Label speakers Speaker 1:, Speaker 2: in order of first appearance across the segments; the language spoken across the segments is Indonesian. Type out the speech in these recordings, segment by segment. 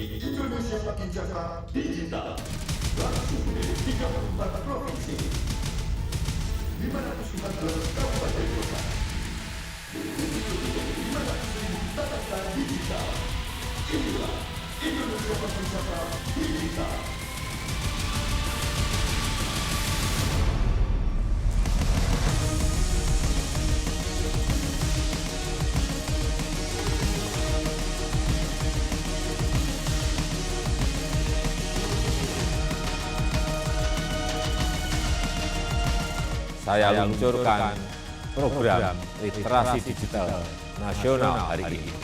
Speaker 1: di Indonesia Makin Cakap Digital. Langsung dari 34 provinsi, 514 kabupaten kota, 500.000 tatap digital. Inilah Indonesia Makin Cakap Digital.
Speaker 2: Saya luncurkan program literasi digital nasional hari ini.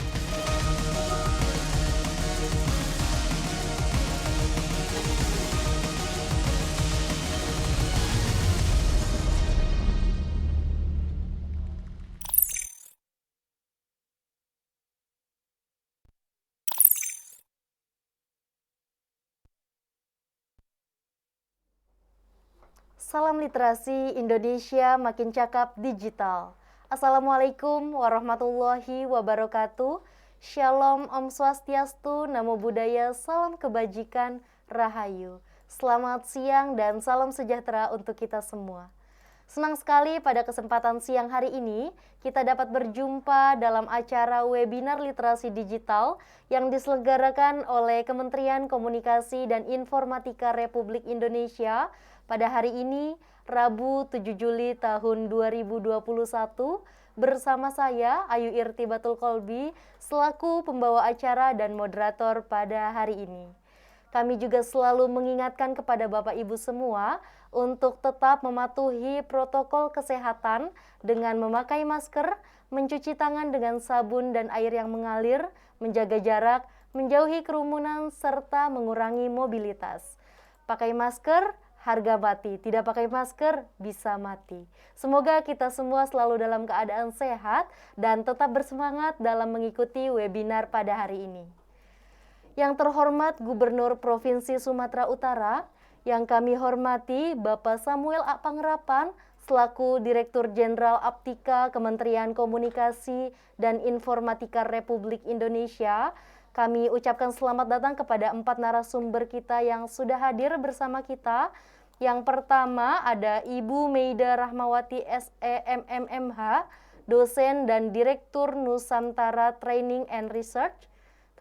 Speaker 3: Salam literasi Indonesia Makin Cakap Digital. Assalamualaikum warahmatullahi wabarakatuh. Shalom, Om Swastiastu, Namo Buddhaya, salam kebajikan, Rahayu. Selamat siang dan salam sejahtera untuk kita semua. Senang sekali pada kesempatan siang hari ini kita dapat berjumpa dalam acara webinar literasi digital yang diselenggarakan oleh Kementerian Komunikasi dan Informatika Republik Indonesia pada hari ini, Rabu 7 Juli tahun 2021, bersama saya Ayu Irtibatul Kolbi selaku pembawa acara dan moderator pada hari ini. Kami juga selalu mengingatkan kepada Bapak Ibu semua untuk tetap mematuhi protokol kesehatan dengan memakai masker, mencuci tangan dengan sabun dan air yang mengalir, menjaga jarak, menjauhi kerumunan, serta mengurangi mobilitas. Pakai masker, harga mati. Tidak pakai masker, bisa mati. Semoga kita semua selalu dalam keadaan sehat dan tetap bersemangat dalam mengikuti webinar pada hari ini. Yang terhormat Gubernur Provinsi Sumatera Utara, yang kami hormati Bapak Samuel A. Panggerapan, selaku Direktur Jenderal Aptika Kementerian Komunikasi dan Informatika Republik Indonesia, kami ucapkan selamat datang kepada 4 narasumber kita yang sudah hadir bersama kita. Yang pertama ada Ibu Meida Rahmawati SEMMMH, dosen dan Direktur Nusantara Training and Research.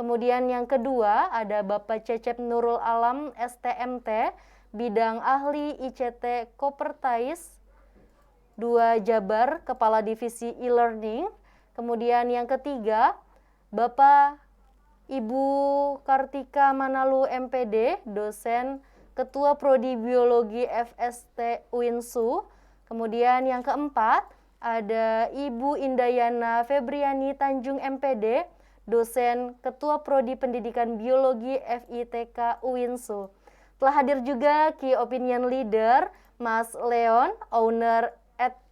Speaker 3: Kemudian yang kedua ada Bapak Cecep Nurul Alam STMT, bidang ahli ICT Kopertais 2 Jabar, Kepala Divisi E-Learning. Kemudian yang ketiga Bapak Ibu Kartika Manalu MPD, dosen Ketua Prodi Biologi FST UINSU. Kemudian yang keempat ada Ibu Indayana Febriani Tanjung MPD, dosen Ketua Prodi Pendidikan Biologi FITK UINSU. Telah hadir juga Key Opinion Leader Mas Leon, owner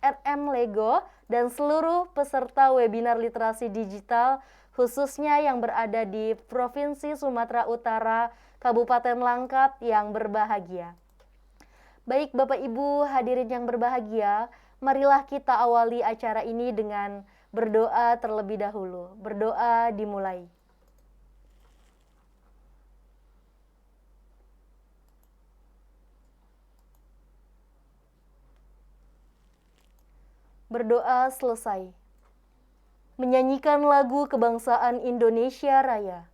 Speaker 3: @RM Lego, dan seluruh peserta webinar literasi digital khususnya yang berada di Provinsi Sumatera Utara, Kabupaten Langkat yang berbahagia. Baik Bapak Ibu hadirin yang berbahagia, marilah kita awali acara ini dengan berdoa terlebih dahulu. Berdoa dimulai. Berdoa selesai. Menyanyikan lagu kebangsaan Indonesia Raya.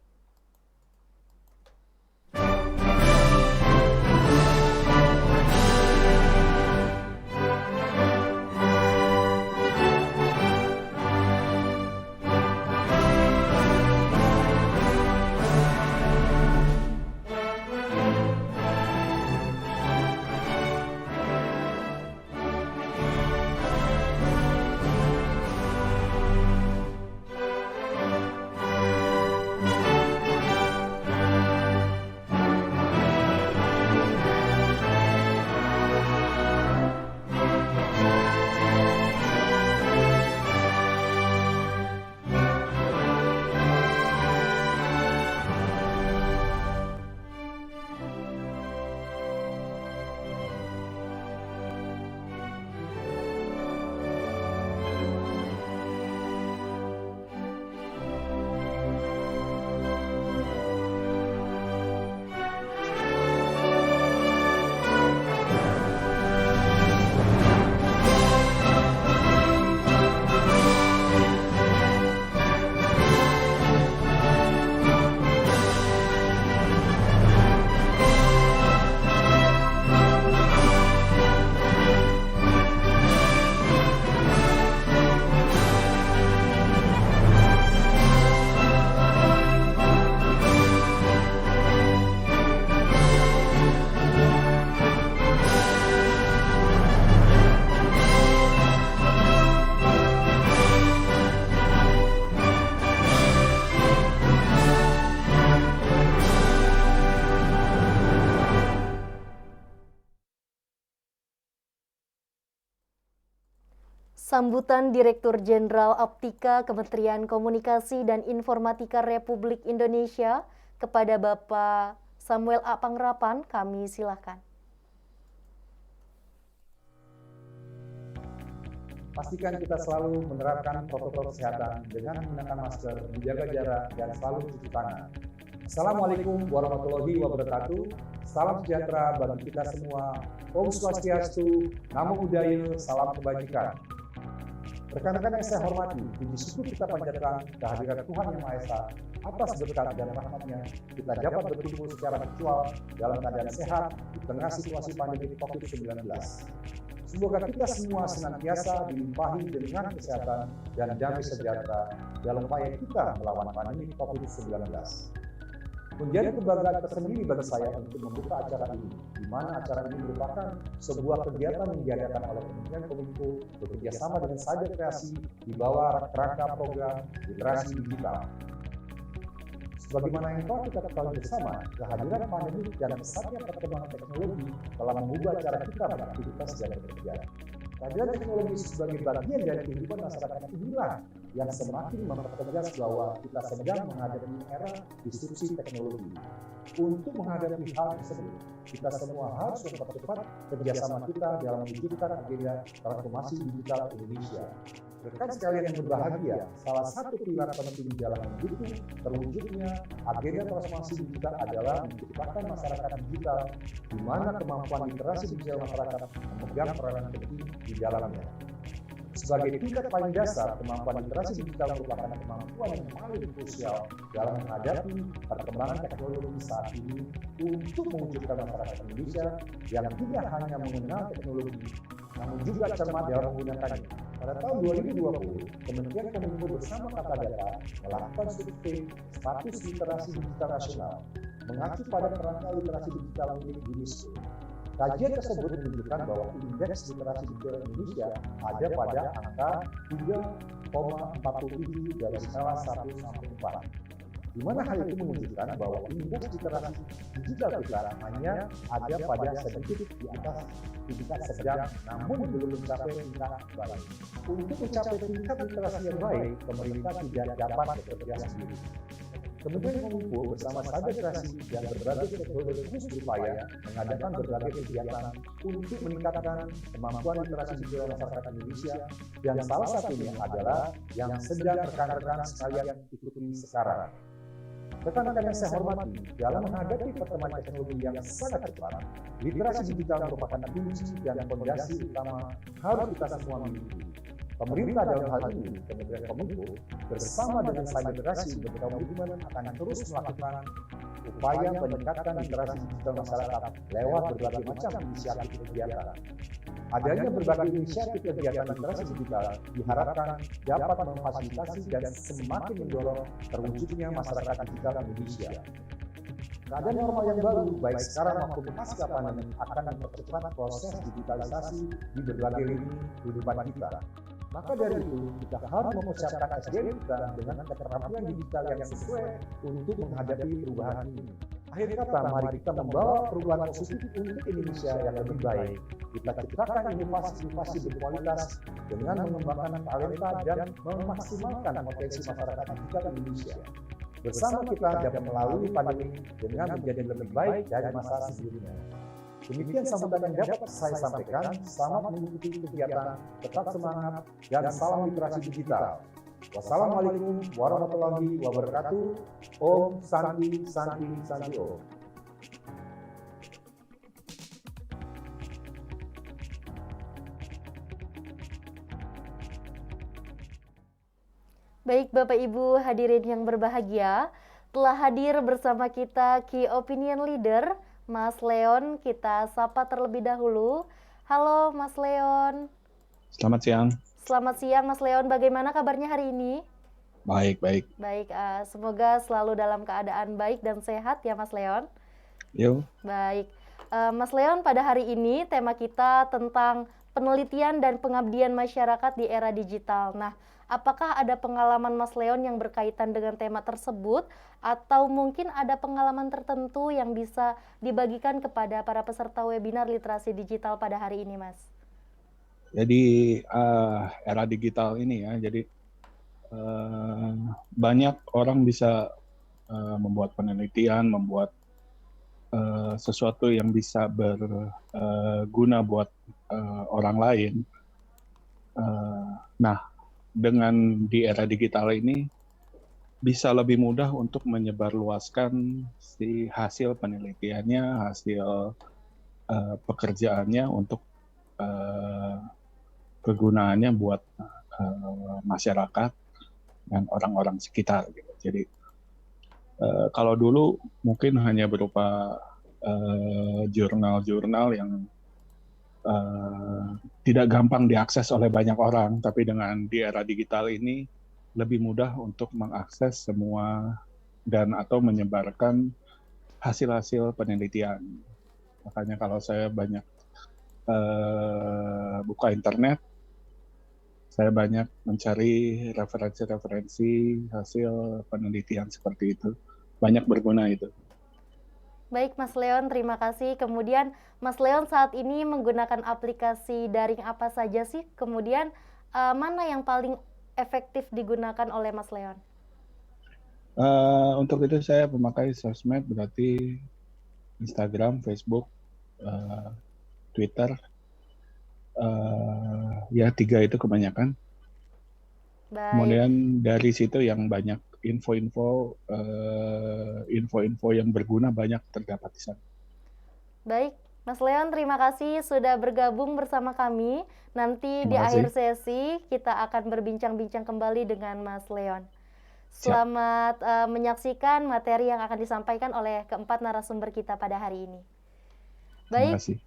Speaker 3: Sambutan Direktur Jenderal Optika Kementerian Komunikasi dan Informatika Republik Indonesia kepada Bapak Samuel A. Pangrapan, kami silakan.
Speaker 4: Pastikan kita selalu menerapkan protokol kesehatan dengan menggunakan masker, menjaga jarak, dan selalu cuci tangan. Assalamualaikum warahmatullahi wabarakatuh. Salam sejahtera bagi kita semua. Om Swastiastu, Namo Buddhaya, salam kebajikan. Rekan-rekan yang saya hormati, puji syukur kita panjatkan kehadiran Tuhan Yang Maha Esa atas berkat dan rahmat-Nya kita dapat berkumpul secara virtual dalam keadaan sehat di tengah situasi pandemi COVID-19. Semoga kita semua senantiasa dilimpahi dengan kesehatan dan damai sejahtera dalam upaya kita melawan pandemi COVID-19. Menjadi kebanggaan tersendiri bagi saya untuk membuka acara ini, di mana acara ini merupakan sebuah kegiatan yang diadakan oleh Kementerian Kominfo bekerjasama dengan Saja Kreasi di bawah kerangka program literasi digital. Sebagaimana yang telah kita ketahui bersama, kehadiran pandemi dan pesatnya perkembangan teknologi telah mengubah cara kita beraktivitas dan bekerja. Kehadiran teknologi sebagai bagian dari kehidupan masyarakat inilah yang semakin mempertegas bahwa kita sedang menghadapi era disrupsi teknologi. Untuk menghadapi hal tersebut, kita semua harus mempercepat kerjasama kita dalam mewujudkan agenda transformasi digital Indonesia. Rekan sekalian yang berbahagia, salah satu pilar penting dalam mendukung terwujudnya agenda transformasi digital adalah menciptakan masyarakat digital di mana kemampuan literasi digital masyarakat memegang peranan penting di dalamnya. Sebagai tingkat paling dasar, kemampuan literasi digital merupakan kemampuan yang paling krusial dalam menghadapi perkembangan teknologi saat ini untuk mewujudkan masyarakat Indonesia yang tidak hanya mengenal teknologi, namun juga cermat dalam menggunakannya. Pada tahun 2020, Kementerian Kominfo bersama Kata Data melakukan survei status literasi digital nasional mengacu pada kerangka literasi digital milik UNESCO. Kajian tersebut menunjukkan bahwa indeks literasi digital Indonesia ada pada angka 3,47 dari skala 1 sampai 4. Di mana hal itu menunjukkan bahwa indeks literasi digital kita hanya ada pada sedikit di atas tingkat sedang, namun belum mencapai tingkat baik. Untuk mencapai tingkat literasi yang baik, pemerintah tidak dapat bekerja sendiri. Kementerian Kominfo bersama Saja Kreasi dan berbagai stakeholder terus berupaya mengadakan berbagai kegiatan untuk meningkatkan kemampuan literasi digital masyarakat Indonesia, dan salah satunya adalah yang sedang rekan-rekan sekalian ikuti sekarang. Rekan-rekan yang saya hormati, dalam menghadapi perkembangan teknologi yang sangat cepat, literasi digital merupakan kunci dan fondasi utama harus kita semua miliki. Pemerintah dalam hal ini, Kementerian Kominfo, bersama dengan Saja Kreasi berkomitmen akan terus melakukan upaya meningkatkan literasi digital masyarakat lewat berbagai macam inisiatif kegiatan. Adanya berbagai inisiatif kegiatan literasi digital diharapkan dapat memfasilitasi dan semakin mendorong terwujudnya masyarakat digital Indonesia. Keadaan normal yang baru, baik sekarang maupun pasca pandemi, akan mempercepat proses digitalisasi di berbagai lini kehidupan kita. Maka dari itu, kita harus mempersiapkan SDM kita dengan keterampilan digital yang sesuai untuk menghadapi perubahan ini. Akhir kata, mari kita membawa perubahan positif untuk Indonesia yang lebih baik. Kita ciptakan inovasi-inovasi berkualitas dengan mengembangkan talenta dan memaksimalkan potensi masyarakat digital Indonesia. Bersama kita dapat melalui pandemi dengan menjadi lebih baik dari masa sebelumnya. Demikian sambutan yang dapat saya sampaikan. Selamat mengikuti kegiatan, tetap semangat, dan salam literasi digital. Wassalamualaikum warahmatullahi wabarakatuh. Om Santi Santi Santi Om.
Speaker 3: Baik Bapak Ibu hadirin yang berbahagia, telah hadir bersama kita Key Opinion Leader Mas Leon. Kita sapa terlebih dahulu. Halo Mas Leon.
Speaker 5: Selamat siang.
Speaker 3: Selamat siang Mas Leon, bagaimana kabarnya hari ini?
Speaker 5: Baik.
Speaker 3: Baik, semoga selalu dalam keadaan baik dan sehat ya Mas Leon.
Speaker 5: Yuk.
Speaker 3: Baik, Mas Leon, pada hari ini tema kita tentang penelitian dan pengabdian masyarakat di era digital. Nah, apakah ada pengalaman Mas Leon yang berkaitan dengan tema tersebut, atau mungkin ada pengalaman tertentu yang bisa dibagikan kepada para peserta webinar literasi digital pada hari ini, Mas?
Speaker 5: Jadi era digital ini ya, jadi banyak orang bisa membuat penelitian, membuat sesuatu yang bisa berguna buat orang lain. Nah, dengan di era digital ini bisa lebih mudah untuk menyebarluaskan si hasil penelitiannya, hasil pekerjaannya untuk kegunaannya buat masyarakat dan orang-orang sekitar. Gitu. Jadi kalau dulu mungkin hanya berupa jurnal-jurnal yang tidak gampang diakses oleh banyak orang, tapi dengan di era digital ini lebih mudah untuk mengakses semua dan atau menyebarkan hasil-hasil penelitian. Makanya kalau saya banyak buka internet, saya banyak mencari referensi-referensi hasil penelitian seperti itu. Banyak berguna itu.
Speaker 3: Baik Mas Leon, terima kasih. Kemudian Mas Leon saat ini menggunakan aplikasi daring apa saja sih? Kemudian mana yang paling efektif digunakan oleh Mas Leon?
Speaker 5: Untuk itu saya memakai sosmed, berarti Instagram, Facebook, Twitter, ya 3 itu kebanyakan.
Speaker 3: Baik,
Speaker 5: Kemudian dari situ yang banyak info-info yang berguna banyak terdapat di sana.
Speaker 3: baik. Mas Leon, terima kasih sudah bergabung bersama kami. Nanti di
Speaker 5: Terima kasih.
Speaker 3: akhir sesi kita akan berbincang-bincang kembali dengan Mas Leon.
Speaker 5: Siap.
Speaker 3: Selamat menyaksikan materi yang akan disampaikan oleh keempat narasumber kita pada hari ini.
Speaker 5: Terima
Speaker 3: Baik,
Speaker 5: kasih.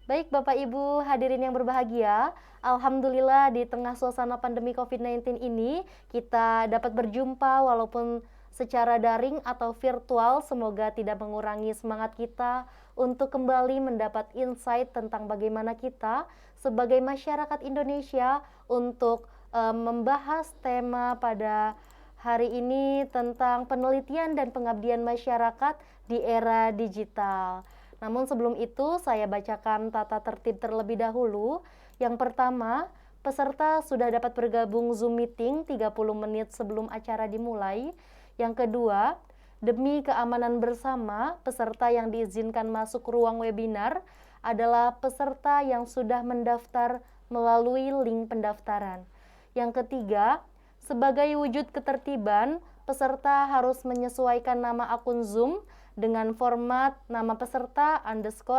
Speaker 3: baik Bapak Ibu hadirin yang berbahagia, Alhamdulillah di tengah suasana pandemi COVID-19 ini kita dapat berjumpa walaupun secara daring atau virtual. Semoga tidak mengurangi semangat kita untuk kembali mendapat insight tentang bagaimana kita sebagai masyarakat Indonesia untuk membahas tema pada hari ini tentang penelitian dan pengabdian masyarakat di era digital. Namun sebelum itu saya bacakan tata tertib terlebih dahulu. Yang pertama, peserta sudah dapat bergabung Zoom meeting 30 menit sebelum acara dimulai. Yang kedua, demi keamanan bersama, peserta yang diizinkan masuk ruang webinar adalah peserta yang sudah mendaftar melalui link pendaftaran. Yang ketiga, sebagai wujud ketertiban, peserta harus menyesuaikan nama akun Zoom dengan format nama peserta _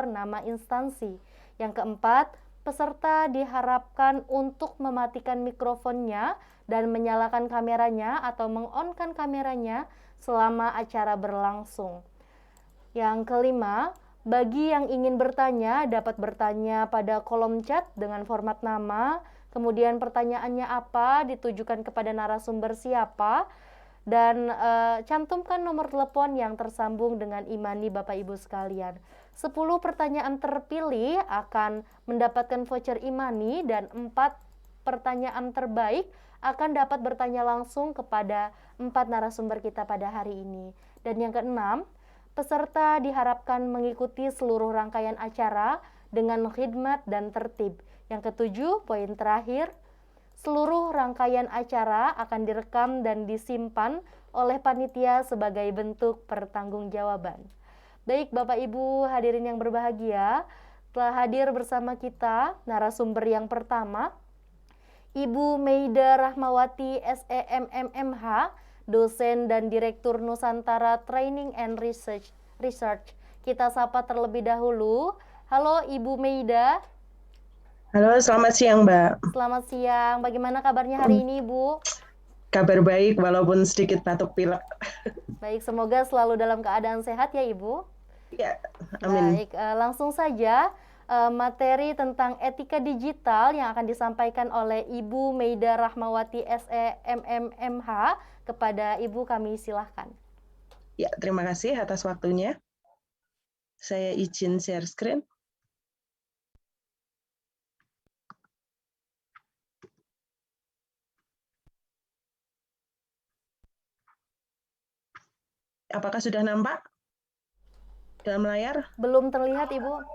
Speaker 3: nama instansi. Yang keempat, peserta diharapkan untuk mematikan mikrofonnya dan menyalakan kameranya atau meng-on-kan kameranya selama acara berlangsung. Yang kelima, bagi yang ingin bertanya dapat bertanya pada kolom chat dengan format nama, kemudian pertanyaannya apa, ditujukan kepada narasumber siapa, dan cantumkan nomor telepon yang tersambung dengan Imani Bapak Ibu sekalian. 10 pertanyaan terpilih akan mendapatkan voucher Imani dan 4 pertanyaan terbaik akan dapat bertanya langsung kepada 4 narasumber kita pada hari ini. Dan yang keenam, peserta diharapkan mengikuti seluruh rangkaian acara dengan khidmat dan tertib. Yang ketujuh, poin terakhir, seluruh rangkaian acara akan direkam dan disimpan oleh panitia sebagai bentuk pertanggungjawaban. Baik Bapak Ibu hadirin yang berbahagia, telah hadir bersama kita narasumber yang pertama, Ibu Meida Rahmawati SEMMMH, dosen dan Direktur Nusantara Training and Research. Kita sapa terlebih dahulu. Halo Ibu Meida.
Speaker 6: Halo, selamat siang Mbak.
Speaker 3: Selamat siang, bagaimana kabarnya hari ini Ibu?
Speaker 6: Kabar baik walaupun sedikit batuk pilek.
Speaker 3: Baik, semoga selalu dalam keadaan sehat ya Ibu.
Speaker 6: Ya, amin.
Speaker 3: Baik, langsung saja materi tentang etika digital yang akan disampaikan oleh Ibu Meida Rahmawati SEMMMH. Kepada Ibu kami silahkan.
Speaker 6: Ya, terima kasih atas waktunya. Saya izin share screen. Apakah sudah nampak dalam layar?
Speaker 3: Belum terlihat Ibu.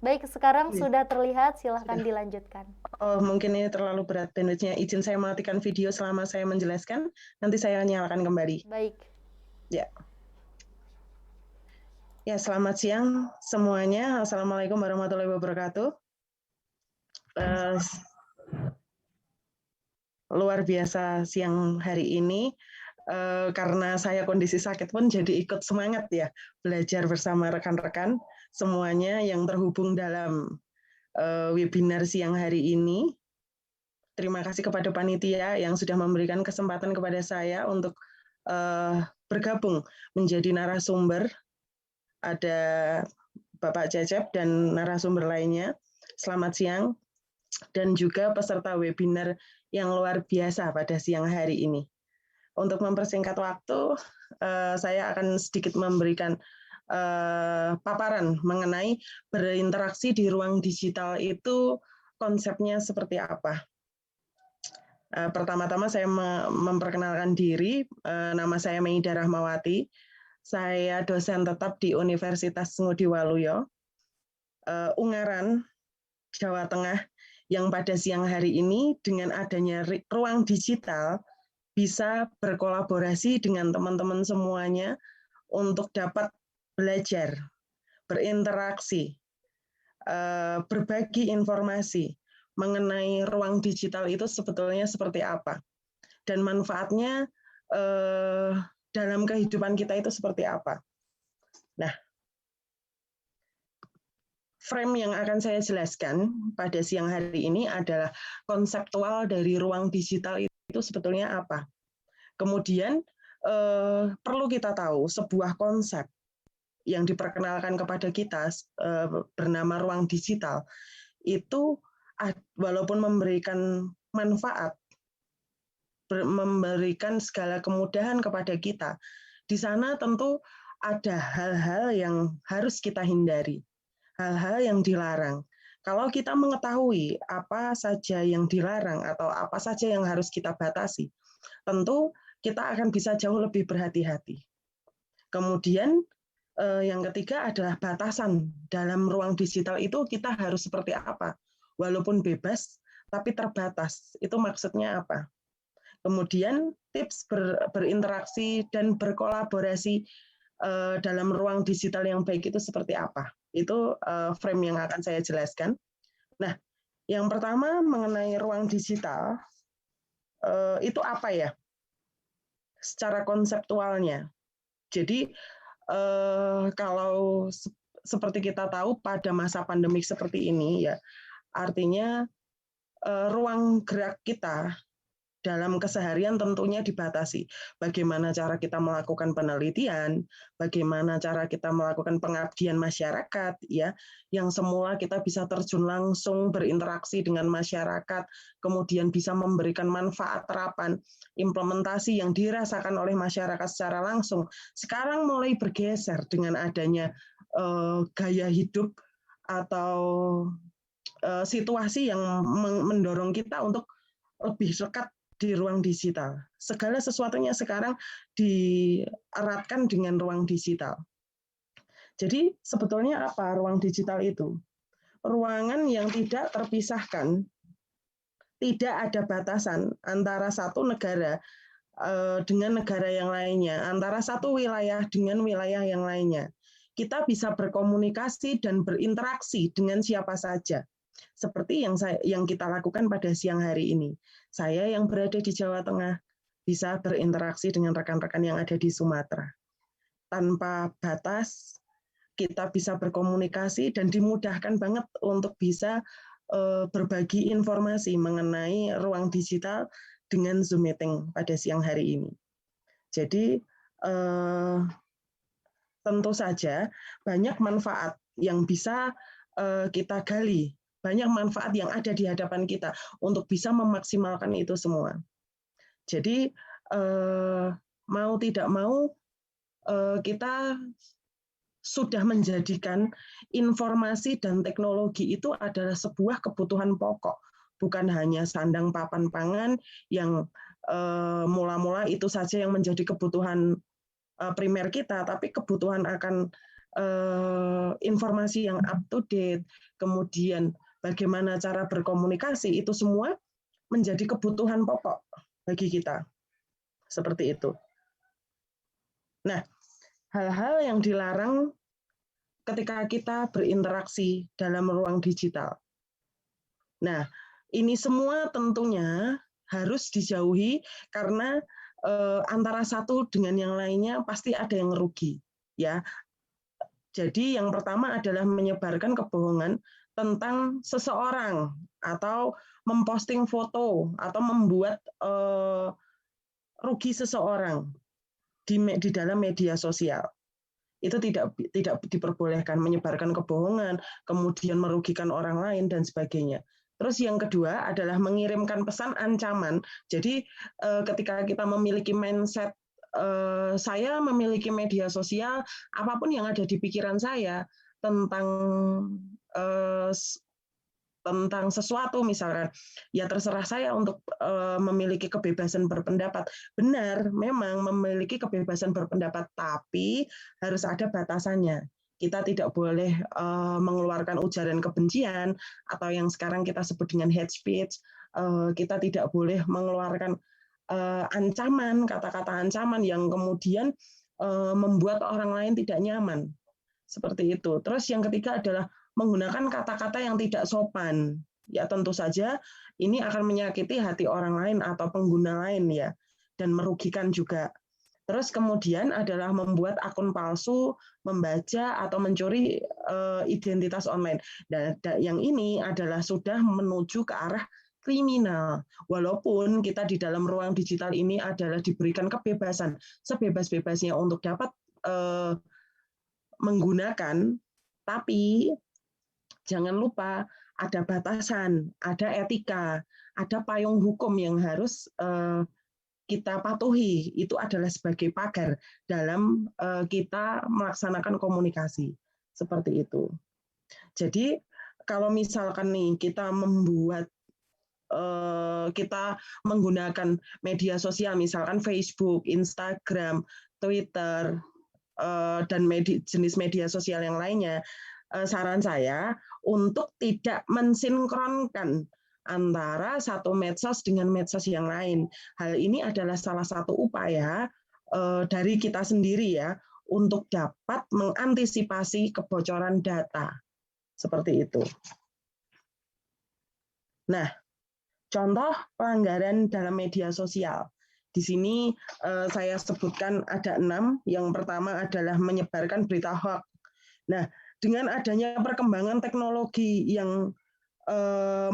Speaker 3: Baik, sekarang
Speaker 6: Iya.
Speaker 3: sudah terlihat, silahkan
Speaker 6: Sudah.
Speaker 3: dilanjutkan.
Speaker 6: Oh, mungkin ini terlalu berat bandwidth-nya. Izin saya mematikan video selama saya menjelaskan. Nanti saya nyalakan kembali.
Speaker 3: Baik.
Speaker 6: Ya. Ya, selamat siang semuanya. Assalamualaikum warahmatullahi wabarakatuh. Luar biasa siang hari ini. Karena saya kondisi sakit pun jadi ikut semangat ya belajar bersama rekan-rekan semuanya yang terhubung dalam webinar siang hari ini. Terima kasih kepada panitia yang sudah memberikan kesempatan kepada saya untuk bergabung menjadi narasumber. Ada Bapak Cecep dan narasumber lainnya. Selamat siang. Dan juga peserta webinar yang luar biasa pada siang hari ini. Untuk mempersingkat waktu, saya akan sedikit memberikan paparan mengenai berinteraksi di ruang digital itu konsepnya seperti apa. Pertama-tama saya memperkenalkan diri, nama saya Meida Rahmawati, saya dosen tetap di Universitas Ngudi Waluyo, Ungaran, Jawa Tengah, yang pada siang hari ini dengan adanya ruang digital bisa berkolaborasi dengan teman-teman semuanya untuk dapat belajar, berinteraksi, berbagi informasi mengenai ruang digital itu sebetulnya seperti apa, dan manfaatnya dalam kehidupan kita itu seperti apa. Nah, frame yang akan saya jelaskan pada siang hari ini adalah konseptual dari ruang digital itu sebetulnya apa. Kemudian perlu kita tahu sebuah konsep yang diperkenalkan kepada kita bernama ruang digital itu walaupun memberikan manfaat, memberikan segala kemudahan kepada kita, di sana tentu ada hal-hal yang harus kita hindari, hal-hal yang dilarang. Kalau kita mengetahui apa saja yang dilarang atau apa saja yang harus kita batasi, tentu kita akan bisa jauh lebih berhati-hati. Kemudian yang ketiga adalah batasan dalam ruang digital itu kita harus seperti apa. Walaupun bebas, tapi terbatas. Itu maksudnya apa? Kemudian tips berinteraksi dan berkolaborasi dalam ruang digital yang baik itu seperti apa? Itu frame yang akan saya jelaskan. Nah, yang pertama mengenai ruang digital, itu apa ya? Secara konseptualnya. Jadi, kalau seperti kita tahu pada masa pandemik seperti ini, ya, artinya ruang gerak kita dalam keseharian tentunya dibatasi. Bagaimana cara kita melakukan penelitian, bagaimana cara kita melakukan pengabdian masyarakat, ya, yang semula kita bisa terjun langsung berinteraksi dengan masyarakat, kemudian bisa memberikan manfaat terapan, implementasi yang dirasakan oleh masyarakat secara langsung. Sekarang mulai bergeser dengan adanya gaya hidup atau situasi yang mendorong kita untuk lebih dekat di ruang digital. Segala sesuatunya sekarang dieratkan dengan ruang digital. Jadi sebetulnya apa ruang digital itu? Ruangan yang tidak terpisahkan, tidak ada batasan antara satu negara dengan negara yang lainnya, antara satu wilayah dengan wilayah yang lainnya. Kita bisa berkomunikasi dan berinteraksi dengan siapa saja. Seperti yang kita lakukan pada siang hari ini. Saya yang berada di Jawa Tengah bisa berinteraksi dengan rekan-rekan yang ada di Sumatera. Tanpa batas, kita bisa berkomunikasi dan dimudahkan banget untuk bisa berbagi informasi mengenai ruang digital dengan Zoom meeting pada siang hari ini. Jadi, tentu saja banyak manfaat yang bisa kita gali, banyak manfaat yang ada di hadapan kita untuk bisa memaksimalkan itu semua. Jadi mau tidak mau kita sudah menjadikan informasi dan teknologi itu adalah sebuah kebutuhan pokok, bukan hanya sandang papan pangan yang mula-mula itu saja yang menjadi kebutuhan primer kita, tapi kebutuhan akan informasi yang up to date, kemudian bagaimana cara berkomunikasi, itu semua menjadi kebutuhan pokok bagi kita. Seperti itu. Nah, hal-hal yang dilarang ketika kita berinteraksi dalam ruang digital. Nah, ini semua tentunya harus dijauhi karena antara satu dengan yang lainnya pasti ada yang rugi, ya. Jadi yang pertama adalah menyebarkan kebohongan tentang seseorang atau memposting foto atau membuat rugi seseorang di dalam media sosial. Itu tidak diperbolehkan, menyebarkan kebohongan, kemudian merugikan orang lain dan sebagainya. Terus yang kedua adalah mengirimkan pesan ancaman. Jadi ketika kita memiliki mindset saya memiliki media sosial, apapun yang ada di pikiran saya tentang sesuatu, misalkan, ya terserah saya untuk memiliki kebebasan berpendapat. Benar, memang memiliki kebebasan berpendapat, tapi harus ada batasannya. Kita tidak boleh mengeluarkan ujaran kebencian, atau yang sekarang kita sebut dengan hate speech. Kita tidak boleh mengeluarkan ancaman, kata-kata ancaman yang kemudian membuat orang lain tidak nyaman. Seperti itu. Terus yang ketiga adalah menggunakan kata-kata yang tidak sopan. Ya tentu saja ini akan menyakiti hati orang lain atau pengguna lain ya, dan merugikan juga. Terus kemudian adalah membuat akun palsu, membaca atau mencuri identitas online. Dan yang ini adalah sudah menuju ke arah kriminal. Walaupun kita di dalam ruang digital ini adalah diberikan kebebasan sebebas-bebasnya untuk dapat menggunakan, tapi jangan lupa ada batasan, ada etika, ada payung hukum yang harus kita patuhi. Itu adalah sebagai pagar dalam kita melaksanakan komunikasi. Seperti itu. Jadi kalau misalkan nih kita menggunakan media sosial, misalkan Facebook, Instagram, Twitter, dan jenis media sosial yang lainnya, saran saya untuk tidak mensinkronkan antara satu medsos dengan medsos yang lain. Hal ini adalah salah satu upaya dari kita sendiri ya, untuk dapat mengantisipasi kebocoran data. Seperti itu. Nah, contoh pelanggaran dalam media sosial. Di sini saya sebutkan ada 6. Yang pertama adalah menyebarkan berita hoax. Nah, dengan adanya perkembangan teknologi yang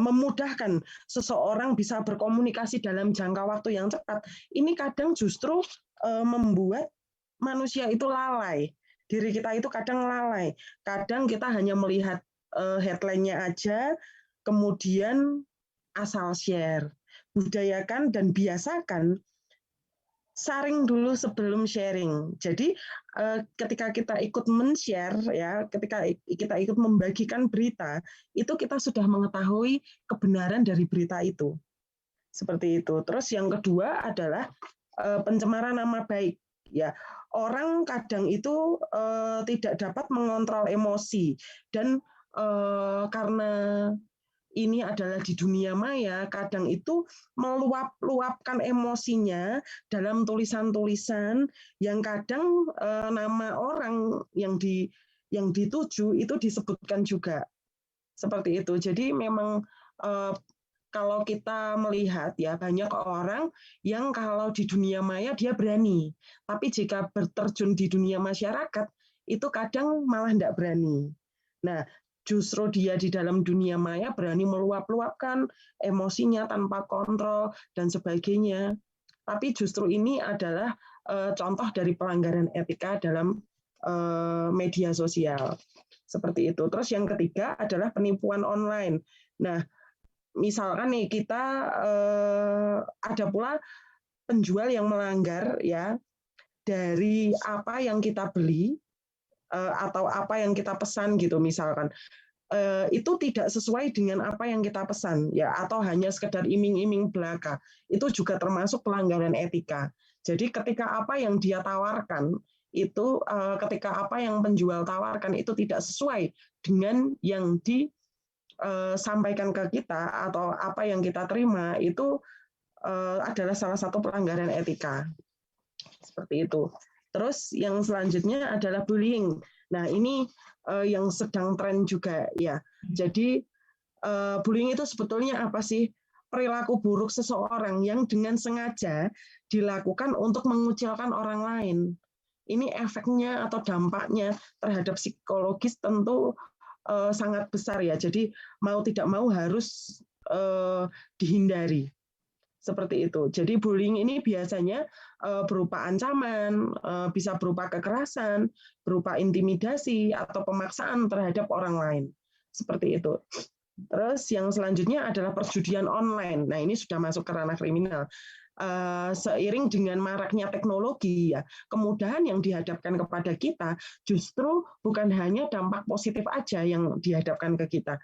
Speaker 6: memudahkan seseorang bisa berkomunikasi dalam jangka waktu yang cepat, ini kadang justru membuat manusia itu lalai. Diri kita itu kadang lalai. Kadang kita hanya melihat headline-nya aja, kemudian asal share. Budayakan dan biasakan saring dulu sebelum sharing. Jadi ketika kita ikut men-share ya, ketika kita ikut membagikan berita, itu kita sudah mengetahui kebenaran dari berita itu. Seperti itu. Terus yang kedua adalah pencemaran nama baik. Ya, orang kadang itu tidak dapat mengontrol emosi, dan karena ini adalah di dunia maya, kadang itu meluap-luapkan emosinya dalam tulisan-tulisan yang kadang nama orang yang dituju itu disebutkan juga. Seperti itu. Jadi memang kalau kita melihat ya, banyak orang yang kalau di dunia maya dia berani, tapi jika berterjun di dunia masyarakat itu kadang malah tidak berani. Nah, justru dia di dalam dunia maya berani meluap-luapkan emosinya tanpa kontrol dan sebagainya. Tapi justru ini adalah contoh dari pelanggaran etika dalam media sosial. Seperti itu. Terus yang ketiga adalah penipuan online. Nah, misalkan nih kita ada pula penjual yang melanggar ya dari apa yang kita beli atau apa yang kita pesan gitu, misalkan itu tidak sesuai dengan apa yang kita pesan ya, atau hanya sekedar iming-iming belaka, itu juga termasuk pelanggaran etika. Jadi ketika apa yang dia tawarkan itu ketika apa yang penjual tawarkan itu tidak sesuai dengan yang disampaikan ke kita atau apa yang kita terima, itu adalah salah satu pelanggaran etika. Seperti itu. Terus yang selanjutnya adalah bullying. Nah, ini yang sedang tren juga ya. Jadi bullying itu sebetulnya apa sih? Perilaku buruk seseorang yang dengan sengaja dilakukan untuk mengucilkan orang lain. Ini efeknya atau dampaknya terhadap psikologis tentu sangat besar ya. Jadi mau tidak mau harus dihindari. Seperti itu. Jadi bullying ini biasanya berupa ancaman, bisa berupa kekerasan, berupa intimidasi atau pemaksaan terhadap orang lain. Seperti itu. Terus yang selanjutnya adalah perjudian online. Nah, ini sudah masuk ke ranah kriminal. Seiring dengan maraknya teknologi, ya, kemudahan yang dihadapkan kepada kita justru bukan hanya dampak positif aja yang dihadapkan ke kita.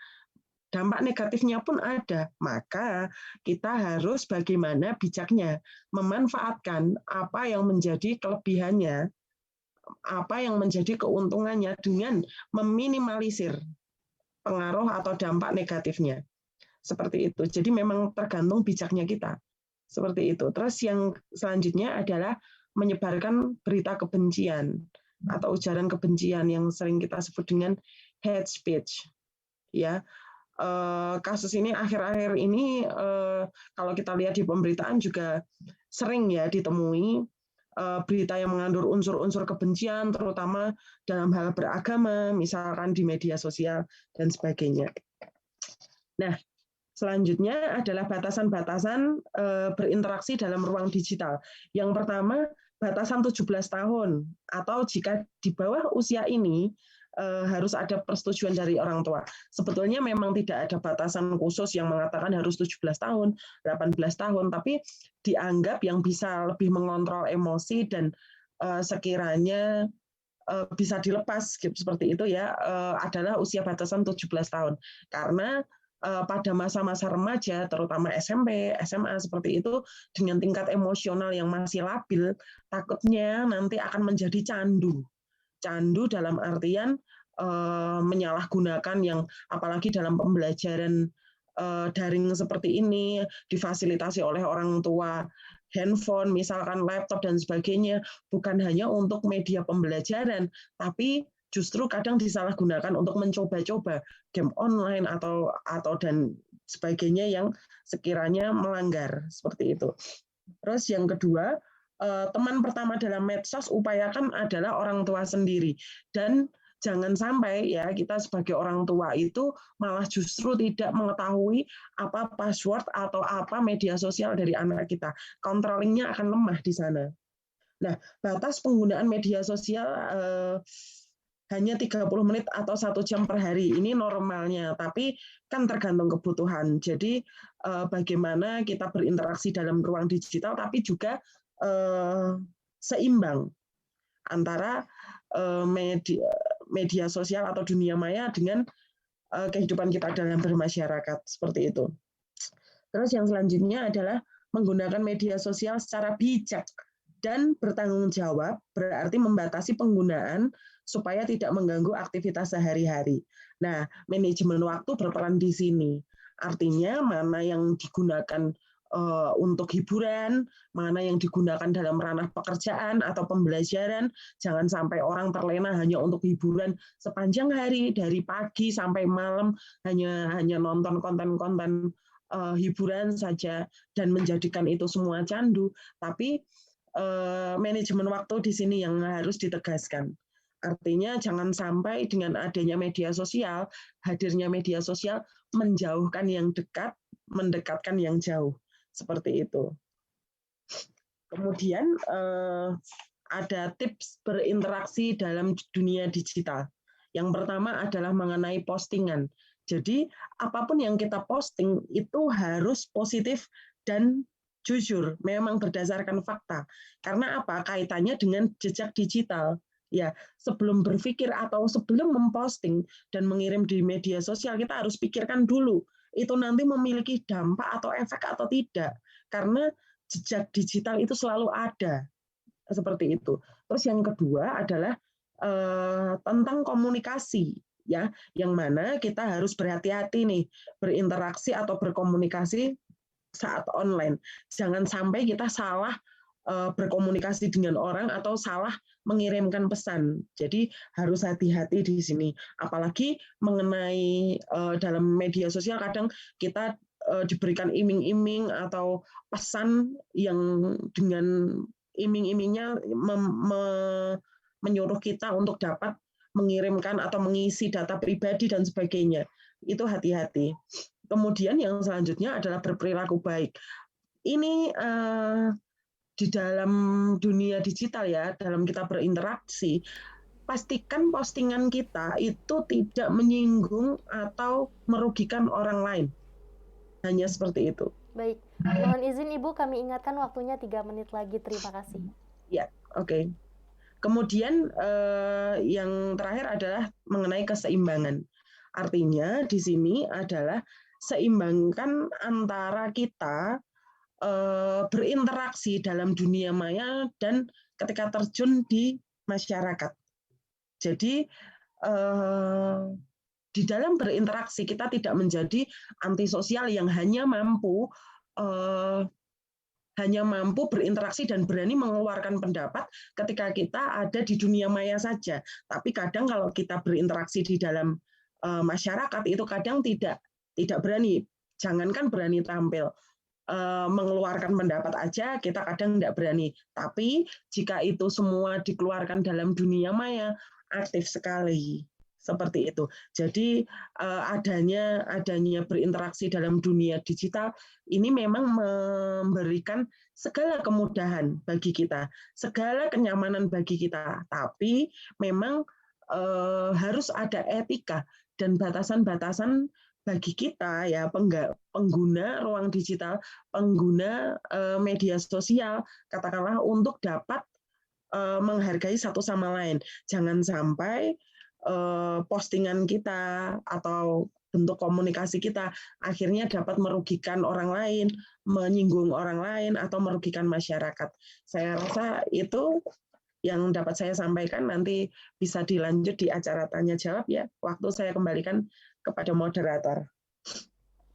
Speaker 6: Dampak negatifnya pun ada. Maka kita harus bagaimana bijaknya memanfaatkan apa yang menjadi kelebihannya, apa yang menjadi keuntungannya dengan meminimalisir pengaruh atau dampak negatifnya. Seperti itu. Jadi memang tergantung bijaknya kita. Seperti itu. Terus yang selanjutnya adalah menyebarkan berita kebencian atau ujaran kebencian yang sering kita sebut dengan hate speech. Ya, kasus ini akhir-akhir ini kalau kita lihat di pemberitaan juga sering ya ditemui berita yang mengandung unsur-unsur kebencian, terutama dalam hal beragama, misalkan di media sosial dan sebagainya. Nah, selanjutnya adalah batasan-batasan berinteraksi dalam ruang digital. Yang pertama, batasan 17 tahun, atau jika di bawah usia ini harus ada persetujuan dari orang tua. Sebetulnya memang tidak ada batasan khusus yang mengatakan harus 17 tahun, 18 tahun, tapi dianggap yang bisa lebih mengontrol emosi dan sekiranya bisa dilepas seperti itu ya adalah usia batasan 17 tahun. Karena pada masa-masa remaja, terutama SMP, SMA seperti itu, dengan tingkat emosional yang masih labil, takutnya nanti akan menjadi candu. Candu dalam artian menyalahgunakan yang apalagi dalam pembelajaran daring seperti ini difasilitasi oleh orang tua, handphone, misalkan laptop dan sebagainya, bukan hanya untuk media pembelajaran, tapi justru kadang disalahgunakan untuk mencoba-coba game online atau dan sebagainya yang sekiranya melanggar seperti itu. Terus yang kedua, teman pertama dalam medsos upayakan adalah orang tua sendiri, dan jangan sampai ya kita sebagai orang tua itu malah justru tidak mengetahui apa password atau apa media sosial dari anak kita. Controllingnya akan lemah di sana. Nah, batas penggunaan media sosial hanya 30 menit atau 1 jam per hari. Ini normalnya, tapi kan tergantung kebutuhan. Jadi bagaimana kita berinteraksi dalam ruang digital, tapi juga seimbang antara media sosial atau dunia maya dengan kehidupan kita dalam bermasyarakat, seperti itu. Terus yang selanjutnya adalah menggunakan media sosial secara bijak dan bertanggung jawab, berarti membatasi penggunaan supaya tidak mengganggu aktivitas sehari-hari. Nah, manajemen waktu berperan di sini. Artinya mana yang digunakan untuk hiburan, mana yang digunakan dalam ranah pekerjaan atau pembelajaran. Jangan sampai orang terlena hanya untuk hiburan sepanjang hari, dari pagi sampai malam hanya nonton konten-konten hiburan saja dan menjadikan itu semua candu. Tapi manajemen waktu di sini yang harus ditegaskan. Artinya jangan sampai dengan adanya media sosial, hadirnya media sosial menjauhkan yang dekat, mendekatkan yang jauh. Seperti itu. Kemudian ada tips berinteraksi dalam dunia digital. Yang pertama adalah mengenai postingan. Jadi apapun yang kita posting itu harus positif dan jujur, memang berdasarkan fakta. Karena apa? Kaitannya dengan jejak digital. Ya, sebelum berpikir atau sebelum memposting dan mengirim di media sosial, kita harus pikirkan dulu itu nanti memiliki dampak atau efek atau tidak. Karena jejak digital itu selalu ada. Seperti itu. Terus yang kedua adalah tentang komunikasi, ya, yang mana kita harus berhati-hati nih berinteraksi atau berkomunikasi saat online. Jangan sampai kita salah berkomunikasi dengan orang atau salah mengirimkan pesan. Jadi harus hati-hati di sini. Apalagi mengenai dalam media sosial kadang kita diberikan iming-iming atau pesan yang dengan iming-imingnya menyuruh kita untuk dapat mengirimkan atau mengisi data pribadi dan sebagainya. Itu hati-hati. Kemudian yang selanjutnya adalah berperilaku baik. Ini di dalam dunia digital ya, dalam kita berinteraksi, pastikan postingan kita itu tidak menyinggung atau merugikan orang lain. Hanya seperti itu.
Speaker 3: Baik, mohon izin Ibu, kami ingatkan waktunya 3 menit lagi. Terima kasih.
Speaker 6: Ya, oke. Kemudian yang terakhir adalah mengenai keseimbangan. Artinya di sini adalah seimbangkan antara kita berinteraksi dalam dunia maya dan ketika terjun di masyarakat. Jadi di dalam berinteraksi kita tidak menjadi antisosial yang hanya mampu berinteraksi dan berani mengeluarkan pendapat ketika kita ada di dunia maya saja. Tapi kadang kalau kita berinteraksi di dalam masyarakat itu kadang tidak berani. Jangankan berani tampil, mengeluarkan pendapat aja kita kadang tidak berani. Tapi jika itu semua dikeluarkan dalam dunia maya, aktif sekali. Seperti itu. Jadi adanya berinteraksi dalam dunia digital ini memang memberikan segala kemudahan bagi kita, segala kenyamanan bagi kita. Tapi memang harus ada etika dan batasan-batasan bagi kita ya pengguna ruang digital, pengguna media sosial, katakanlah untuk dapat menghargai satu sama lain. Jangan sampai postingan kita atau bentuk komunikasi kita akhirnya dapat merugikan orang lain, menyinggung orang lain, atau merugikan masyarakat. Saya rasa itu yang dapat saya sampaikan. Nanti bisa dilanjut di acara tanya jawab ya. Waktu saya kembalikan kepada moderator.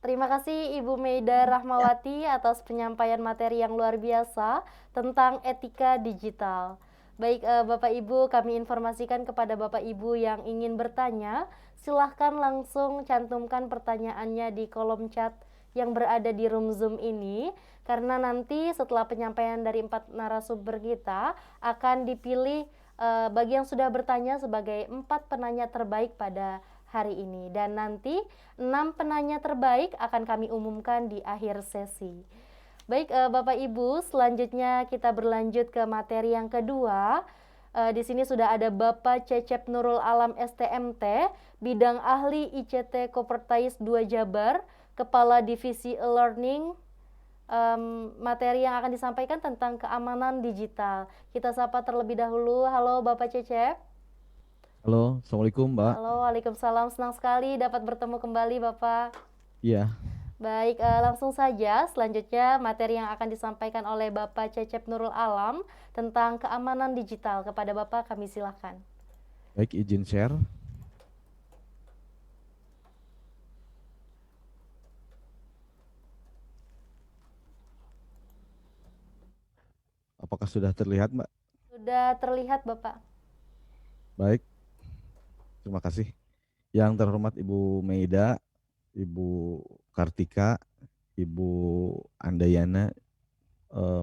Speaker 3: Terima kasih Ibu Meida Rahmawati atas penyampaian materi yang luar biasa tentang etika digital. Baik Bapak Ibu, kami informasikan kepada Bapak Ibu yang ingin bertanya, silahkan langsung cantumkan pertanyaannya di kolom chat yang berada di room Zoom ini, karena nanti setelah penyampaian dari 4 narasumber kita akan dipilih bagi yang sudah bertanya sebagai 4 penanya terbaik pada hari ini, dan nanti 6 penanya terbaik akan kami umumkan di akhir sesi. Baik Bapak Ibu, selanjutnya kita berlanjut ke materi yang kedua. Di sini sudah ada Bapak Cecep Nurul Alam STMT, bidang ahli ICT Kopertais 2 Jabar, Kepala Divisi E-Learning. Materi yang akan disampaikan tentang keamanan digital. Kita sapa terlebih dahulu. Halo Bapak Cecep.
Speaker 7: Halo, Assalamualaikum Mbak.
Speaker 3: Halo, waalaikumsalam. Senang sekali dapat bertemu kembali Bapak.
Speaker 7: Iya.
Speaker 3: Baik, langsung saja selanjutnya materi yang akan disampaikan oleh Bapak Cecep Nurul Alam tentang keamanan digital. Kepada Bapak kami silakan.
Speaker 7: Baik, izin share. Apakah sudah terlihat, Mbak?
Speaker 3: Sudah terlihat Bapak.
Speaker 7: Baik, terima kasih. Yang terhormat Ibu Meida, Ibu Kartika, Ibu Andayana,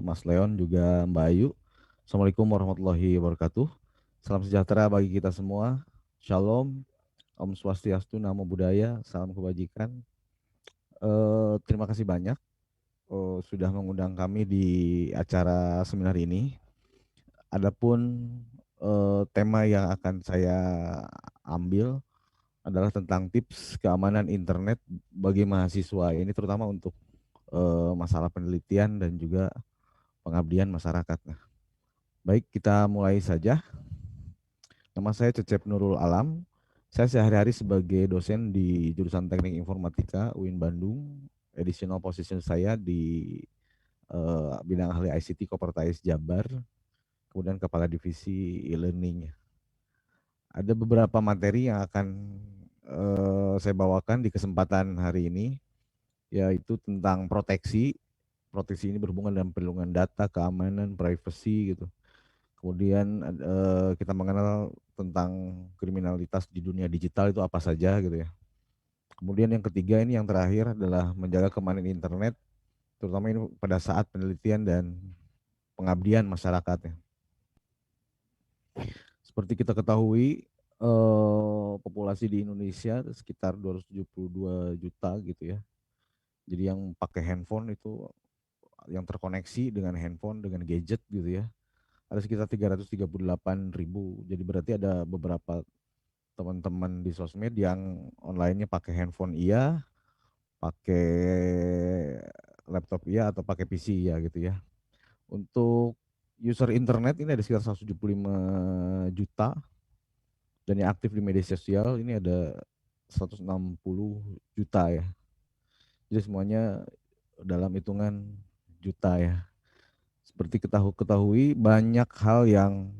Speaker 7: Mas Leon, juga Mbak Ayu. Assalamualaikum warahmatullahi wabarakatuh. Salam sejahtera bagi kita semua. Shalom, Om Swastiastu, Namo Buddhaya, salam kebajikan. Terima kasih banyak sudah mengundang kami di acara seminar ini. Adapun tema yang akan saya ambil adalah tentang tips keamanan internet bagi mahasiswa. Ini terutama untuk masalah penelitian dan juga pengabdian masyarakat. Nah, baik, kita mulai saja. Nama saya Cecep Nurul Alam. Saya sehari-hari sebagai dosen di jurusan Teknik Informatika UIN Bandung. Additional position saya di bidang ahli ICT Kopertais Jabar. kemudian Kepala Divisi E-Learning. Ada beberapa materi yang akan saya bawakan di kesempatan hari ini, yaitu tentang proteksi. Proteksi ini berhubungan dengan perlindungan data, keamanan, privacy gitu. Kemudian kita mengenal tentang kriminalitas di dunia digital itu apa saja gitu ya. Kemudian yang ketiga ini yang terakhir adalah menjaga keamanan internet, terutama ini pada saat penelitian dan pengabdian masyarakat ya. Seperti kita ketahui, populasi di Indonesia sekitar 272 juta gitu ya. Jadi yang pakai handphone itu, yang terkoneksi dengan handphone, dengan gadget gitu ya, ada sekitar 338.000. Jadi berarti ada beberapa teman-teman di sosmed yang online-nya pakai handphone iya, pakai laptop iya, atau pakai PC iya gitu ya. Untuk user internet ini ada sekitar 175 juta, dan yang aktif di media sosial ini ada 160 juta ya. Jadi semuanya dalam hitungan juta ya. Seperti ketahui banyak hal yang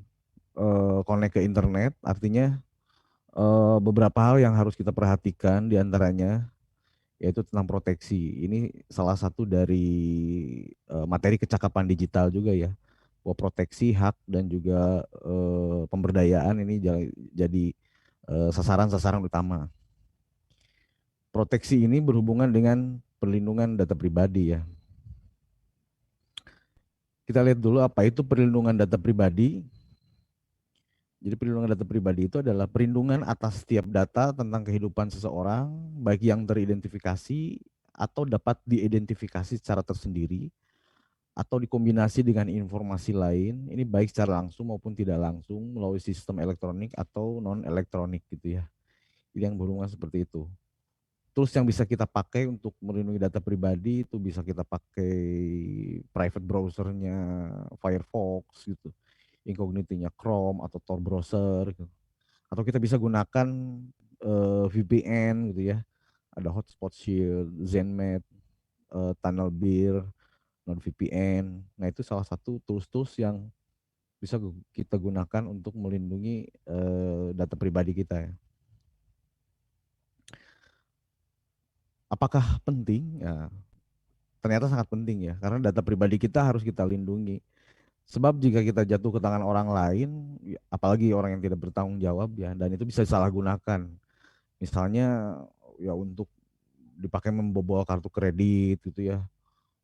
Speaker 7: connect ke internet, artinya beberapa hal yang harus kita perhatikan diantaranya yaitu tentang proteksi. Ini salah satu dari materi kecakapan digital juga ya, bahwa proteksi hak dan juga pemberdayaan ini jadi sasaran-sasaran utama. Proteksi ini berhubungan dengan perlindungan data pribadi ya. Kita lihat dulu apa itu perlindungan data pribadi. Jadi perlindungan data pribadi itu adalah perlindungan atas setiap data tentang kehidupan seseorang, baik yang teridentifikasi atau dapat diidentifikasi secara tersendiri, atau dikombinasi dengan informasi lain, ini baik secara langsung maupun tidak langsung melalui sistem elektronik atau non-elektronik gitu ya. Jadi yang berhubungan seperti itu. Tools yang bisa kita pakai untuk melindungi data pribadi itu bisa kita pakai private browsernya Firefox gitu, incognito-nya Chrome atau Tor browser gitu. Atau kita bisa gunakan VPN gitu ya. Ada Hotspot Shield, ZenMed, TunnelBear, NordVPN. Nah itu salah satu tools-tools yang bisa kita gunakan untuk melindungi data pribadi kita ya. Apakah penting? Ya, ternyata sangat penting ya, karena data pribadi kita harus kita lindungi. Sebab jika kita jatuh ke tangan orang lain, apalagi orang yang tidak bertanggung jawab ya, dan itu bisa disalahgunakan. Misalnya ya untuk dipakai membobol kartu kredit gitu ya,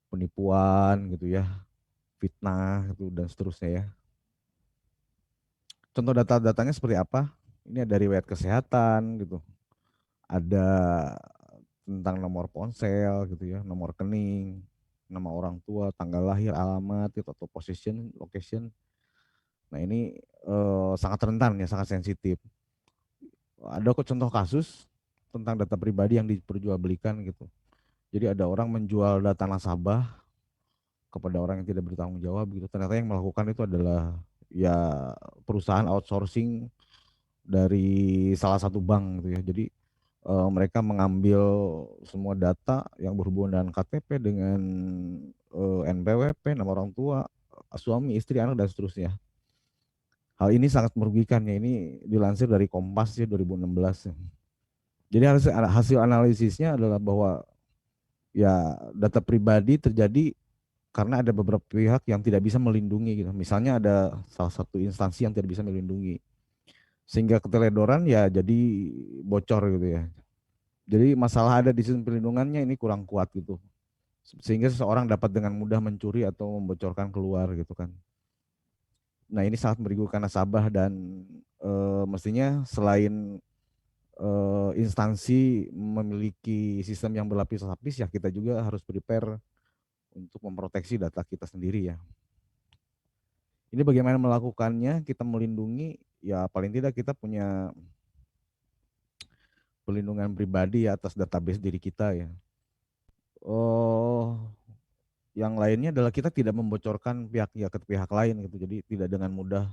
Speaker 7: penipuan gitu ya, fitnah gitu dan seterusnya ya. Contoh data-datanya seperti apa? Ini ada riwayat kesehatan gitu, ada tentang nomor ponsel gitu ya, nomor rekening, nama orang tua, tanggal lahir, alamat gitu, atau position, location. Nah ini sangat rentan ya, sangat sensitif. Ada kok contoh kasus tentang data pribadi yang diperjualbelikan gitu. Jadi ada orang menjual data nasabah kepada orang yang tidak bertanggung jawab gitu. Ternyata yang melakukan itu adalah ya perusahaan outsourcing dari salah satu bank gitu ya. Jadi mereka mengambil semua data yang berhubungan dengan KTP, dengan NPWP, nama orang tua, suami, istri, anak, dan seterusnya. Hal ini sangat merugikan ya. Ini dilansir dari Kompas ya 2016 ya. Jadi hasil analisisnya adalah bahwa ya data pribadi terjadi karena ada beberapa pihak yang tidak bisa melindungi gitu. Misalnya ada salah satu instansi yang tidak bisa melindungi. Sehingga keteledoran ya jadi bocor gitu ya. Jadi masalah ada di sistem perlindungannya ini kurang kuat gitu. Sehingga seseorang dapat dengan mudah mencuri atau membocorkan keluar gitu kan. Nah ini sangat merugikan nasabah dan mestinya selain instansi memiliki sistem yang berlapis-lapis ya kita juga harus prepare untuk memproteksi data kita sendiri ya. Ini bagaimana melakukannya, kita melindungi ya paling tidak kita punya perlindungan pribadi ya atas database diri kita ya. Yang lainnya adalah kita tidak membocorkan pihak ya ke pihak lain gitu. Jadi tidak dengan mudah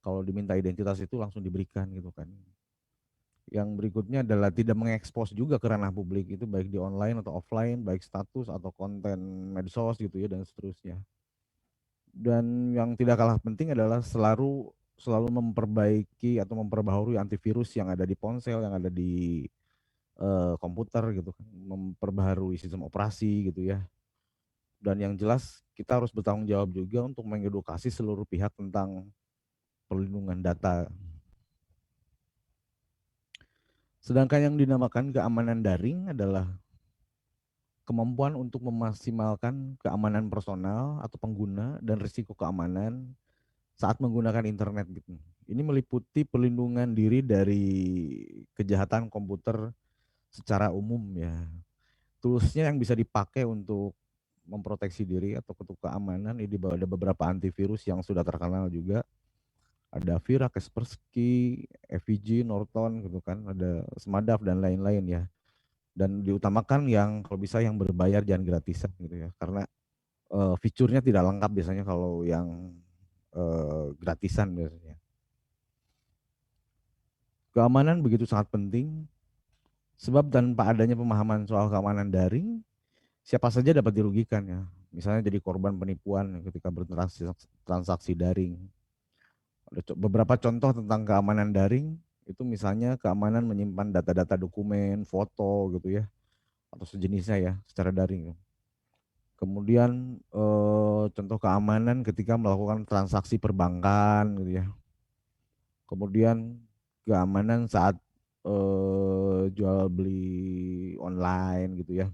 Speaker 7: kalau diminta identitas itu langsung diberikan gitu kan. Yang berikutnya adalah tidak mengekspos juga ke ranah publik itu baik di online atau offline, baik status atau konten medsos gitu ya dan seterusnya. Dan yang tidak kalah penting adalah selalu memperbaiki atau memperbaharui antivirus yang ada di ponsel, yang ada di komputer gitu kan, memperbaharui sistem operasi gitu ya. Dan yang jelas kita harus bertanggung jawab juga untuk mengedukasi seluruh pihak tentang perlindungan data. Sedangkan yang dinamakan keamanan daring adalah kemampuan untuk memaksimalkan keamanan personal atau pengguna dan risiko keamanan saat menggunakan internet gitu. Ini meliputi perlindungan diri dari kejahatan komputer secara umum ya. Toolsnya yang bisa dipakai untuk memproteksi diri atau untuk keamanan ini ada beberapa antivirus yang sudah terkenal juga. Ada Avira, Kaspersky, FVG, Norton gitu kan, ada Smadaf dan lain-lain ya. Dan diutamakan yang kalau bisa yang berbayar, jangan gratisan gitu ya, karena fiturnya tidak lengkap biasanya kalau yang gratisan biasanya. Keamanan begitu sangat penting, sebab tanpa adanya pemahaman soal keamanan daring, siapa saja dapat dirugikan ya. Misalnya jadi korban penipuan ketika bertransaksi daring. Ada beberapa contoh tentang keamanan daring, itu misalnya keamanan menyimpan data-data dokumen, foto gitu ya, atau sejenisnya ya secara daring. Kemudian contoh keamanan ketika melakukan transaksi perbankan gitu ya. Kemudian keamanan saat jual beli online gitu ya.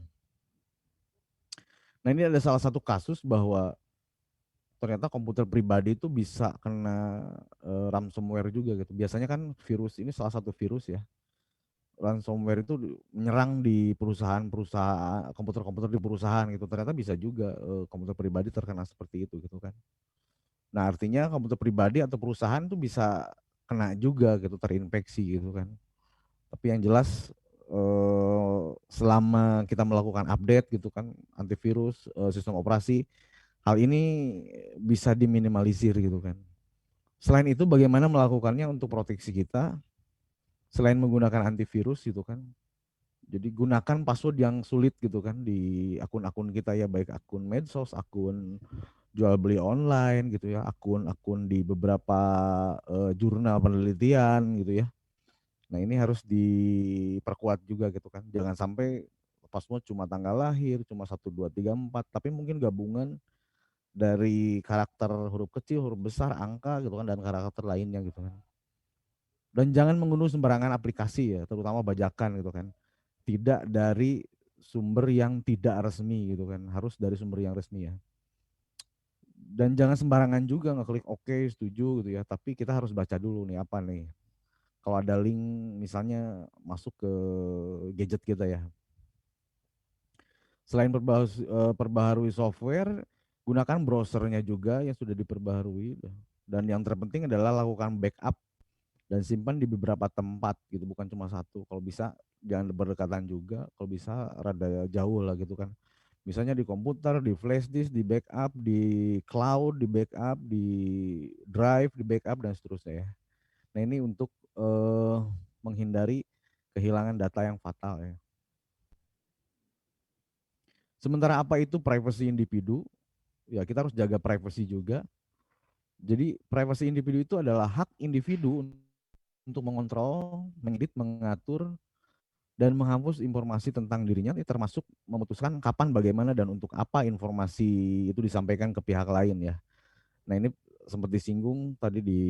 Speaker 7: Nah, ini ada salah satu kasus bahwa ternyata komputer pribadi itu bisa kena ransomware juga gitu. Biasanya kan virus ini salah satu virus ya. Ransomware itu menyerang di perusahaan-perusahaan, komputer-komputer di perusahaan gitu. Ternyata bisa juga komputer pribadi terkena seperti itu gitu kan. Nah, artinya komputer pribadi atau perusahaan tuh bisa kena juga gitu, terinfeksi gitu kan. Tapi yang jelas selama kita melakukan update gitu kan, antivirus, sistem operasi, hal ini bisa diminimalisir gitu kan. Selain itu bagaimana melakukannya untuk proteksi kita, selain menggunakan antivirus gitu kan. Jadi gunakan password yang sulit gitu kan di akun-akun kita ya, baik akun medsos, akun jual beli online gitu ya, akun-akun di beberapa jurnal penelitian gitu ya. Nah, ini harus diperkuat juga gitu kan. Jangan sampai password cuma tanggal lahir, cuma 1, 2, 3, 4, tapi mungkin gabungan dari karakter huruf kecil, huruf besar, angka gitu kan, dan karakter lainnya gitu kan. Dan jangan mengunduh sembarangan aplikasi ya, terutama bajakan gitu kan. Tidak dari sumber yang tidak resmi gitu kan, harus dari sumber yang resmi ya. Dan jangan sembarangan juga ngeklik oke, setuju gitu ya, tapi kita harus baca dulu nih apa nih. Kalau ada link misalnya masuk ke gadget kita ya. Selain perbaharui software, gunakan browsernya juga yang sudah diperbaharui. Dan yang terpenting adalah lakukan backup dan simpan di beberapa tempat gitu, bukan cuma satu. Kalau bisa jangan berdekatan juga, kalau bisa rada jauh lah gitu kan. Misalnya di komputer, di flash disk, di backup, di cloud, di backup, di drive, di backup dan seterusnya ya. Nah, ini untuk menghindari kehilangan data yang fatal ya. Sementara apa itu privacy individu? Ya, kita harus jaga privacy juga. Jadi privacy individu itu adalah hak individu untuk mengontrol, mengedit, mengatur, dan menghapus informasi tentang dirinya, termasuk memutuskan kapan, bagaimana, dan untuk apa informasi itu disampaikan ke pihak lain ya. Nah, ini sempat disinggung tadi di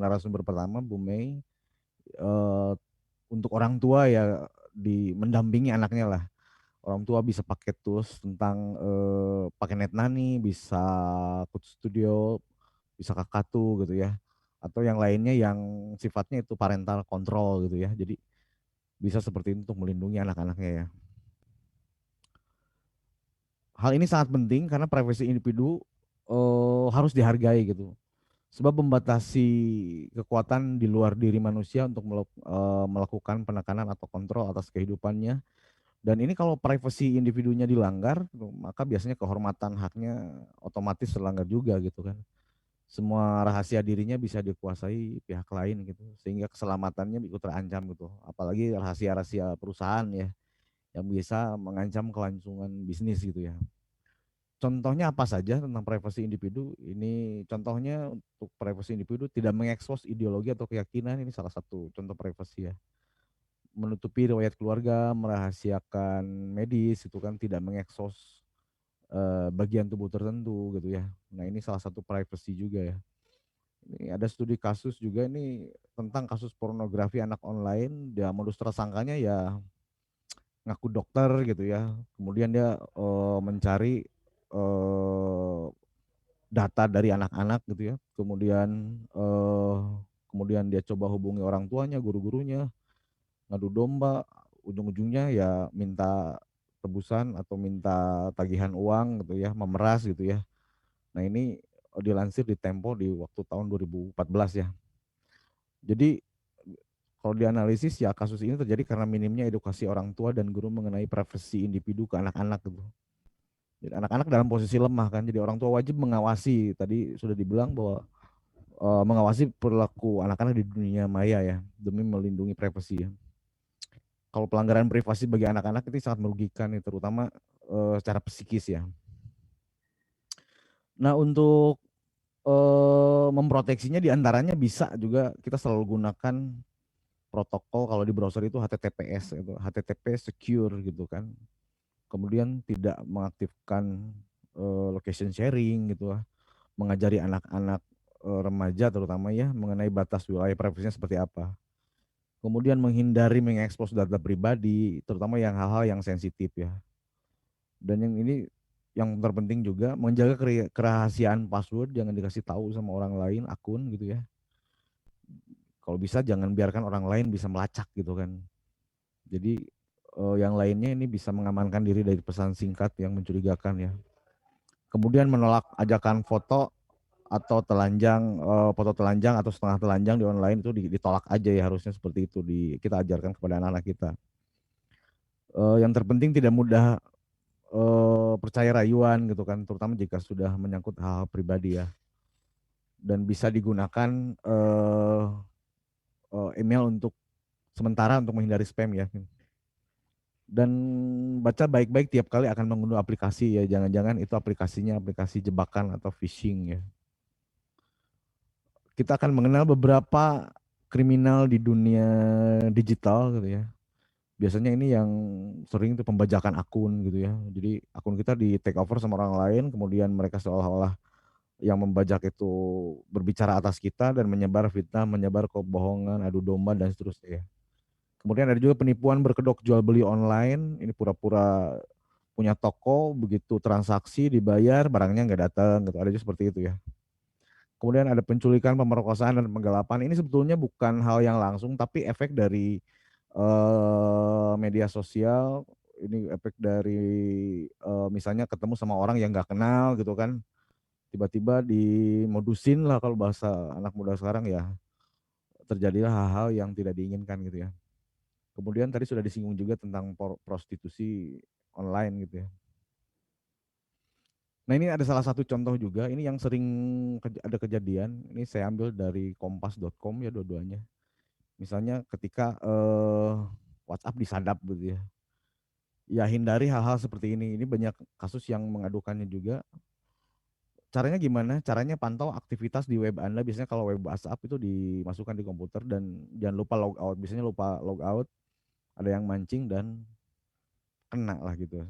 Speaker 7: narasumber pertama, Bu Mei, untuk orang tua ya mendampingi anaknya lah. Orang tua bisa pakai tools tentang pakai NetNani, bisa Code Studio, bisa Kakatu gitu ya. Atau yang lainnya yang sifatnya itu parental control gitu ya. Jadi bisa seperti itu untuk melindungi anak-anaknya ya. Hal ini sangat penting karena privasi individu harus dihargai gitu. Sebab membatasi kekuatan di luar diri manusia untuk melakukan penekanan atau kontrol atas kehidupannya. Dan ini kalau privasi individunya dilanggar, maka biasanya kehormatan haknya otomatis terlanggar juga gitu kan. Semua rahasia dirinya bisa dikuasai pihak lain gitu, sehingga keselamatannya ikut terancam gitu. Apalagi rahasia-rahasia perusahaan ya, yang bisa mengancam kelangsungan bisnis gitu ya. contohnya apa saja tentang privasi individu? Ini contohnya untuk privasi individu tidak mengekspos ideologi atau keyakinan, ini salah satu contoh privasi ya. Menutupi riwayat keluarga, merahasiakan medis, itu kan tidak mengekspos bagian tubuh tertentu gitu ya. Nah ini salah satu privacy juga ya. Ini ada studi kasus juga ini tentang kasus pornografi anak online. Dia modus tersangkanya ya ngaku dokter gitu ya. Kemudian dia mencari data dari anak-anak gitu ya. Kemudian dia coba hubungi orang tuanya, guru-gurunya, ngadu domba, ujung-ujungnya ya minta tebusan atau minta tagihan uang gitu ya, memeras gitu ya. Nah ini dilansir di Tempo di waktu tahun 2014 ya. Jadi kalau dianalisis ya kasus ini terjadi karena minimnya edukasi orang tua dan guru mengenai privasi individu ke anak-anak gitu. Jadi anak-anak dalam posisi lemah kan, jadi orang tua wajib mengawasi. Tadi sudah dibilang bahwa mengawasi perilaku anak-anak di dunia maya ya, demi melindungi privasi ya. Kalau pelanggaran privasi bagi anak-anak itu sangat merugikan, ya, terutama secara psikis ya. Nah untuk memproteksinya diantaranya bisa juga kita selalu gunakan protokol kalau di browser itu HTTPS itu, HTTP secure gitu kan. Kemudian tidak mengaktifkan location sharing gitu lah, mengajari anak-anak remaja terutama ya mengenai batas wilayah privasinya seperti apa. Kemudian menghindari mengekspos data pribadi, terutama yang hal-hal yang sensitif ya. Dan yang ini yang terpenting juga menjaga kerahasiaan password, jangan dikasih tahu sama orang lain akun gitu ya. Kalau bisa jangan biarkan orang lain bisa melacak gitu kan. Jadi yang lainnya ini bisa mengamankan diri dari pesan singkat yang mencurigakan ya. Kemudian menolak ajakan foto atau telanjang, foto telanjang atau setengah telanjang di online itu ditolak aja ya, harusnya seperti itu kita ajarkan kepada anak-anak kita. Yang terpenting tidak mudah percaya rayuan gitu kan, terutama jika sudah menyangkut hal pribadi ya. Dan bisa digunakan email untuk sementara untuk menghindari spam ya. Dan baca baik-baik tiap kali akan mengunduh aplikasi ya, jangan-jangan itu aplikasinya aplikasi jebakan atau phishing ya. Kita akan mengenal beberapa kriminal di dunia digital gitu ya. Biasanya ini yang sering itu pembajakan akun gitu ya. Jadi akun kita di take over sama orang lain, kemudian mereka seolah-olah yang membajak itu berbicara atas kita dan menyebar fitnah, menyebar kebohongan, adu domba dan seterusnya ya. Kemudian ada juga penipuan berkedok jual beli online, ini pura-pura punya toko, begitu transaksi dibayar barangnya nggak datang gitu. Ada juga seperti itu ya. Kemudian ada penculikan, pemerkosaan dan penggelapan. Ini sebetulnya bukan hal yang langsung tapi efek dari media sosial. Ini efek dari misalnya ketemu sama orang yang nggak kenal gitu kan. Tiba-tiba dimodusin lah kalau bahasa anak muda sekarang ya. Terjadilah hal-hal yang tidak diinginkan gitu ya. Kemudian tadi sudah disinggung juga tentang prostitusi online gitu ya. Nah ini ada salah satu contoh juga, ini yang sering ada kejadian, ini saya ambil dari kompas.com ya dua-duanya. Misalnya ketika WhatsApp disadap gitu ya. Ya hindari hal-hal seperti ini banyak kasus yang mengadukannya juga. Caranya gimana? Caranya pantau aktivitas di web Anda, biasanya kalau web WhatsApp itu dimasukkan di komputer dan jangan lupa log out, biasanya lupa log out, ada yang mancing dan kena lah gitu.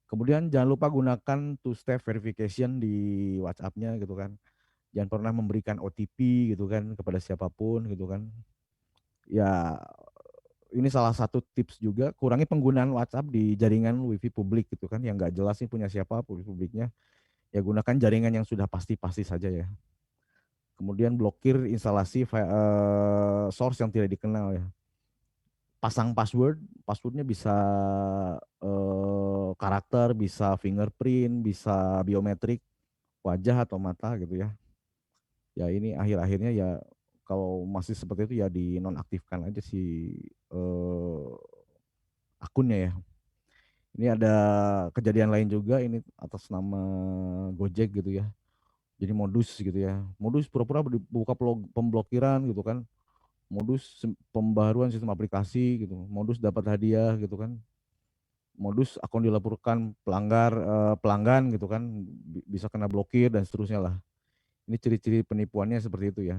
Speaker 7: Kemudian jangan lupa gunakan two-step verification di WhatsApp-nya gitu kan. Jangan pernah memberikan OTP gitu kan kepada siapapun gitu kan. Ya ini salah satu tips juga, kurangi penggunaan WhatsApp di jaringan wifi publik gitu kan, yang nggak jelas nih punya siapa publiknya. Ya gunakan jaringan yang sudah pasti-pasti saja ya. Kemudian blokir instalasi source yang tidak dikenal ya. Pasang passwordnya bisa karakter, bisa fingerprint, bisa biometrik wajah atau mata gitu ya. Ya ini akhir-akhirnya ya kalau masih seperti itu ya dinonaktifkan aja si akunnya ya. Ini ada kejadian lain juga ini atas nama Gojek gitu ya. Jadi modus gitu ya. Modus pura-pura buka pemblokiran gitu kan. Modus pembaruan sistem aplikasi gitu. Modus dapat hadiah gitu kan. modus akun dilaporkan pelanggan gitu kan, bisa kena blokir dan seterusnya lah. Ini ciri-ciri penipuannya seperti itu ya.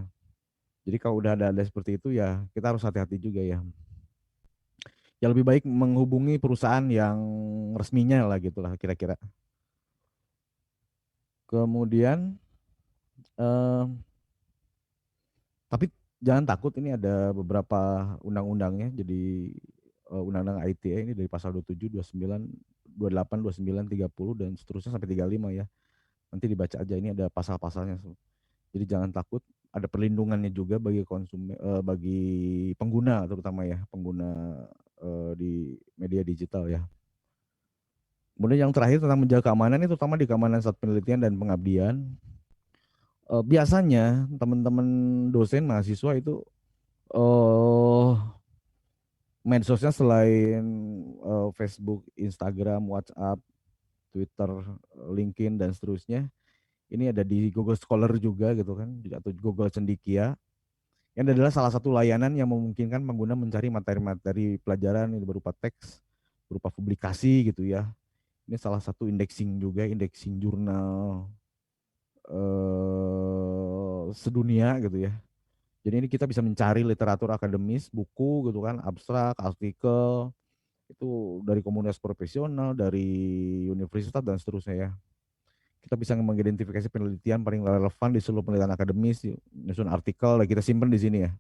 Speaker 7: Jadi kalau udah ada seperti itu ya kita harus hati-hati juga ya. Ya lebih baik menghubungi perusahaan yang resminya lah gitu lah kira-kira. Kemudian eh, tapi jangan takut, ini ada beberapa undang-undangnya. Jadi undang-undang ITE ini dari pasal 27, 29, 28, 29, 30 dan seterusnya sampai 35 ya. Nanti dibaca aja, ini ada pasal-pasalnya. Jadi jangan takut, ada perlindungannya juga bagi konsumen, bagi pengguna terutama ya, pengguna di media digital ya. Kemudian yang terakhir tentang menjaga keamanan, itu terutama di keamanan saat penelitian dan pengabdian. Biasanya teman-teman dosen mahasiswa itu medsosnya selain Facebook, Instagram, WhatsApp, Twitter, LinkedIn dan seterusnya, ini ada di Google Scholar juga gitu kan, atau Google Cendikia. Yang adalah salah satu layanan yang memungkinkan pengguna mencari materi-materi pelajaran ini berupa teks, berupa publikasi gitu ya. Ini salah satu indexing juga, indexing jurnal sedunia gitu ya. Jadi ini kita bisa mencari literatur akademis, buku gitu kan, abstrak, artikel, itu dari komunitas profesional, dari universitas dan seterusnya ya. Kita bisa mengidentifikasi penelitian paling relevan di seluruh penelitian akademis, nyusun artikel, dan kita simpan di sini ya.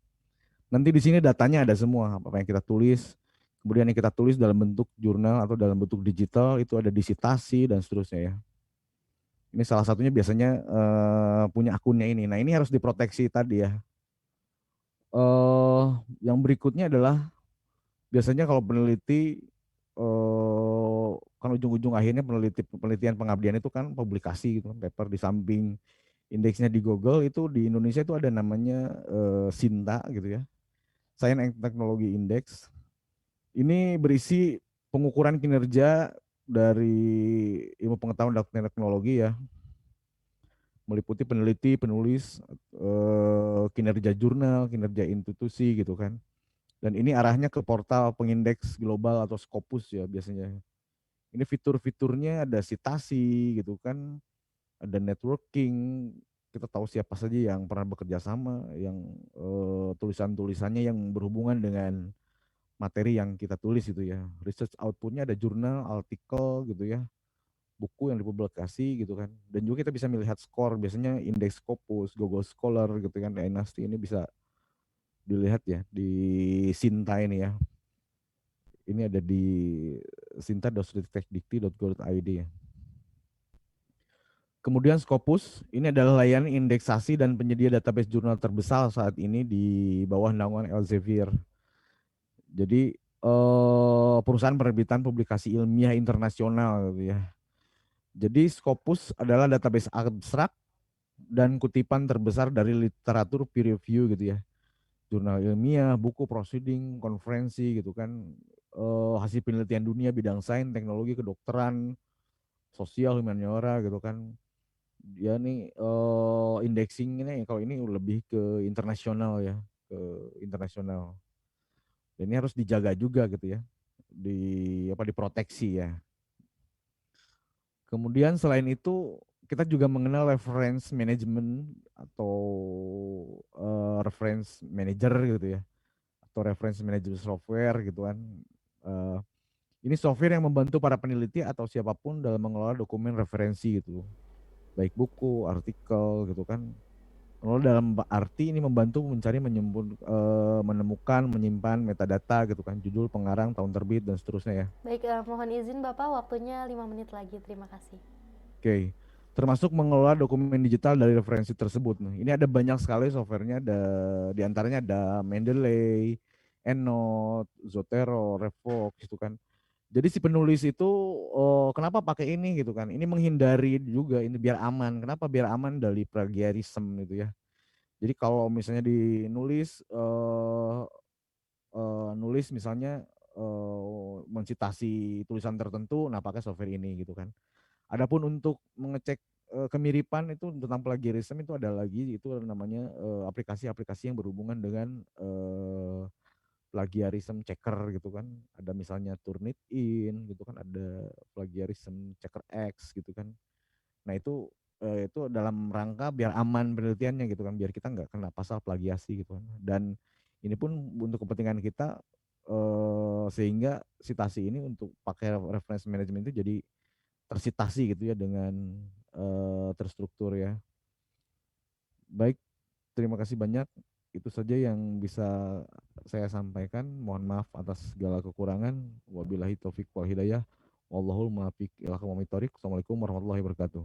Speaker 7: Nanti di sini datanya ada semua, apa yang kita tulis, kemudian yang kita tulis dalam bentuk jurnal atau dalam bentuk digital, itu ada disitasi dan seterusnya ya. Ini salah satunya biasanya punya akunnya ini. Nah ini harus diproteksi tadi ya. Yang berikutnya adalah biasanya kalau peneliti kan ujung-ujung akhirnya penelitian pengabdian itu kan publikasi gitu kan, paper di samping indeksnya di Google. Itu di Indonesia itu ada namanya SINTA gitu ya, Science and Technology Index. Ini berisi pengukuran kinerja dari ilmu pengetahuan dan teknologi ya, meliputi peneliti, penulis, kinerja jurnal, kinerja institusi gitu kan. Dan ini arahnya ke portal pengindeks global atau Scopus ya biasanya. Ini fitur-fiturnya ada citasi gitu kan, ada networking, kita tahu siapa saja yang pernah bekerja sama, yang tulisan-tulisannya yang berhubungan dengan materi yang kita tulis gitu ya. Research outputnya ada jurnal, artikel gitu ya, buku yang dipublikasi gitu kan. Dan juga kita bisa melihat skor, biasanya indeks Scopus, Google Scholar gitu kan, Dynasty ini bisa dilihat ya di Sinta ini ya. Ini ada di sinta.ristekdikti.go.id ya. Kemudian Scopus, ini adalah layanan indeksasi dan penyedia database jurnal terbesar saat ini di bawah naungan Elsevier. Jadi perusahaan penerbitan publikasi ilmiah internasional gitu ya. Jadi Scopus adalah database abstrak dan kutipan terbesar dari literatur peer review gitu ya. Jurnal ilmiah, buku proceeding, konferensi gitu kan. Hasil penelitian dunia bidang sains, teknologi, kedokteran, sosial, humaniora gitu kan. Dia nih indexing ini kalau ini lebih ke internasional ya, ke internasional. Dan ini harus dijaga juga gitu ya, diproteksi ya. Kemudian selain itu kita juga mengenal reference management atau reference manager gitu ya, atau reference manager software gitu kan. Ini software yang membantu para peneliti atau siapapun dalam mengelola dokumen referensi gitu, baik buku, artikel gitu kan. Kalau dalam arti ini membantu mencari, menemukan, menyimpan metadata gitu kan, judul, pengarang, tahun terbit dan seterusnya ya.
Speaker 3: Baik, mohon izin Bapak, waktunya 5 menit lagi. Terima kasih.
Speaker 7: Oke. Termasuk mengelola dokumen digital dari referensi tersebut. Nah, ini ada banyak sekali softwarenya, di antaranya ada Mendeley, EndNote, Zotero, Revox gitu kan. Jadi si penulis itu kenapa pakai ini gitu kan? Ini menghindari juga, ini biar aman. Kenapa biar aman dari plagiarisme gitu ya? Jadi kalau misalnya dinulis nulis misalnya mensitasi tulisan tertentu, nah pakai software ini gitu kan. Adapun untuk mengecek kemiripan itu tentang plagiarisme itu ada lagi, itu namanya aplikasi-aplikasi yang berhubungan dengan plagiarism checker gitu kan, ada misalnya Turnitin gitu kan, ada plagiarism checker X gitu kan. Nah itu dalam rangka biar aman penelitiannya gitu kan, biar kita nggak kena pasal plagiasi gitu kan. Dan ini pun untuk kepentingan kita sehingga citasi ini untuk pakai reference management itu jadi tersitasi gitu ya dengan terstruktur ya. Baik, terima kasih banyak. Itu saja yang bisa saya sampaikan. Mohon maaf atas segala kekurangan. Wabillahi taufik wal hidayah. Wallahul muwaffiq ila aqwamit thoriq. Assalamualaikum warahmatullahi wabarakatuh.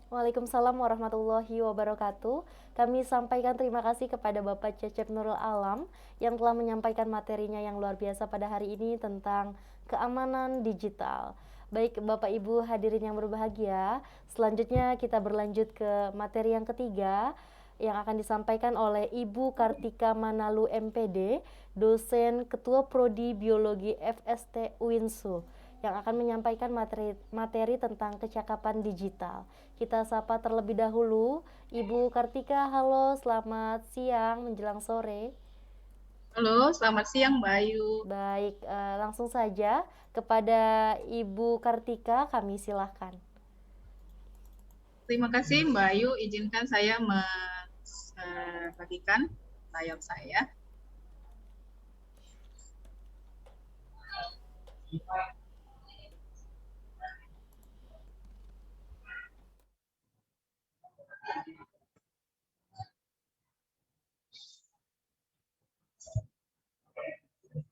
Speaker 3: Waalaikumsalam warahmatullahi wabarakatuh. Kami sampaikan terima kasih kepada Bapak Cecep Nurul Alam yang telah menyampaikan materinya yang luar biasa pada hari ini tentang keamanan digital. Baik Bapak Ibu hadirin yang berbahagia, selanjutnya kita berlanjut ke materi yang ketiga yang akan disampaikan oleh Ibu Kartika Manalu MPD, dosen Ketua Prodi Biologi FST UINSU, yang akan menyampaikan materi tentang kecakapan digital. Kita sapa terlebih dahulu Ibu Kartika. Halo, selamat siang menjelang sore.
Speaker 8: Halo, selamat siang Mbak Ayu.
Speaker 3: Baik, langsung saja kepada Ibu Kartika kami silahkan.
Speaker 8: Terima kasih Mbak Ayu, izinkan saya membagikan layar saya.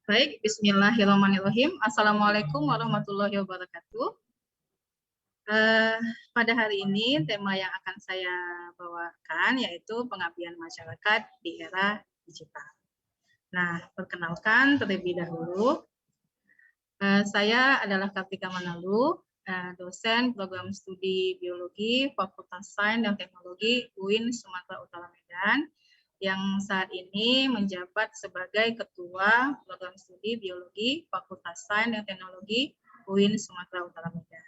Speaker 8: Baik, bismillahirrahmanirrahim. Assalamualaikum warahmatullahi wabarakatuh. Pada hari ini tema yang akan saya bawakan yaitu pengabdian masyarakat di era digital. Nah, perkenalkan terlebih dahulu, saya adalah Kartika Manalu, dosen program studi biologi Fakultas Sains dan Teknologi UIN Sumatera Utara Medan, yang saat ini menjabat sebagai Ketua Program Studi Biologi Fakultas Sains dan Teknologi UIN Sumatera Utara Medan.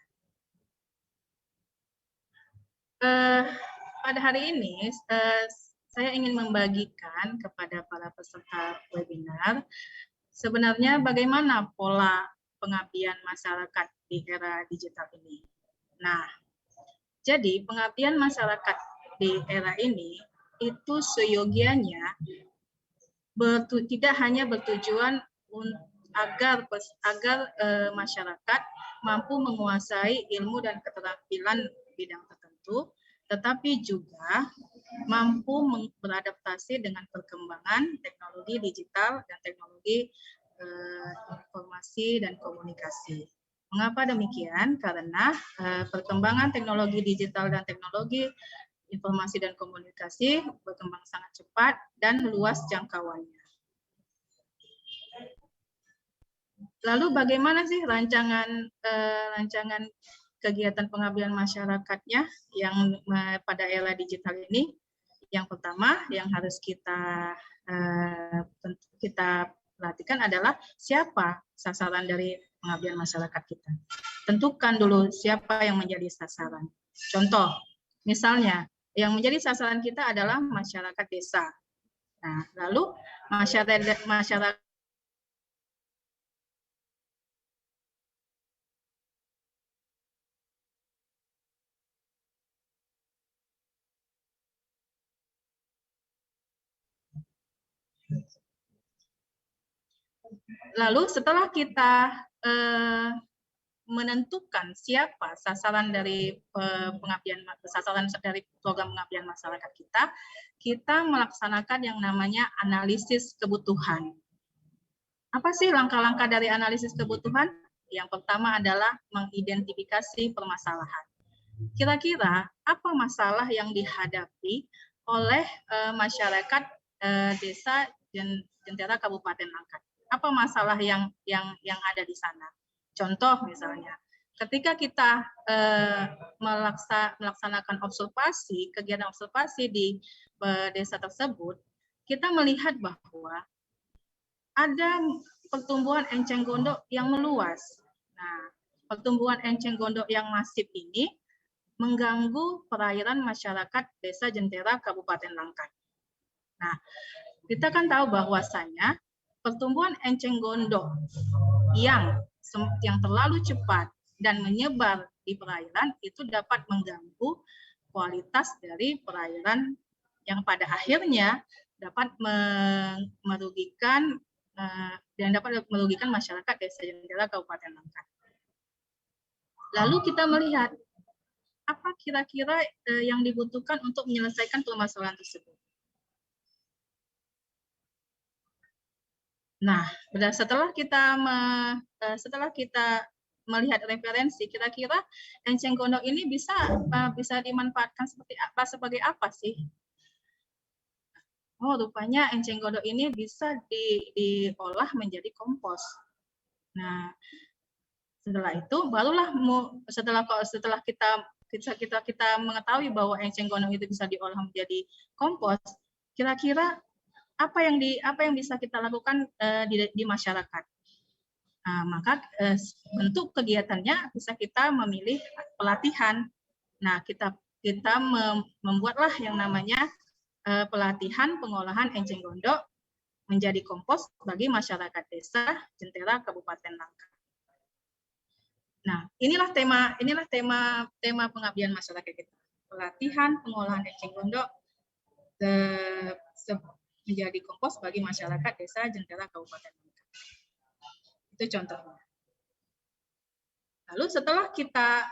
Speaker 8: Pada hari ini saya ingin membagikan kepada para peserta webinar sebenarnya bagaimana pola pengabdian masyarakat di era digital ini. Nah, jadi pengabdian masyarakat di era ini itu seyogianya tidak hanya bertujuan agar masyarakat mampu menguasai ilmu dan keterampilan bidang tertentu, tetapi juga mampu beradaptasi dengan perkembangan teknologi digital dan teknologi informasi dan komunikasi. Mengapa demikian? Karena perkembangan teknologi digital dan teknologi informasi dan komunikasi berkembang sangat cepat dan luas jangkauannya. Lalu bagaimana sih rancangan kegiatan pengabdian masyarakatnya yang pada era digital ini? Yang pertama yang harus kita perhatikan adalah siapa sasaran dari pengabdian masyarakat kita. Tentukan dulu siapa yang menjadi sasaran. Contoh, misalnya yang menjadi sasaran kita adalah masyarakat desa. Nah, lalu masyarakat lalu setelah kita menentukan siapa sasaran dari sasaran dari program pengabdian masyarakat kita melaksanakan yang namanya analisis kebutuhan. Apa sih langkah-langkah dari analisis kebutuhan? Yang pertama adalah mengidentifikasi permasalahan. Kira-kira apa masalah yang dihadapi oleh masyarakat desa Jentera Kabupaten Langkat? Apa masalah yang ada di sana? Contoh misalnya, ketika kita melaksanakan observasi, kegiatan observasi di desa tersebut, kita melihat bahwa ada pertumbuhan enceng gondok yang meluas. Nah, pertumbuhan enceng gondok yang masif ini mengganggu perairan masyarakat desa Jentera Kabupaten Langkat. Nah, Kita kan tahu bahwasanya pertumbuhan enceng gondok yang terlalu cepat dan menyebar di perairan itu dapat mengganggu kualitas dari perairan yang pada akhirnya dapat merugikan masyarakat Desa Jendela Kabupaten Langkat. Lalu kita melihat apa kira-kira yang dibutuhkan untuk menyelesaikan permasalahan tersebut. Nah, setelah kita melihat referensi, kira-kira enceng gondok ini bisa dimanfaatkan sebagai apa sih? Oh, rupanya enceng gondok ini bisa diolah menjadi kompos. Nah, setelah itu barulah setelah kita mengetahui bahwa enceng gondok itu bisa diolah menjadi kompos, kira-kira apa yang bisa kita lakukan di masyarakat. Nah, maka bentuk kegiatannya bisa kita memilih pelatihan. Nah, kita membuatlah yang namanya pelatihan pengolahan enceng gondok menjadi kompos bagi masyarakat Desa Jentera Kabupaten Langkat. Nah, inilah tema pengabdian masyarakat kita. Pelatihan pengolahan enceng gondok menjadi kompos bagi masyarakat Desa Jentera Kabupaten Langkat. Itu contohnya. Lalu setelah kita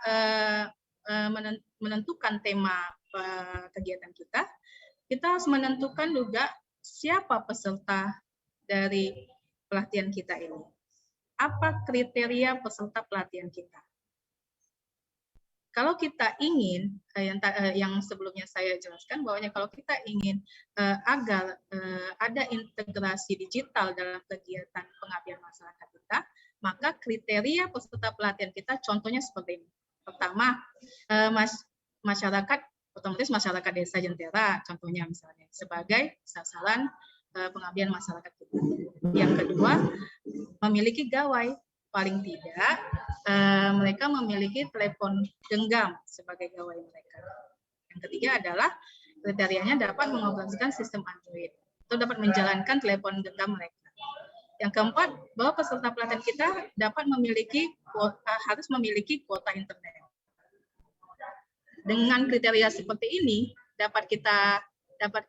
Speaker 8: menentukan tema kegiatan kita harus menentukan juga siapa peserta dari pelatihan kita ini. Apa kriteria peserta pelatihan kita? Kalau kita ingin, yang sebelumnya saya jelaskan, bahwa kalau kita ingin agar ada integrasi digital dalam kegiatan pengabdian masyarakat kita, maka kriteria peserta pelatihan kita contohnya seperti ini. Pertama, masyarakat, otomatis masyarakat Desa Jentera, contohnya misalnya, sebagai sasaran pengabdian masyarakat kita. Yang kedua, memiliki gawai. Paling tidak, mereka memiliki telepon genggam sebagai gawai mereka. Yang ketiga adalah kriterianya dapat mengoperasikan sistem Android atau dapat menjalankan telepon genggam mereka. Yang keempat, bahwa peserta pelatihan kita harus memiliki kuota internet. Dengan kriteria seperti ini, dapat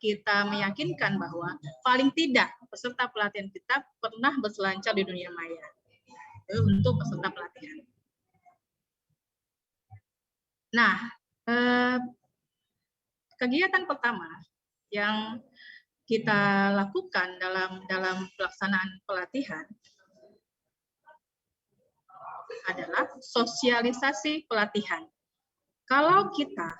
Speaker 8: kita meyakinkan bahwa paling tidak peserta pelatihan kita pernah berselancar di dunia maya. Untuk peserta pelatihan. Nah, kegiatan pertama yang kita lakukan dalam pelaksanaan pelatihan adalah sosialisasi pelatihan. Kalau kita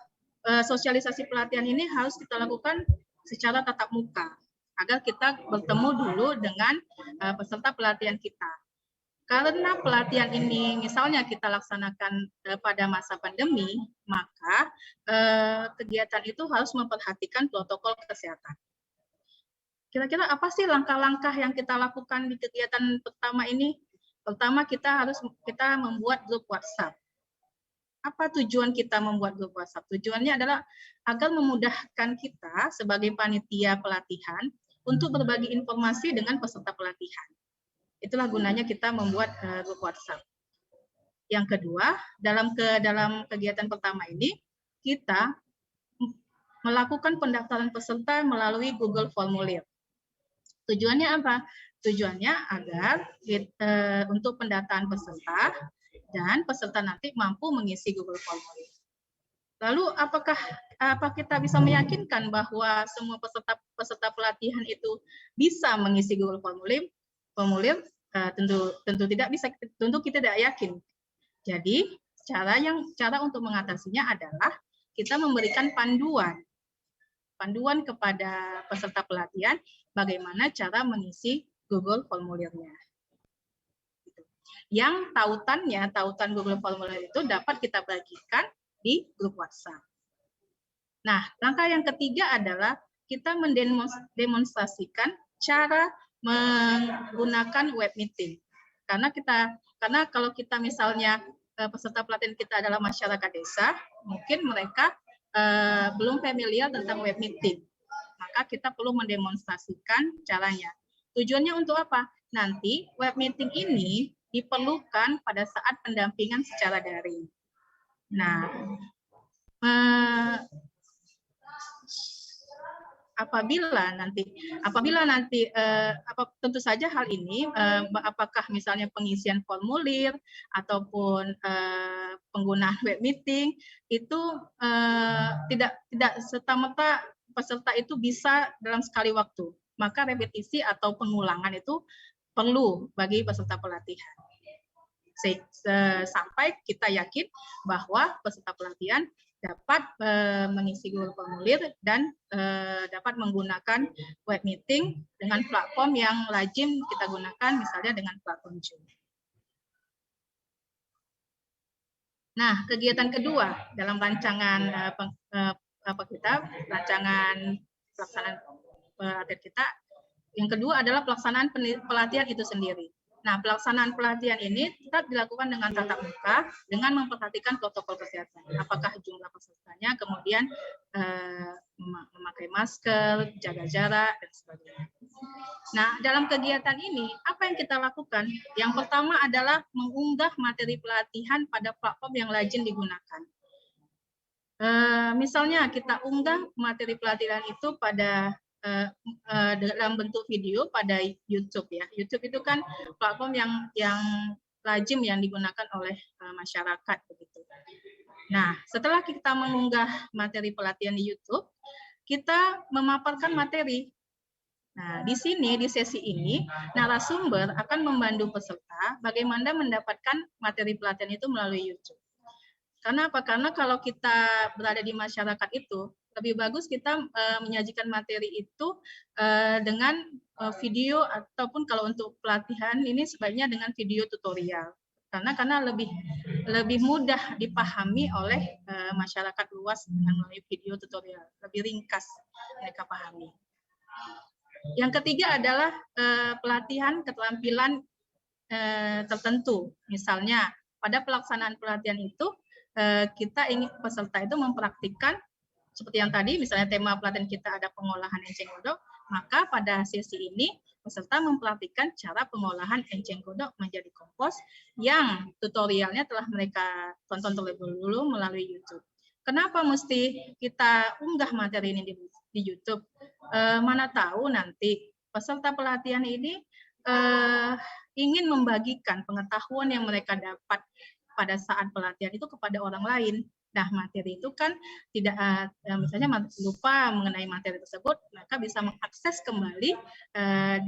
Speaker 8: sosialisasi pelatihan ini harus kita lakukan secara tatap muka agar kita bertemu dulu dengan peserta pelatihan kita. Karena pelatihan ini misalnya kita laksanakan pada masa pandemi, maka kegiatan itu harus memperhatikan protokol kesehatan. Kira-kira apa sih langkah-langkah yang kita lakukan di kegiatan pertama ini? Pertama, kita membuat grup WhatsApp. Apa tujuan kita membuat grup WhatsApp? Tujuannya adalah agar memudahkan kita sebagai panitia pelatihan untuk berbagi informasi dengan peserta pelatihan. Itulah gunanya kita membuat grup WhatsApp. Yang kedua, dalam kegiatan pertama ini, kita melakukan pendaftaran peserta melalui Google Formulir. Tujuannya apa? Tujuannya agar untuk pendataan peserta dan peserta nanti mampu mengisi Google Formulir. Lalu apa kita bisa meyakinkan bahwa semua peserta pelatihan itu bisa mengisi Google Formulir? Tentu tidak bisa, tentu kita tidak yakin. Jadi cara untuk mengatasinya adalah kita memberikan panduan kepada peserta pelatihan bagaimana cara mengisi Google Formulirnya. Yang tautan Google Formulir itu dapat kita bagikan di grup WhatsApp. Nah, langkah yang ketiga adalah kita mendemonstrasikan cara menggunakan web meeting. Karena kalau kita misalnya peserta pelatihan kita adalah masyarakat desa, mungkin mereka belum familiar tentang web meeting. maka kita perlu mendemonstrasikan caranya. Tujuannya untuk apa? Nanti web meeting ini diperlukan pada saat pendampingan secara daring. Nah, apabila nanti tentu saja hal ini apakah misalnya pengisian formulir ataupun penggunaan web meeting itu tidak serta-merta peserta itu bisa dalam sekali waktu, maka repetisi atau pengulangan itu perlu bagi peserta pelatihan sampai kita yakin bahwa peserta pelatihan dapat mengisi Google Formulir dan dapat menggunakan web meeting dengan platform yang lazim kita gunakan, misalnya dengan platform Zoom. Nah, kegiatan kedua dalam rancangan rancangan pelaksanaan pelatihan kita, yang kedua adalah pelaksanaan pelatihan itu sendiri. Nah, pelaksanaan pelatihan ini tetap dilakukan dengan tatap muka, dengan memperhatikan protokol kesehatan. Apakah jumlah pesertanya, kemudian memakai masker, jaga jarak, dan sebagainya. Nah, dalam kegiatan ini, apa yang kita lakukan? Yang pertama adalah mengunggah materi pelatihan pada platform yang lazim digunakan. Misalnya, kita unggah materi pelatihan itu pada dalam bentuk video pada YouTube ya. YouTube itu kan platform yang lazim yang digunakan oleh masyarakat begitu. Nah, setelah kita mengunggah materi pelatihan di YouTube, kita memaparkan materi. Nah, di sini di sesi ini narasumber akan membantu peserta bagaimana mendapatkan materi pelatihan itu melalui YouTube. Karena apa? Karena kalau kita berada di masyarakat itu lebih bagus kita menyajikan materi itu dengan video, ataupun kalau untuk pelatihan ini sebaiknya dengan video tutorial, karena lebih mudah dipahami oleh masyarakat luas dengan melalui video tutorial, lebih ringkas mereka pahami. Yang ketiga adalah pelatihan keterampilan tertentu. Misalnya pada pelaksanaan pelatihan itu kita ingin peserta itu mempraktikkan seperti yang tadi, misalnya tema pelatihan kita ada pengolahan enceng gondok, maka pada sesi ini peserta mempraktikkan cara pengolahan enceng gondok menjadi kompos yang tutorialnya telah mereka tonton terlebih dahulu melalui YouTube. Kenapa mesti kita unggah materi ini di YouTube? Mana tahu nanti peserta pelatihan ini ingin membagikan pengetahuan yang mereka dapat pada saat pelatihan itu kepada orang lain. Nah, materi itu kan tidak, misalnya lupa mengenai materi tersebut, maka bisa mengakses kembali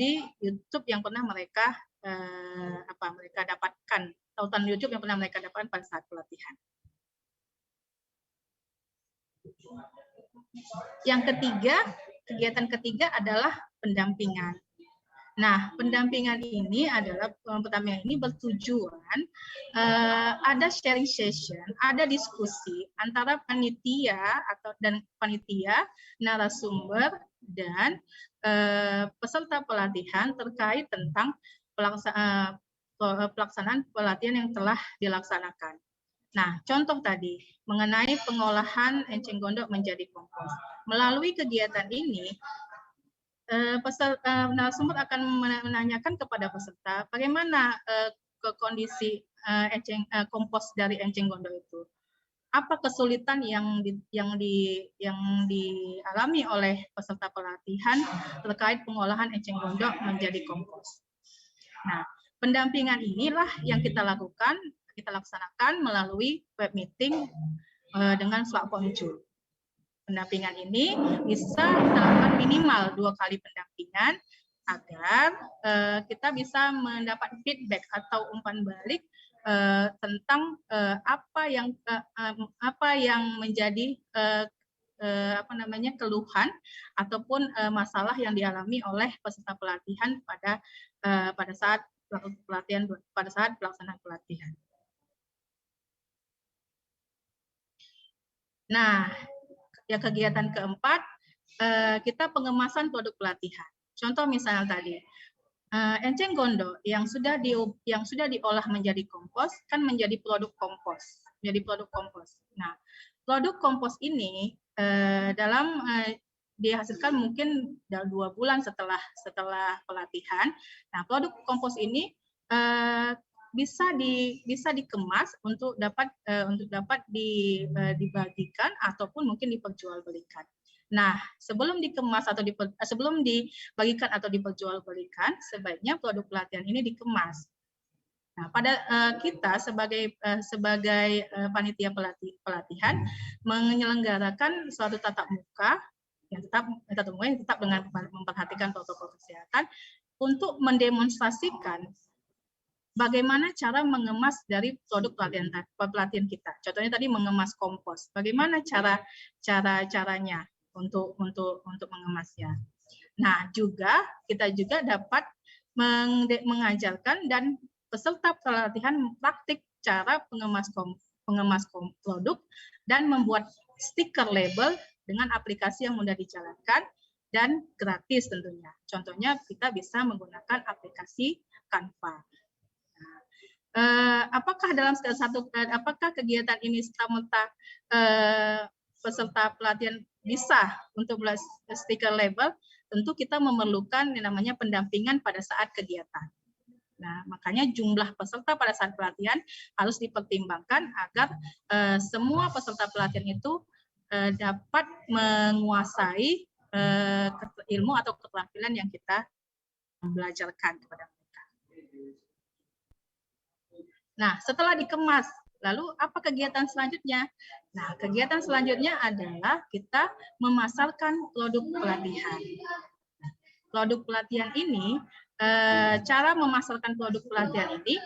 Speaker 8: di YouTube yang pernah mereka mereka dapatkan, tautan YouTube yang pernah mereka dapatkan pada saat pelatihan. Yang ketiga, kegiatan ketiga adalah pendampingan. Nah, pendampingan ini adalah pertama ini bertujuan ada sharing session, ada diskusi antara panitia dan panitia, narasumber dan peserta pelatihan terkait tentang pelaksanaan pelatihan yang telah dilaksanakan. Nah, contoh tadi mengenai pengolahan enceng gondok menjadi kompos. Melalui kegiatan ini narasumber akan menanyakan kepada peserta bagaimana kondisi kompos dari enceng gondok itu, apa kesulitan yang dialami oleh peserta pelatihan terkait pengolahan enceng gondok menjadi kompos. Nah, pendampingan inilah yang kita laksanakan melalui web meeting dengan platform Zoom. Pendampingan ini bisa dilakukan minimal 2 kali pendampingan agar kita bisa mendapat feedback atau umpan balik tentang apa yang menjadi keluhan ataupun masalah yang dialami oleh peserta pelatihan pada saat pelaksanaan pelatihan. Nah, ya, kegiatan keempat, kita pengemasan produk pelatihan. Contoh misalnya tadi, enceng gondok yang sudah diolah menjadi kompos kan menjadi produk kompos, Nah, produk kompos ini dalam dihasilkan mungkin dalam 2 bulan setelah pelatihan. Nah, produk kompos ini bisa dikemas untuk dapat dibagikan ataupun mungkin diperjualbelikan. Nah, sebelum dikemas atau sebelum dibagikan atau diperjualbelikan, sebaiknya produk pelatihan ini dikemas. Nah, pada kita sebagai panitia pelatihan menyelenggarakan suatu tatap muka yang tetap dengan memperhatikan protokol kesehatan untuk mendemonstrasikan bagaimana cara mengemas dari produk pelatihan kita. Contohnya tadi mengemas kompos. Bagaimana caranya untuk mengemasnya. Nah, kita juga dapat mengajarkan dan peserta pelatihan praktik cara mengemas produk dan membuat stiker label dengan aplikasi yang mudah dijalankan dan gratis tentunya. Contohnya kita bisa menggunakan aplikasi Canva. Apakah kegiatan ini serta-merta peserta pelatihan bisa untuk membuat stiker label? Tentu kita memerlukan yang namanya pendampingan pada saat kegiatan. Nah, makanya jumlah peserta pada saat pelatihan harus dipertimbangkan agar semua peserta pelatihan itu dapat menguasai ilmu atau keterampilan yang kita belajarkan kepada mereka. Nah, setelah dikemas, lalu apa kegiatan selanjutnya? Nah, kegiatan selanjutnya adalah kita memasarkan produk pelatihan. Produk pelatihan ini, cara memasarkan produk pelatihan ini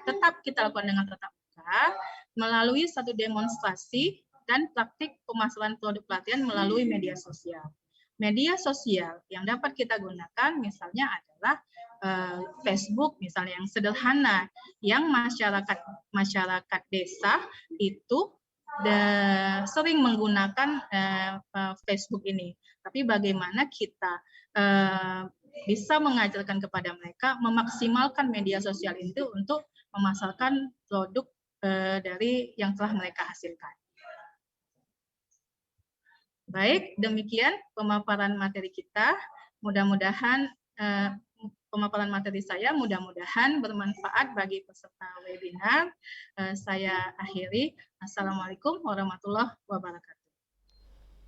Speaker 8: tetap kita lakukan dengan tatap muka melalui satu demonstrasi dan praktik pemasaran produk pelatihan melalui media sosial. Media sosial yang dapat kita gunakan misalnya adalah Facebook misalnya yang sederhana, yang masyarakat desa itu sering menggunakan Facebook ini. Tapi bagaimana kita bisa mengajarkan kepada mereka memaksimalkan media sosial itu untuk memasarkan produk dari yang telah mereka hasilkan. Baik, demikian pemaparan materi kita. Mudah-mudahan pemaparan materi saya mudah-mudahan bermanfaat bagi peserta webinar. Saya akhiri. Assalamualaikum warahmatullahi wabarakatuh.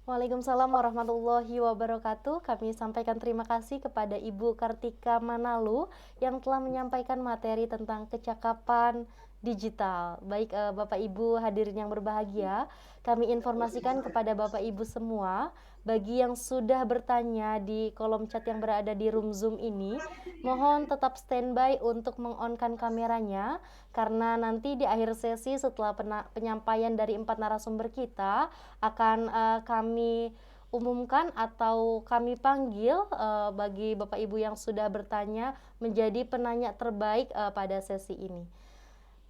Speaker 3: Waalaikumsalam warahmatullahi wabarakatuh. Kami sampaikan terima kasih kepada Ibu Kartika Manalu yang telah menyampaikan materi tentang kecakapan digital. Baik Bapak Ibu hadirin yang berbahagia, kami informasikan kepada Bapak Ibu semua, bagi yang sudah bertanya di kolom chat yang berada di room Zoom ini, mohon tetap standby untuk meng-on-kan kameranya, karena nanti di akhir sesi setelah penyampaian dari 4 narasumber kita akan kami umumkan atau kami panggil bagi Bapak Ibu yang sudah bertanya menjadi penanya terbaik pada sesi ini.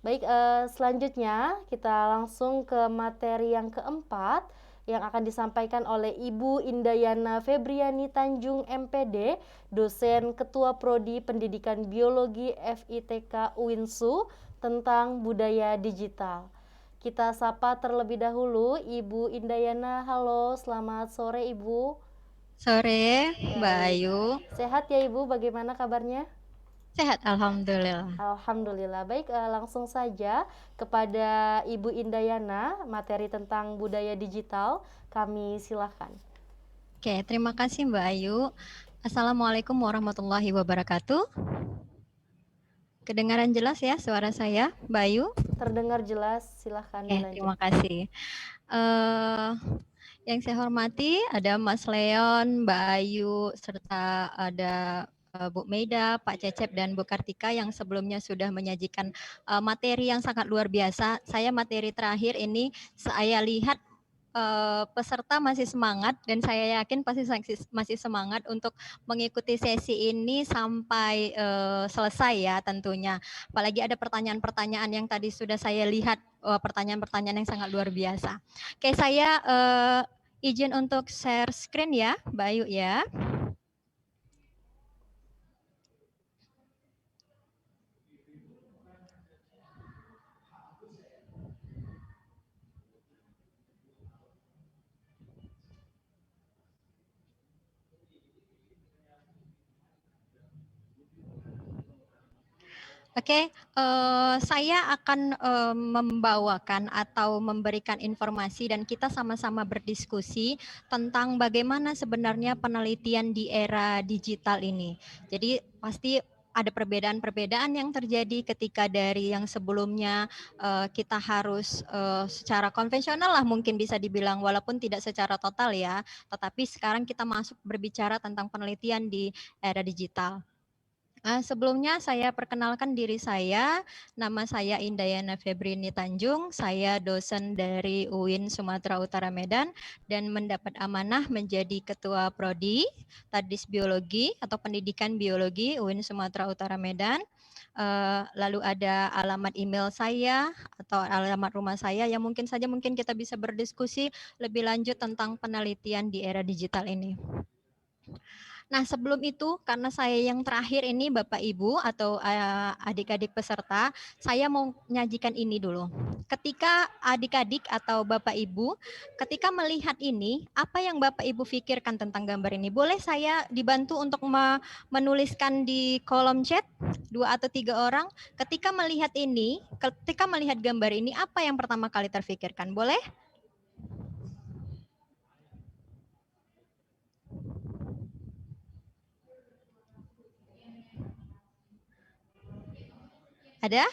Speaker 3: Baik, selanjutnya kita langsung ke materi yang keempat yang akan disampaikan oleh Ibu Indayana Febriani Tanjung MPD, dosen Ketua Prodi Pendidikan Biologi FITK UINSU tentang budaya digital. Kita sapa terlebih dahulu Ibu Indayana. Halo, selamat sore Ibu.
Speaker 9: Sore, Mbak Ayu.
Speaker 3: Sehat ya Ibu, bagaimana kabarnya?
Speaker 9: Sehat, alhamdulillah.
Speaker 3: Alhamdulillah. Baik, langsung saja kepada Ibu Indayana, materi tentang budaya digital, kami silahkan.
Speaker 9: Oke, terima kasih Mbak Ayu. Assalamualaikum warahmatullahi wabarakatuh. Kedengaran jelas ya suara saya, Mbak Ayu?
Speaker 3: Terdengar jelas, silahkan dilanjut.
Speaker 9: Terima kasih. Yang saya hormati ada Mas Leon, Mbak Ayu, serta ada Bu Meida, Pak Cecep, dan Bu Kartika yang sebelumnya sudah menyajikan materi yang sangat luar biasa. Saya materi terakhir ini saya lihat peserta masih semangat dan saya yakin pasti masih semangat untuk mengikuti sesi ini sampai selesai ya tentunya. Apalagi ada pertanyaan-pertanyaan yang tadi sudah saya lihat, pertanyaan-pertanyaan yang sangat luar biasa. Oke, saya izin untuk share screen ya, Mbak Ayu ya. Oke, saya akan membawakan atau memberikan informasi dan kita sama-sama berdiskusi tentang bagaimana sebenarnya penelitian di era digital ini. Jadi pasti ada perbedaan-perbedaan yang terjadi ketika dari yang sebelumnya kita harus secara konvensional lah mungkin bisa dibilang walaupun tidak secara total ya, tetapi sekarang kita masuk berbicara tentang penelitian di era digital. Sebelumnya saya perkenalkan diri saya, nama saya Indayana Febrini Tanjung, saya dosen dari UIN Sumatera Utara Medan dan mendapat amanah menjadi Ketua Prodi Tadis Biologi atau Pendidikan Biologi UIN Sumatera Utara Medan. Lalu ada alamat email saya atau alamat rumah saya yang mungkin saja kita bisa berdiskusi lebih lanjut tentang penelitian di era digital ini. Nah, sebelum itu karena saya yang terakhir ini Bapak Ibu atau adik-adik peserta, saya mau menyajikan ini dulu. Ketika adik-adik atau Bapak Ibu, ketika melihat ini, apa yang Bapak Ibu pikirkan tentang gambar ini? Boleh saya dibantu untuk menuliskan di kolom chat 2 atau 3 orang? Ketika melihat ini, ketika melihat gambar ini, apa yang pertama kali terfikirkan? Boleh? Ada?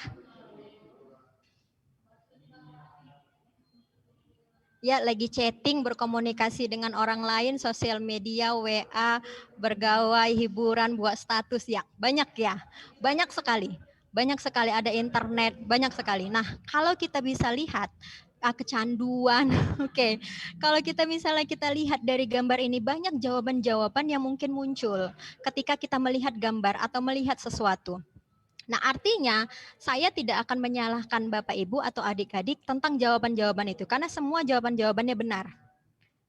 Speaker 9: Ya, lagi chatting, berkomunikasi dengan orang lain, sosial media, WA, bergawai, hiburan, buat status, ya banyak ya, banyak sekali ada internet, banyak sekali. Nah, kalau kita bisa lihat kecanduan, oke. Kalau kita misalnya kita lihat dari gambar ini banyak jawaban-jawaban yang mungkin muncul ketika kita melihat gambar atau melihat sesuatu. Nah, artinya saya tidak akan menyalahkan Bapak Ibu atau adik-adik tentang jawaban-jawaban itu karena semua jawaban-jawabannya benar.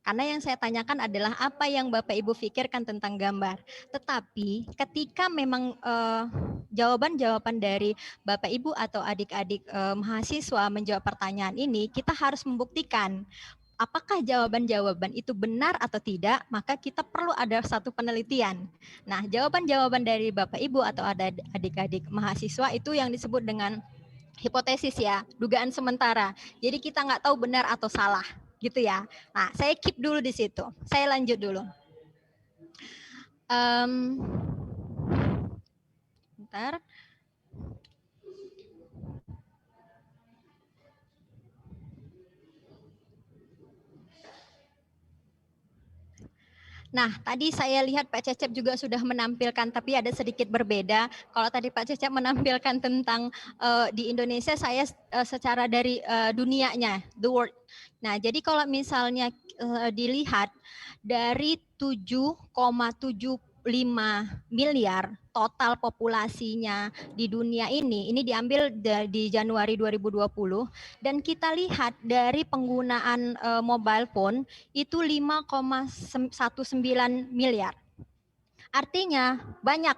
Speaker 9: Karena yang saya tanyakan adalah apa yang Bapak Ibu pikirkan tentang gambar. Tetapi ketika memang jawaban-jawaban dari Bapak Ibu atau adik-adik mahasiswa menjawab pertanyaan ini, kita harus membuktikan apakah jawaban-jawaban itu benar atau tidak, maka kita perlu ada satu penelitian. Nah, jawaban-jawaban dari Bapak Ibu atau ada adik-adik mahasiswa itu yang disebut dengan hipotesis ya, dugaan sementara. Jadi kita nggak tahu benar atau salah, gitu ya. Nah, saya keep dulu di situ. Saya lanjut dulu. Bentar. Nah, tadi saya lihat Pak Cecep juga sudah menampilkan, tapi ada sedikit berbeda. Kalau tadi Pak Cecep menampilkan tentang di Indonesia, saya secara dari dunianya, the world. Nah, jadi kalau misalnya dilihat dari 7,75 miliar total populasinya di dunia ini diambil di Januari 2020 dan kita lihat dari penggunaan mobile phone itu 5,19 miliar. Artinya banyak,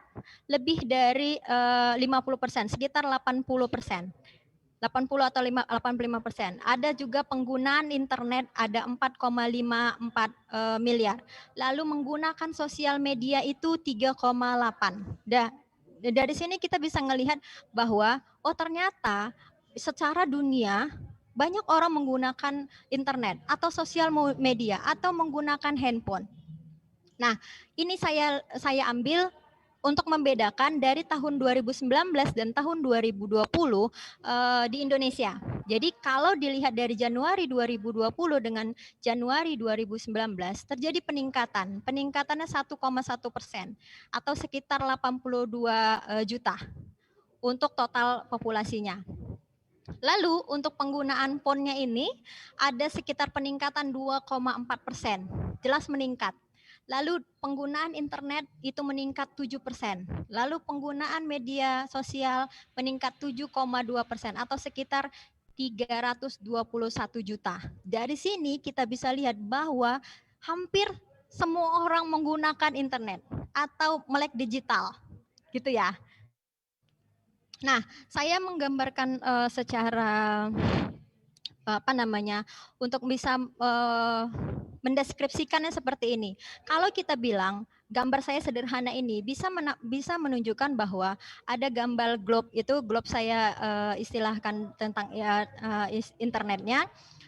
Speaker 9: lebih dari 50%, sekitar 80%. 80 atau 85%. Ada juga penggunaan internet ada 4,54 miliar. Lalu menggunakan sosial media itu 3,8. Dari sini kita bisa melihat bahwa ternyata secara dunia banyak orang menggunakan internet atau sosial media atau menggunakan handphone. Nah, ini saya ambil untuk membedakan dari tahun 2019 dan tahun 2020 di Indonesia. Jadi kalau dilihat dari Januari 2020 dengan Januari 2019 terjadi peningkatan. Peningkatannya 1,1% atau sekitar 82 juta untuk total populasinya. Lalu untuk penggunaan phone-nya ini ada sekitar peningkatan 2,4%. Jelas meningkat. Lalu penggunaan internet itu meningkat 7%. Lalu penggunaan media sosial meningkat 7,2% atau sekitar 321 juta. Dari sini kita bisa lihat bahwa hampir semua orang menggunakan internet atau melek digital. Gitu ya. Nah, saya menggambarkan secara untuk bisa mendeskripsikannya seperti ini. Kalau kita bilang gambar saya sederhana ini bisa menunjukkan bahwa ada gambar globe, itu globe saya istilahkan tentang internetnya,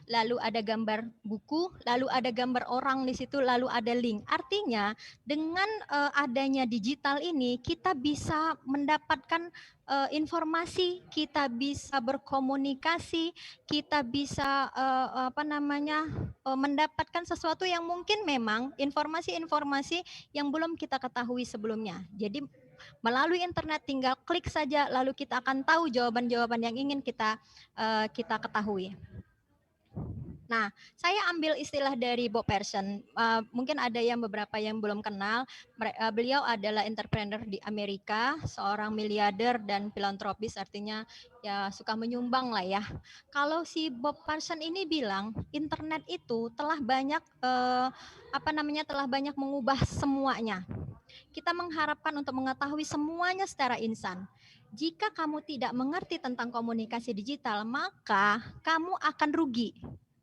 Speaker 9: lalu ada gambar buku, lalu ada gambar orang di situ, lalu ada link. Artinya dengan adanya digital ini kita bisa mendapatkan informasi, kita bisa berkomunikasi, kita bisa mendapatkan sesuatu yang mungkin memang informasi-informasi yang belum kita ketahui sebelumnya. Jadi melalui internet tinggal klik saja, lalu kita akan tahu jawaban-jawaban yang ingin kita ketahui. Nah, saya ambil istilah dari Bob Person. Mungkin ada yang beberapa yang belum kenal. Beliau adalah entrepreneur di Amerika, seorang miliarder dan filantropis, artinya ya suka menyumbang lah ya. Kalau si Bob Person ini bilang internet itu telah banyak telah banyak mengubah semuanya. Kita mengharapkan untuk mengetahui semuanya secara instan. Jika kamu tidak mengerti tentang komunikasi digital, maka kamu akan rugi.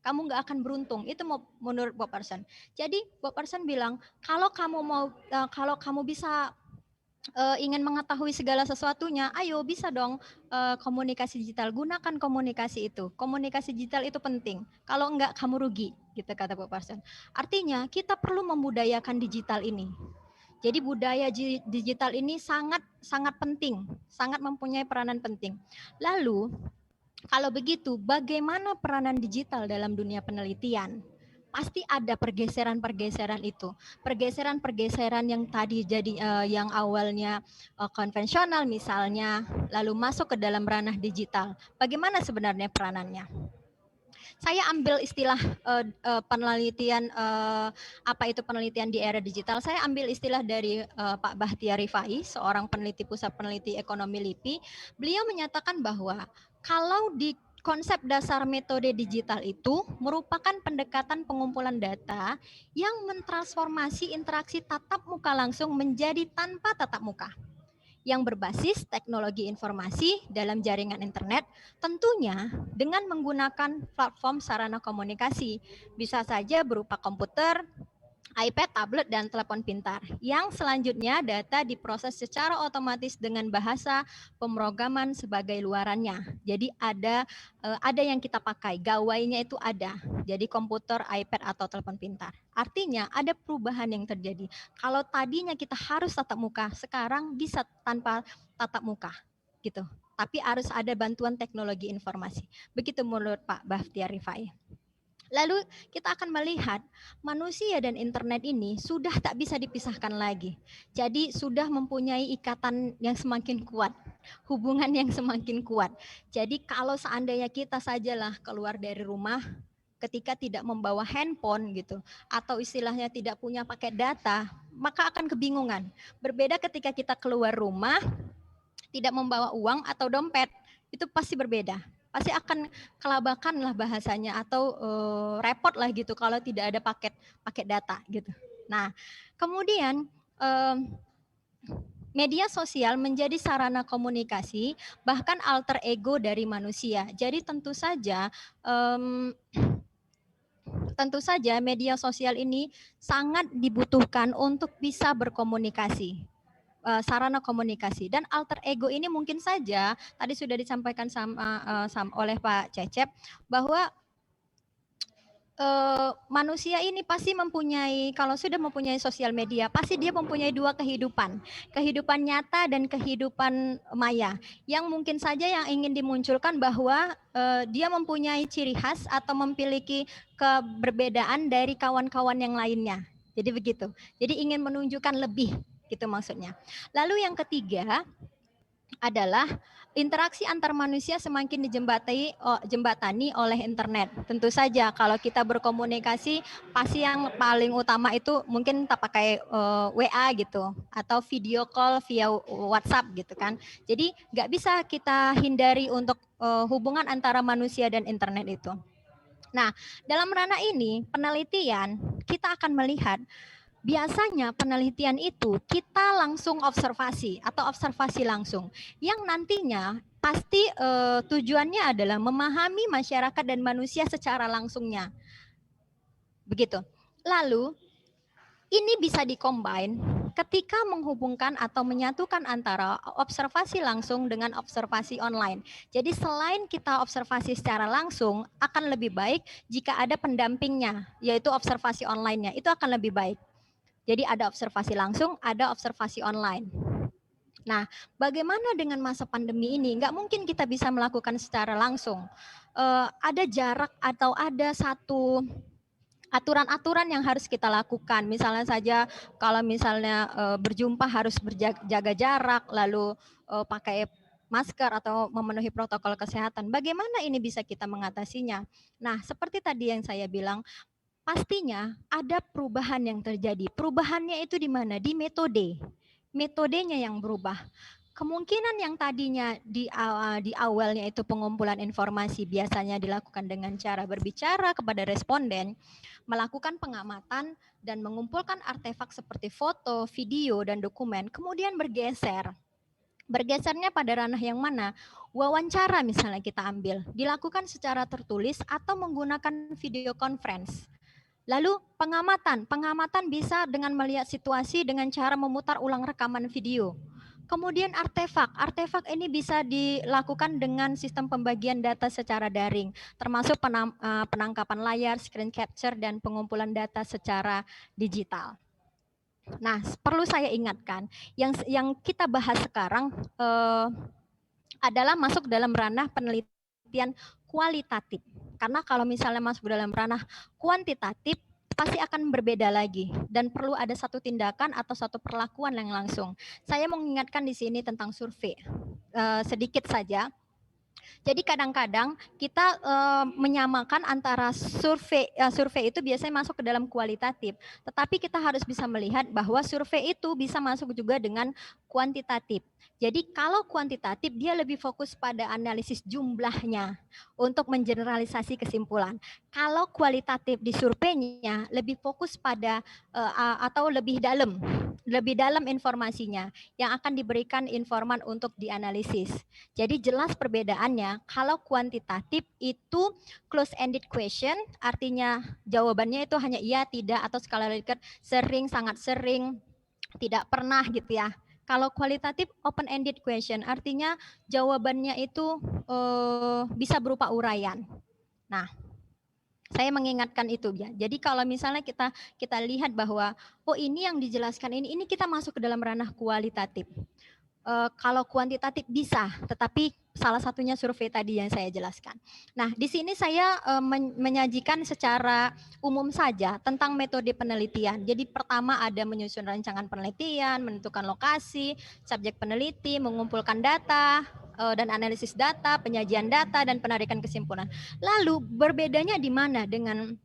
Speaker 9: Kamu nggak akan beruntung. Itu menurut Bob Person. Jadi Bob Person bilang, kalau kamu bisa ingin mengetahui segala sesuatunya, ayo bisa dong komunikasi digital. Gunakan komunikasi itu. Komunikasi digital itu penting. Kalau enggak kamu rugi, gitu kata Bob Person. Artinya kita perlu membudayakan digital ini. Jadi budaya digital ini sangat penting, sangat mempunyai peranan penting. Lalu kalau begitu, bagaimana peranan digital dalam dunia penelitian? Pasti ada pergeseran-pergeseran itu. Pergeseran-pergeseran yang tadi jadi yang awalnya konvensional misalnya, lalu masuk ke dalam ranah digital. Bagaimana sebenarnya peranannya? Saya ambil istilah penelitian, apa itu penelitian di era digital. Saya ambil istilah dari Pak Bahtiar Rifai, seorang peneliti Pusat Peneliti Ekonomi LIPI. Beliau menyatakan bahwa kalau di konsep dasar metode digital itu merupakan pendekatan pengumpulan data yang mentransformasi interaksi tatap muka langsung menjadi tanpa tatap muka, yang berbasis teknologi informasi dalam jaringan internet, tentunya dengan menggunakan platform sarana komunikasi. Bisa saja berupa komputer, iPad, tablet, dan telepon pintar. Yang selanjutnya data diproses secara otomatis dengan bahasa pemrograman sebagai luarannya. Jadi ada yang kita pakai, gawainya itu ada. Jadi komputer, iPad, atau telepon pintar. Artinya ada perubahan yang terjadi. Kalau tadinya kita harus tatap muka, sekarang bisa tanpa tatap muka, gitu. Tapi harus ada bantuan teknologi informasi. Begitu menurut Pak Bahtiar Rifai. Lalu kita akan melihat manusia dan internet ini sudah tak bisa dipisahkan lagi. Jadi sudah mempunyai ikatan yang semakin kuat, hubungan yang semakin kuat. Jadi kalau seandainya kita sajalah keluar dari rumah ketika tidak membawa handphone gitu, atau istilahnya tidak punya paket data, maka akan kebingungan. Berbeda ketika kita keluar rumah tidak membawa uang atau dompet, itu pasti berbeda. Pasti akan kelabakan lah bahasanya, atau repot lah gitu kalau tidak ada paket data gitu. Nah, kemudian media sosial menjadi sarana komunikasi, bahkan alter ego dari manusia. Jadi tentu saja media sosial ini sangat dibutuhkan untuk bisa berkomunikasi. Sarana komunikasi, dan alter ego ini mungkin saja tadi sudah disampaikan oleh Pak Cecep bahwa manusia ini pasti mempunyai, kalau sudah mempunyai sosial media, pasti dia mempunyai dua kehidupan nyata dan kehidupan maya, yang mungkin saja yang ingin dimunculkan bahwa dia mempunyai ciri khas atau memiliki keberbedaan dari kawan-kawan yang lainnya. Jadi begitu. Jadi ingin menunjukkan lebih, gitu maksudnya. Lalu yang ketiga adalah interaksi antar manusia semakin dijembatani oleh internet. Tentu saja kalau kita berkomunikasi, pasti yang paling utama itu mungkin tak pakai WA gitu, atau video call via WhatsApp gitu kan. Jadi nggak bisa kita hindari untuk hubungan antara manusia dan internet itu. Nah, dalam ranah ini penelitian kita akan melihat, biasanya penelitian itu kita langsung observasi atau observasi langsung, yang nantinya pasti tujuannya adalah memahami masyarakat dan manusia secara langsungnya. Begitu. Lalu ini bisa dikombine ketika menghubungkan atau menyatukan antara observasi langsung dengan observasi online. Jadi selain kita observasi secara langsung, akan lebih baik jika ada pendampingnya, yaitu observasi online-nya. Itu akan lebih baik. Jadi ada observasi langsung, ada observasi online. Nah, bagaimana dengan masa pandemi ini? Nggak mungkin kita bisa melakukan secara langsung. Ada jarak atau ada satu aturan-aturan yang harus kita lakukan. Misalnya saja kalau misalnya berjumpa harus berjaga jarak, lalu pakai masker atau memenuhi protokol kesehatan. Bagaimana ini bisa kita mengatasinya? Nah, seperti tadi yang saya bilang, pastinya ada perubahan yang terjadi. Perubahannya itu di mana? Di metode. Metodenya yang berubah. Kemungkinan yang tadinya di awalnya itu pengumpulan informasi biasanya dilakukan dengan cara berbicara kepada responden, melakukan pengamatan dan mengumpulkan artefak seperti foto, video, dan dokumen, kemudian bergeser. Bergesernya pada ranah yang mana? Wawancara misalnya kita ambil, dilakukan secara tertulis atau menggunakan video conference. Lalu pengamatan bisa dengan melihat situasi dengan cara memutar ulang rekaman video. Kemudian artefak ini bisa dilakukan dengan sistem pembagian data secara daring, termasuk penangkapan layar, screen capture, dan pengumpulan data secara digital. Nah, perlu saya ingatkan, yang kita bahas sekarang adalah masuk dalam ranah penelitian kualitatif. Karena kalau misalnya masuk dalam ranah kuantitatif, pasti akan berbeda lagi dan perlu ada satu tindakan atau satu perlakuan yang langsung. Saya mengingatkan di sini tentang survei sedikit saja. Jadi kadang-kadang kita menyamakan antara survei itu biasanya masuk ke dalam kualitatif, tetapi kita harus bisa melihat bahwa survei itu bisa masuk juga dengan kuantitatif. Jadi kalau kuantitatif dia lebih fokus pada analisis jumlahnya untuk mengeneralisasi kesimpulan. Kalau kualitatif di surveinya lebih fokus pada atau lebih dalam informasinya yang akan diberikan informan untuk dianalisis. Jadi jelas perbedaannya. Kalau kuantitatif itu close-ended question, artinya jawabannya itu hanya iya, tidak, atau skala Likert sering, sangat sering, tidak pernah gitu ya. Kalau kualitatif open-ended question, artinya jawabannya itu bisa berupa uraian. Nah, saya mengingatkan itu ya. Jadi kalau misalnya kita lihat bahwa ini yang dijelaskan ini kita masuk ke dalam ranah kualitatif. Kalau kuantitatif bisa, tetapi salah satunya survei tadi yang saya jelaskan. Nah, di sini saya menyajikan secara umum saja tentang metode penelitian. Jadi pertama ada menyusun rancangan penelitian, menentukan lokasi, subjek peneliti, mengumpulkan data, dan analisis data, penyajian data, dan penarikan kesimpulan. Lalu berbedanya di mana dengan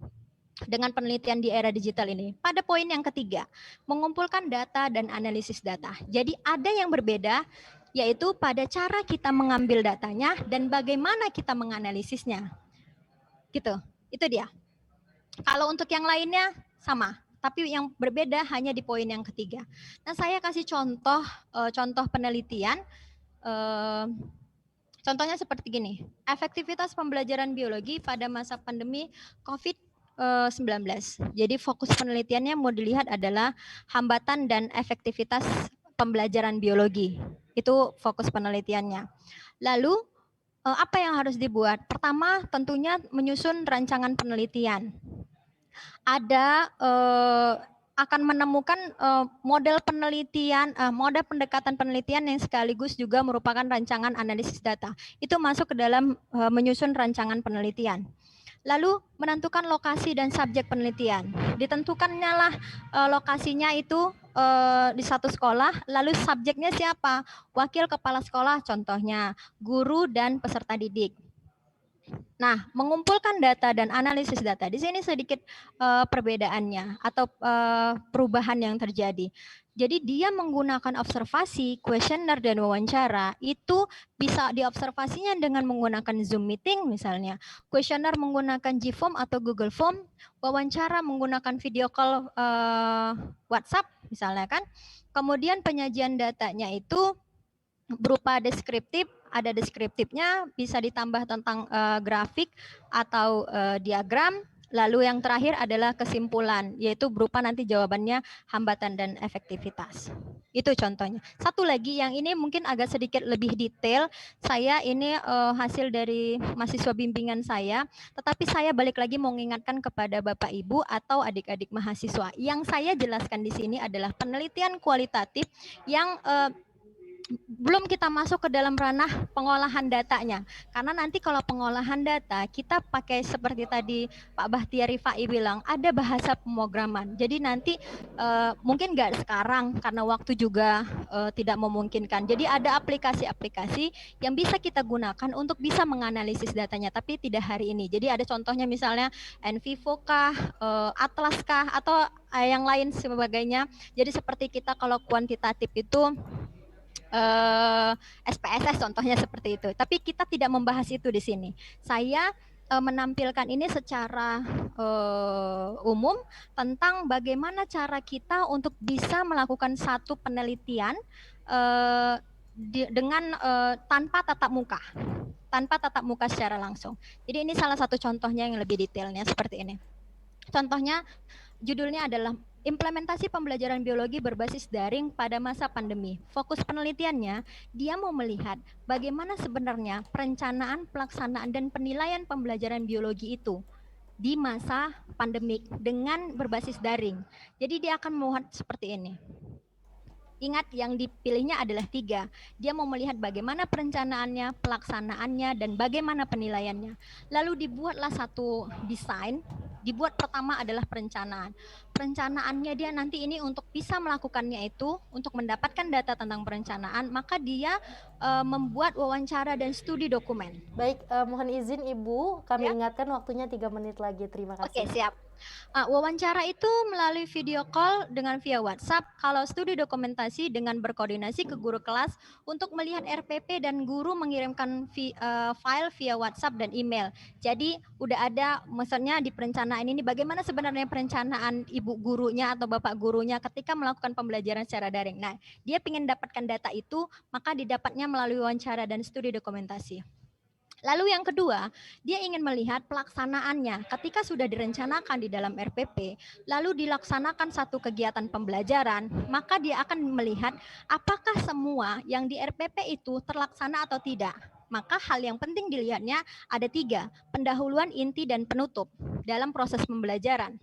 Speaker 9: penelitian di era digital ini? Pada poin yang ketiga, mengumpulkan data dan analisis data. Jadi ada yang berbeda, yaitu pada cara kita mengambil datanya dan bagaimana kita menganalisisnya. Gitu, itu dia. Kalau untuk yang lainnya sama, tapi yang berbeda hanya di poin yang ketiga. Nah, saya kasih contoh penelitian. Contohnya seperti gini, efektivitas pembelajaran biologi pada masa pandemi COVID-19. Jadi fokus penelitiannya mau dilihat adalah hambatan dan efektivitas pembelajaran biologi. Itu fokus penelitiannya. Lalu apa yang harus dibuat? Pertama tentunya menyusun rancangan penelitian. Ada akan menemukan model penelitian, model pendekatan penelitian yang sekaligus juga merupakan rancangan analisis data. Itu masuk ke dalam menyusun rancangan penelitian. Lalu menentukan lokasi dan subjek penelitian. Ditentukannya lah lokasinya itu di satu sekolah, lalu subjeknya siapa? Wakil kepala sekolah contohnya, guru dan peserta didik. Nah, mengumpulkan data dan analisis data. Di sini sedikit perbedaannya atau perubahan yang terjadi. Jadi dia menggunakan observasi, kuesioner, dan wawancara. Itu bisa diobservasinya dengan menggunakan Zoom meeting misalnya. Kuesioner menggunakan Gform atau Google Form. Wawancara menggunakan video call WhatsApp misalnya kan. Kemudian penyajian datanya itu berupa deskriptif, ada deskriptifnya, bisa ditambah tentang grafik atau diagram. Lalu yang terakhir adalah kesimpulan, yaitu berupa nanti jawabannya hambatan dan efektivitas. Itu contohnya. Satu lagi yang ini mungkin agak sedikit lebih detail, saya ini hasil dari mahasiswa bimbingan saya, tetapi saya balik lagi mau mengingatkan kepada Bapak Ibu atau adik-adik mahasiswa. Yang saya jelaskan di sini adalah penelitian kualitatif yang belum kita masuk ke dalam ranah pengolahan datanya. Karena nanti kalau pengolahan data, kita pakai seperti tadi Pak Bahtiar Rifai bilang, ada bahasa pemrograman. Jadi nanti mungkin nggak sekarang, karena waktu juga tidak memungkinkan. Jadi ada aplikasi-aplikasi yang bisa kita gunakan untuk bisa menganalisis datanya, tapi tidak hari ini. Jadi ada contohnya misalnya NVivo kah, Atlas kah, atau yang lain sebagainya. Jadi seperti kita kalau kuantitatif itu, SPSS contohnya seperti itu. Tapi kita tidak membahas itu di sini. Saya menampilkan ini secara umum tentang bagaimana cara kita untuk bisa melakukan satu penelitian dengan tanpa tatap muka secara langsung. Jadi ini salah satu contohnya yang lebih detailnya seperti ini. Contohnya judulnya adalah implementasi pembelajaran biologi berbasis daring pada masa pandemi. Fokus penelitiannya, dia mau melihat bagaimana sebenarnya perencanaan, pelaksanaan, dan penilaian pembelajaran biologi itu di masa pandemik dengan berbasis daring. Jadi dia akan melihat seperti ini. Ingat yang dipilihnya adalah 3. Dia mau melihat bagaimana perencanaannya, pelaksanaannya, dan bagaimana penilaiannya. Lalu dibuatlah satu desain. Dibuat pertama adalah perencanaan. Perencanaannya dia nanti ini untuk bisa melakukannya itu, untuk mendapatkan data tentang perencanaan, maka dia membuat wawancara dan studi dokumen.
Speaker 3: Baik, mohon izin Ibu, kami ingatkan waktunya 3 menit lagi. Terima kasih.
Speaker 9: Oke, siap. Wawancara itu melalui video call dengan via WhatsApp. Kalau studi dokumentasi dengan berkoordinasi ke guru kelas untuk melihat RPP dan guru mengirimkan file via WhatsApp dan email. Jadi udah ada misalnya di perencanaan ini bagaimana sebenarnya perencanaan ibu gurunya atau bapak gurunya ketika melakukan pembelajaran secara daring. Nah, dia ingin dapatkan data itu, maka didapatnya melalui wawancara dan studi dokumentasi. Lalu yang kedua, dia ingin melihat pelaksanaannya. Ketika sudah direncanakan di dalam RPP, lalu dilaksanakan satu kegiatan pembelajaran, maka dia akan melihat apakah semua yang di RPP itu terlaksana atau tidak. Maka hal yang penting dilihatnya ada 3, pendahuluan, inti, dan penutup dalam proses pembelajaran.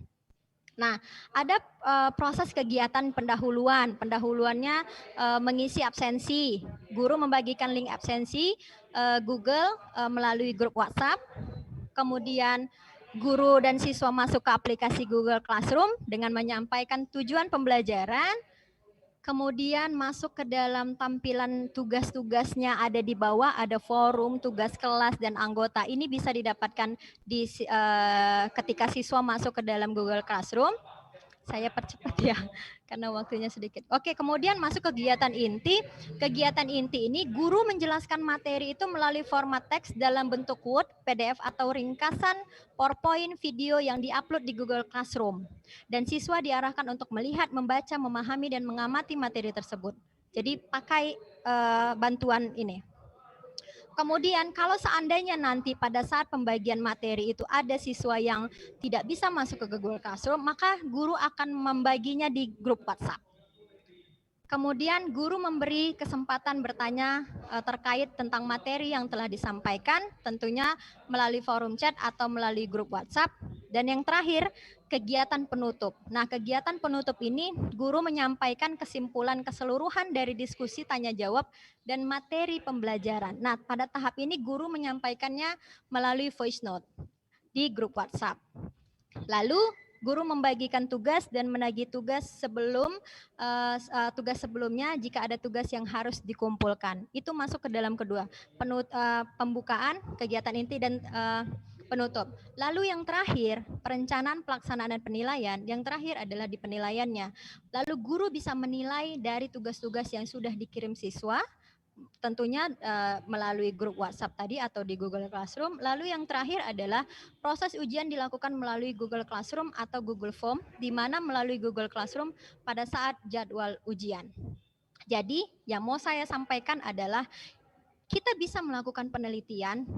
Speaker 9: Nah, ada proses kegiatan pendahuluan. Pendahuluannya mengisi absensi. Guru membagikan link absensi Google melalui grup WhatsApp. Kemudian guru dan siswa masuk ke aplikasi Google Classroom dengan menyampaikan tujuan pembelajaran. Kemudian masuk ke dalam tampilan tugas-tugasnya ada di bawah, ada forum, tugas kelas, dan anggota. Ini bisa didapatkan di ketika siswa masuk ke dalam Google Classroom. Saya percepat ya, karena waktunya sedikit. Oke, kemudian masuk kegiatan inti. Kegiatan inti ini guru menjelaskan materi itu melalui format teks dalam bentuk Word, PDF, atau ringkasan PowerPoint video yang diupload di Google Classroom. Dan siswa diarahkan untuk melihat, membaca, memahami, dan mengamati materi tersebut. Jadi pakai bantuan ini. Kemudian kalau seandainya nanti pada saat pembagian materi itu ada siswa yang tidak bisa masuk ke Google Classroom, maka guru akan membaginya di grup WhatsApp. Kemudian guru memberi kesempatan bertanya terkait tentang materi yang telah disampaikan, tentunya melalui forum chat atau melalui grup WhatsApp. Dan yang terakhir, kegiatan penutup. Nah, kegiatan penutup ini guru menyampaikan kesimpulan keseluruhan dari diskusi tanya jawab dan materi pembelajaran. Nah, pada tahap ini guru menyampaikannya melalui voice note di grup WhatsApp. Lalu guru membagikan tugas dan menagih tugas sebelum tugas sebelumnya jika ada tugas yang harus dikumpulkan. Itu masuk ke dalam kedua, pembukaan, kegiatan inti, dan penutup. Lalu yang terakhir, perencanaan, pelaksanaan, dan penilaian. Yang terakhir adalah di penilaiannya. Lalu guru bisa menilai dari tugas-tugas yang sudah dikirim siswa, tentunya melalui grup WhatsApp tadi atau di Google Classroom. Lalu yang terakhir adalah proses ujian dilakukan melalui Google Classroom atau Google Form, di mana melalui Google Classroom pada saat jadwal ujian. Jadi yang mau saya sampaikan adalah kita bisa melakukan penelitian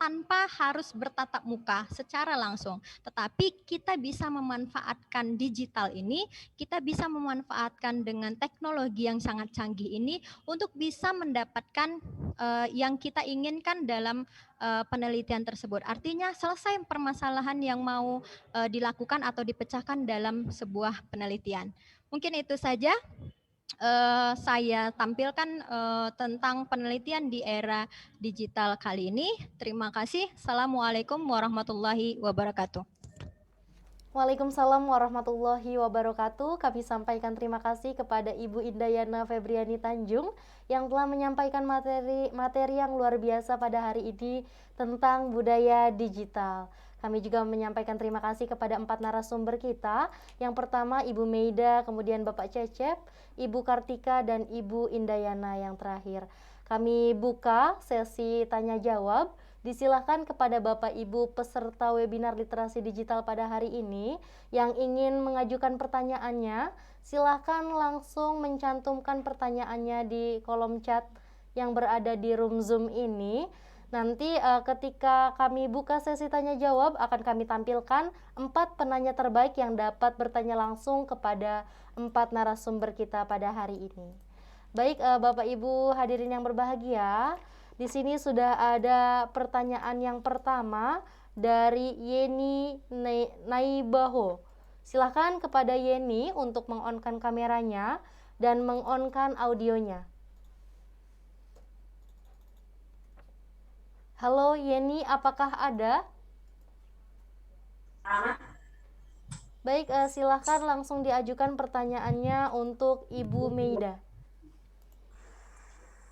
Speaker 9: tanpa harus bertatap muka secara langsung. Tetapi kita bisa memanfaatkan digital ini, kita bisa memanfaatkan dengan teknologi yang sangat canggih ini untuk bisa mendapatkan yang kita inginkan dalam penelitian tersebut. Artinya selesai permasalahan yang mau dilakukan atau dipecahkan dalam sebuah penelitian. Mungkin itu saja saya tampilkan tentang penelitian di era digital kali ini. Terima kasih. Assalamualaikum warahmatullahi wabarakatuh.
Speaker 3: Waalaikumsalam warahmatullahi wabarakatuh. Kami sampaikan terima kasih kepada Ibu Indayana Febriani Tanjung yang telah menyampaikan materi yang luar biasa pada hari ini tentang budaya digital. Kami juga menyampaikan terima kasih kepada 4 narasumber kita. Yang pertama Ibu Meida, kemudian Bapak Cecep, Ibu Kartika, dan Ibu Indayana yang terakhir. Kami buka sesi tanya jawab. Disilahkan kepada Bapak Ibu peserta webinar literasi digital pada hari ini yang ingin mengajukan pertanyaannya, silahkan langsung mencantumkan pertanyaannya di kolom chat yang berada di room Zoom ini. Nanti ketika kami buka sesi tanya jawab akan kami tampilkan 4 penanya terbaik yang dapat bertanya langsung kepada 4 narasumber kita pada hari ini. Baik Bapak Ibu hadirin yang berbahagia, di sini sudah ada pertanyaan yang pertama dari Yeni Naibaho. Silakan kepada Yeni untuk meng-on-kan kameranya dan meng-on-kan audionya. Halo Yeni, apakah ada? Baik, silakan langsung diajukan pertanyaannya untuk Ibu Meida.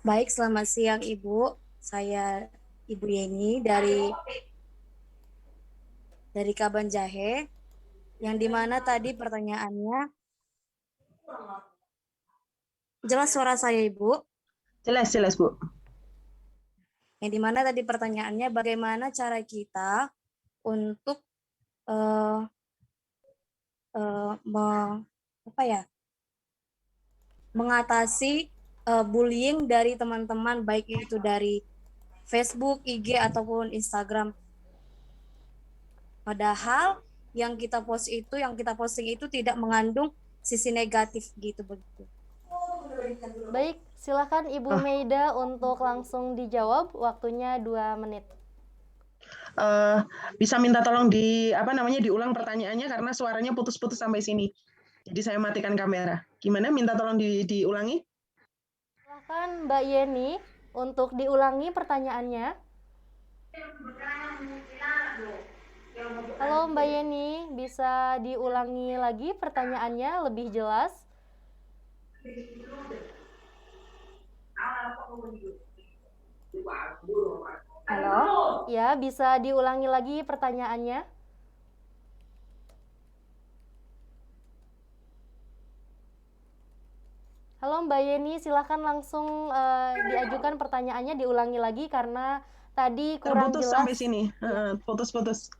Speaker 10: Baik, selamat siang Ibu. Saya Ibu Yeni dari Kaban Jahe, yang dimana tadi pertanyaannya, jelas suara saya Ibu?
Speaker 6: Jelas Bu.
Speaker 10: Yang dimana tadi pertanyaannya, bagaimana cara kita untuk mengatasi bullying dari teman-teman, baik itu dari Facebook, IG, ataupun Instagram. Padahal yang kita posting itu tidak mengandung sisi negatif gitu begitu.
Speaker 3: Baik, silakan Ibu Meida untuk langsung dijawab, waktunya 2 menit.
Speaker 6: Bisa minta tolong diulang pertanyaannya karena suaranya putus-putus sampai sini. Jadi saya matikan kamera. Gimana? Minta tolong diulangi?
Speaker 3: Silakan Mbak Yeni untuk diulangi pertanyaannya. Halo Mbak Yeni, bisa diulangi lagi pertanyaannya lebih jelas?
Speaker 10: Halo?
Speaker 3: Ya, bisa diulangi lagi pertanyaannya? Halo Mbak Yeni, silahkan langsung diajukan pertanyaannya, diulangi lagi karena tadi kurang
Speaker 6: terputus
Speaker 3: jelas.
Speaker 6: Sampai sini, putus-putus.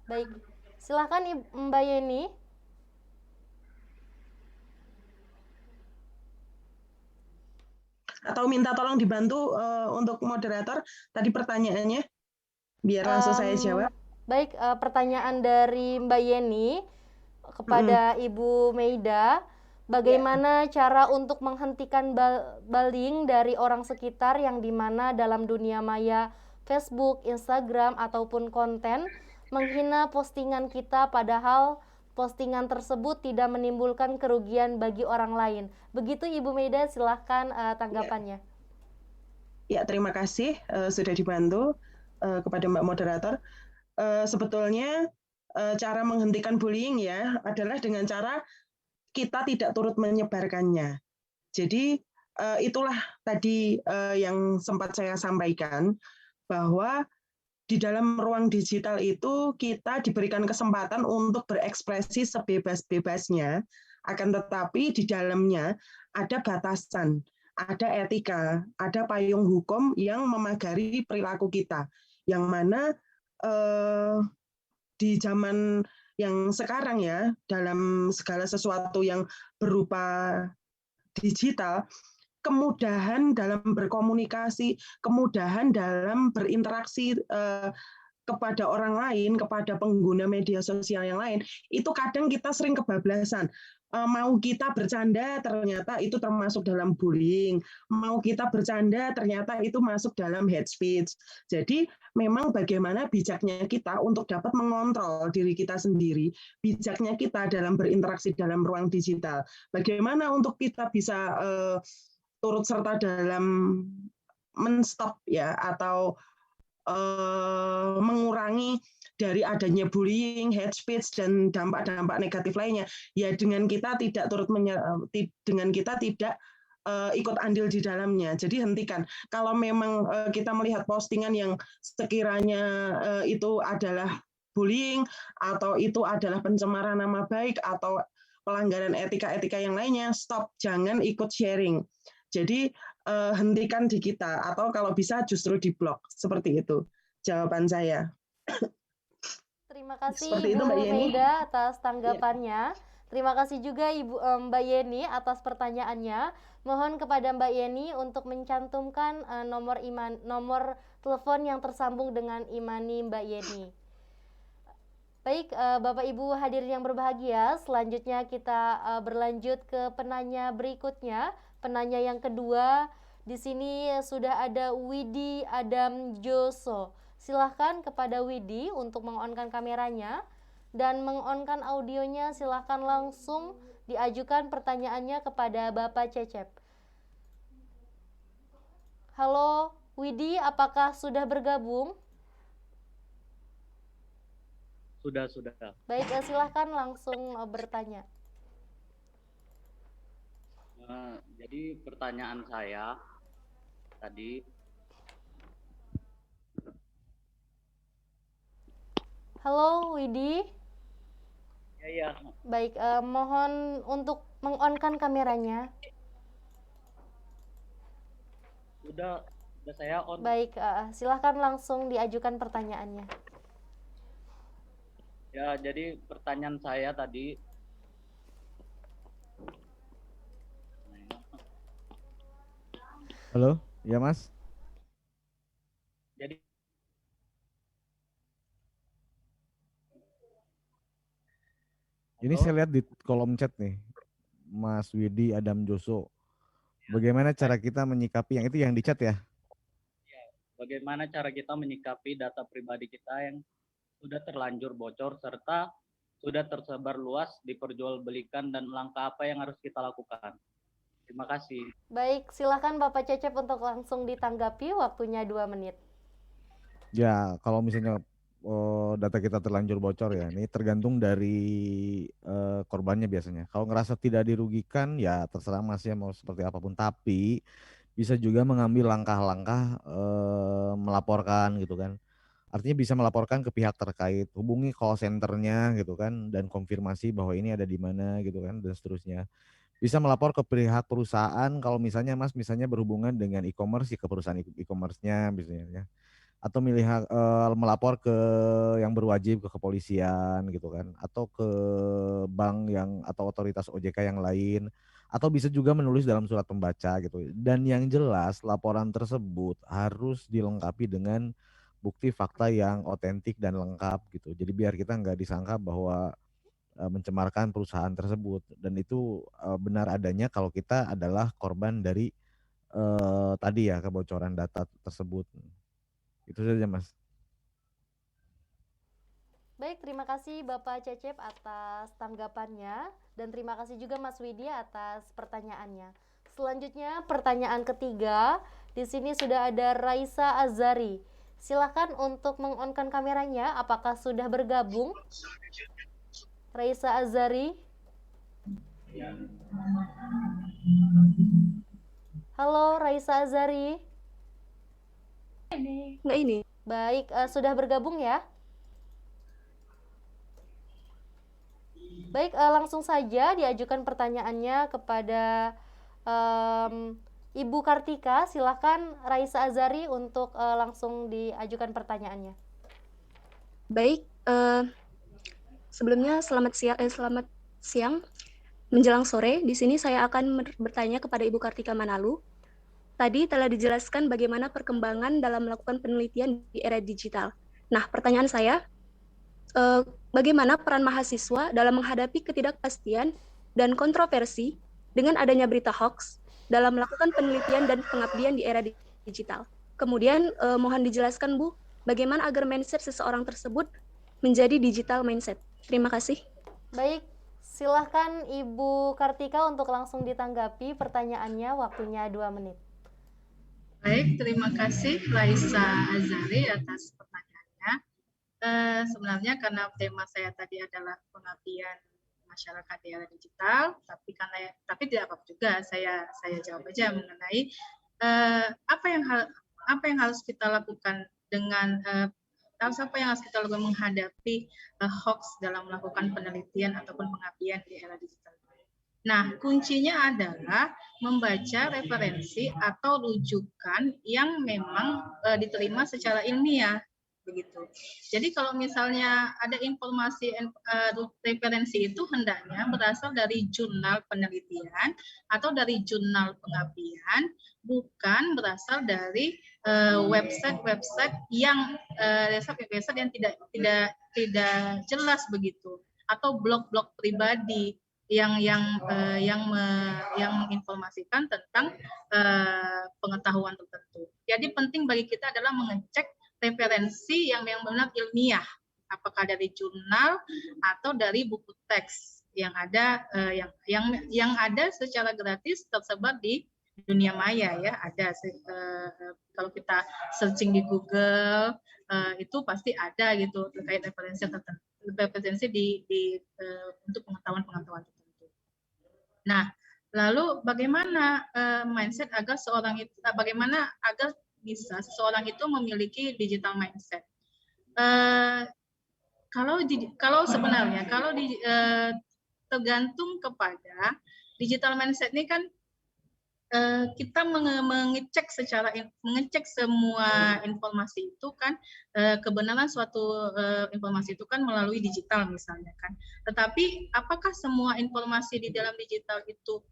Speaker 3: Baik, silahkan Mbak Yeni.
Speaker 6: Atau minta tolong dibantu untuk moderator tadi pertanyaannya, biar langsung saya jawab.
Speaker 3: Baik, pertanyaan dari Mbak Yeni kepada Ibu Meida, bagaimana cara untuk menghentikan bullying dari orang sekitar yang dimana dalam dunia maya Facebook, Instagram, ataupun konten menghina postingan kita padahal postingan tersebut tidak menimbulkan kerugian bagi orang lain. Begitu Ibu Meida, silahkan tanggapannya.
Speaker 6: Ya, terima kasih sudah dibantu kepada Mbak Moderator. Sebetulnya cara menghentikan bullying ya adalah dengan cara kita tidak turut menyebarkannya. Jadi itulah tadi yang sempat saya sampaikan, bahwa di dalam ruang digital itu kita diberikan kesempatan untuk berekspresi sebebas-bebasnya, akan tetapi di dalamnya ada batasan, ada etika, ada payung hukum yang memagari perilaku kita, yang mana di zaman yang sekarang ya, dalam segala sesuatu yang berupa digital, kemudahan dalam berkomunikasi, kemudahan dalam berinteraksi kepada orang lain, kepada pengguna media sosial yang lain, itu kadang kita sering kebablasan. Mau kita bercanda, ternyata itu termasuk dalam bullying. Mau kita bercanda, ternyata itu masuk dalam hate speech. Jadi memang bagaimana bijaknya kita untuk dapat mengontrol diri kita sendiri, bijaknya kita dalam berinteraksi dalam ruang digital. Bagaimana untuk kita bisa turut serta dalam menstop ya, atau mengurangi dari adanya bullying, hate speech, dan dampak-dampak negatif lainnya, ya dengan kita tidak ikut andil di dalamnya. Jadi hentikan. Kalau memang kita melihat postingan yang sekiranya itu adalah bullying, atau itu adalah pencemaran nama baik, atau pelanggaran etika-etika yang lainnya, stop, jangan ikut sharing. Jadi hentikan di kita, atau kalau bisa justru diblok. Seperti itu jawaban saya.
Speaker 3: Terima kasih
Speaker 6: Seperti
Speaker 3: Ibu
Speaker 6: itu, Mbak Yeni.
Speaker 3: Meida atas tanggapannya. Terima kasih juga Mbak Yeni atas pertanyaannya. Mohon kepada Mbak Yeni untuk mencantumkan nomor telepon yang tersambung dengan Imani Mbak Yeni. Baik, Bapak Ibu hadirin yang berbahagia, selanjutnya kita berlanjut ke penanya berikutnya. Penanya yang kedua, di sini sudah ada Widi Adam Joso. Silahkan kepada Widi untuk meng-on-kan kameranya dan meng-on-kan audionya. Silahkan langsung diajukan pertanyaannya kepada Bapak Cecep. Halo Widi, apakah sudah bergabung?
Speaker 11: Sudah.
Speaker 3: Baik, silahkan langsung bertanya.
Speaker 11: Jadi pertanyaan saya tadi.
Speaker 3: Halo Widi.
Speaker 11: Ya.
Speaker 3: Baik, mohon untuk meng-on-kan kameranya.
Speaker 11: Sudah saya on.
Speaker 3: Baik, silahkan langsung diajukan pertanyaannya.
Speaker 11: Ya, jadi pertanyaan saya tadi.
Speaker 7: Halo, ya Mas.
Speaker 11: Jadi
Speaker 7: ini saya lihat di kolom chat nih, Mas Widi Adam Joso. Bagaimana cara kita menyikapi yang itu yang di chat ya?
Speaker 11: bagaimana cara kita menyikapi data pribadi kita yang sudah terlanjur bocor serta sudah tersebar luas, diperjualbelikan, dan langkah apa yang harus kita lakukan? Terima kasih.
Speaker 3: Baik, silakan Bapak Cecep untuk langsung ditanggapi, waktunya 2 menit.
Speaker 7: Ya, kalau misalnya data kita terlanjur bocor ya, ini tergantung dari korbannya biasanya. Kalau ngerasa tidak dirugikan, ya terserah Mas ya mau seperti apapun. Tapi bisa juga mengambil langkah-langkah melaporkan gitu kan. Artinya bisa melaporkan ke pihak terkait, hubungi call centernya gitu kan, dan konfirmasi bahwa ini ada di mana gitu kan, dan seterusnya. Bisa melapor ke pihak perusahaan kalau misalnya Mas misalnya berhubungan dengan e-commerce ke perusahaan e-commerce-nya misalnya, atau melapor ke yang berwajib ke kepolisian gitu kan, atau ke bank yang atau otoritas OJK yang lain, atau bisa juga menulis dalam surat pembaca gitu. Dan yang jelas laporan tersebut harus dilengkapi dengan bukti fakta yang otentik dan lengkap gitu. Jadi biar kita nggak disangka bahwa mencemarkan perusahaan tersebut, dan itu benar adanya kalau kita adalah korban dari tadi ya kebocoran data tersebut. Itu saja Mas.
Speaker 3: Baik, terima kasih Bapak Cecep atas tanggapannya dan terima kasih juga Mas Widi atas pertanyaannya. Selanjutnya pertanyaan ketiga, di sini sudah ada Raisa Azari. Silakan untuk meng-on-kan kameranya, apakah sudah bergabung? Raisa Azari. Halo Raisa Azari.
Speaker 10: Enggak ini.
Speaker 3: Baik, sudah bergabung ya? Baik, langsung saja diajukan pertanyaannya kepada Ibu Kartika. Silakan Raisa Azari untuk langsung diajukan pertanyaannya.
Speaker 10: Baik, sebelumnya selamat siang menjelang sore. Di sini saya akan bertanya kepada Ibu Kartika Manalu.
Speaker 12: tadi telah dijelaskan bagaimana perkembangan dalam melakukan penelitian di era digital. Nah, pertanyaan saya, bagaimana peran mahasiswa dalam menghadapi ketidakpastian dan kontroversi dengan adanya berita hoax dalam melakukan penelitian dan pengabdian di era digital? Kemudian, mohon dijelaskan, Bu, bagaimana agar mindset seseorang tersebut menjadi digital mindset. Terima kasih.
Speaker 3: Baik, silahkan Ibu Kartika untuk langsung ditanggapi pertanyaannya, waktunya 2 menit.
Speaker 8: Baik, terima kasih Raisa Azari atas pertanyaannya. Sebenarnya karena tema saya tadi adalah pengabdian masyarakat di era digital, tapi tidak apa-apa juga saya jawab aja mengenai apa yang harus kita lakukan dengan apa yang harus kita lakukan menghadapi hoax dalam melakukan penelitian ataupun pengabdian di era digital. Nah, kuncinya adalah membaca referensi atau rujukan yang memang diterima secara ilmiah, begitu. Jadi kalau misalnya ada informasi referensi itu hendaknya berasal dari jurnal penelitian atau dari jurnal pengabdian, bukan berasal dari website yang tidak jelas begitu, atau blog-blog pribadi yang menginformasikan tentang pengetahuan tertentu. Jadi penting bagi kita adalah mengecek referensi yang benar ilmiah, apakah dari jurnal atau dari buku teks yang ada yang ada secara gratis tersebar di dunia maya ya. Ada kalau kita searching di Google itu pasti ada gitu terkait referensi tertentu, untuk pengetahuan tertentu. Nah, lalu bagaimana mindset agar bisa seseorang itu memiliki digital mindset? Tergantung kepada digital mindset ini kan kita mengecek semua informasi itu kan, kebenaran suatu informasi itu kan melalui digital misalnya kan. Tetapi apakah semua informasi di dalam digital itu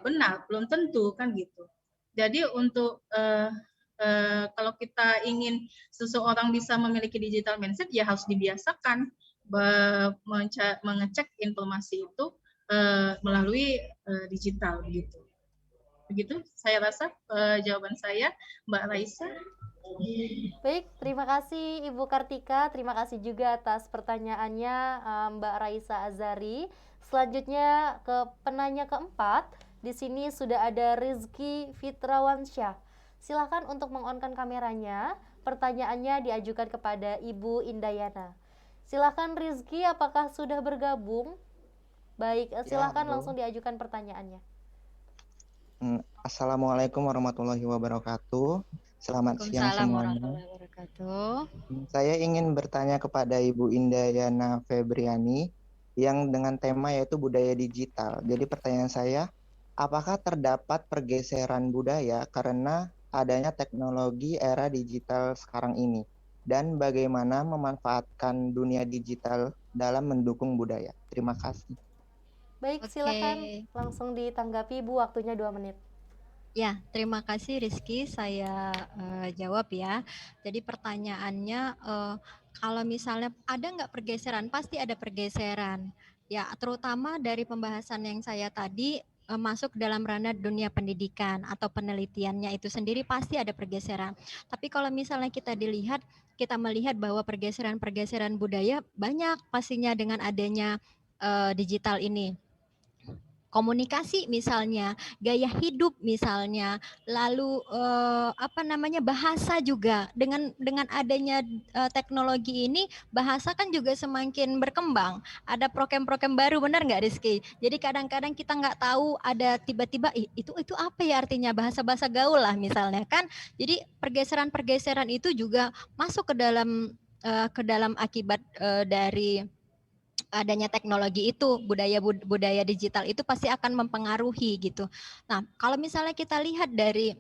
Speaker 8: benar? Belum tentu kan gitu. Jadi untuk kalau kita ingin seseorang bisa memiliki digital mindset, ya harus dibiasakan mengecek informasi itu melalui digital gitu. Begitu saya rasa jawaban saya, Mbak Raisa.
Speaker 3: Baik, terima kasih Ibu Kartika, terima kasih juga atas pertanyaannya Mbak Raisa Azari. Selanjutnya ke penanya keempat, di sini sudah ada Rizky Fitrawansyah. Silakan untuk meng-on-kan kameranya, pertanyaannya diajukan kepada Ibu Indayana. Silakan Rizky, apakah sudah bergabung? Baik, silakan langsung diajukan pertanyaannya.
Speaker 13: Assalamualaikum warahmatullahi wabarakatuh. Selamat siang semuanya. Saya ingin bertanya kepada Ibu Indayana Febriani yang dengan tema yaitu budaya digital. Jadi pertanyaan saya, apakah terdapat pergeseran budaya karena adanya teknologi era digital sekarang ini? Dan bagaimana memanfaatkan dunia digital dalam mendukung budaya? Terima kasih.
Speaker 3: Baik, silakan langsung ditanggapi Bu, waktunya 2 menit.
Speaker 9: Ya, terima kasih Rizky, saya jawab ya. Jadi pertanyaannya, kalau misalnya ada nggak pergeseran? Pasti ada pergeseran. Ya, terutama dari pembahasan yang saya tadi masuk dalam ranah dunia pendidikan atau penelitiannya itu sendiri pasti ada pergeseran. Tapi kalau misalnya kita melihat bahwa pergeseran-pergeseran budaya banyak pastinya dengan adanya digital ini. Komunikasi misalnya, gaya hidup misalnya, lalu bahasa juga dengan adanya teknologi ini, bahasa kan juga semakin berkembang. Ada prokem-prokem baru, benar nggak Rizky? Jadi kadang-kadang kita nggak tahu, ada tiba-tiba itu apa ya artinya, bahasa-bahasa gaul lah misalnya kan. Jadi pergeseran-pergeseran itu juga masuk ke dalam akibat dari adanya teknologi itu, budaya digital itu pasti akan mempengaruhi gitu. Nah, kalau misalnya kita lihat dari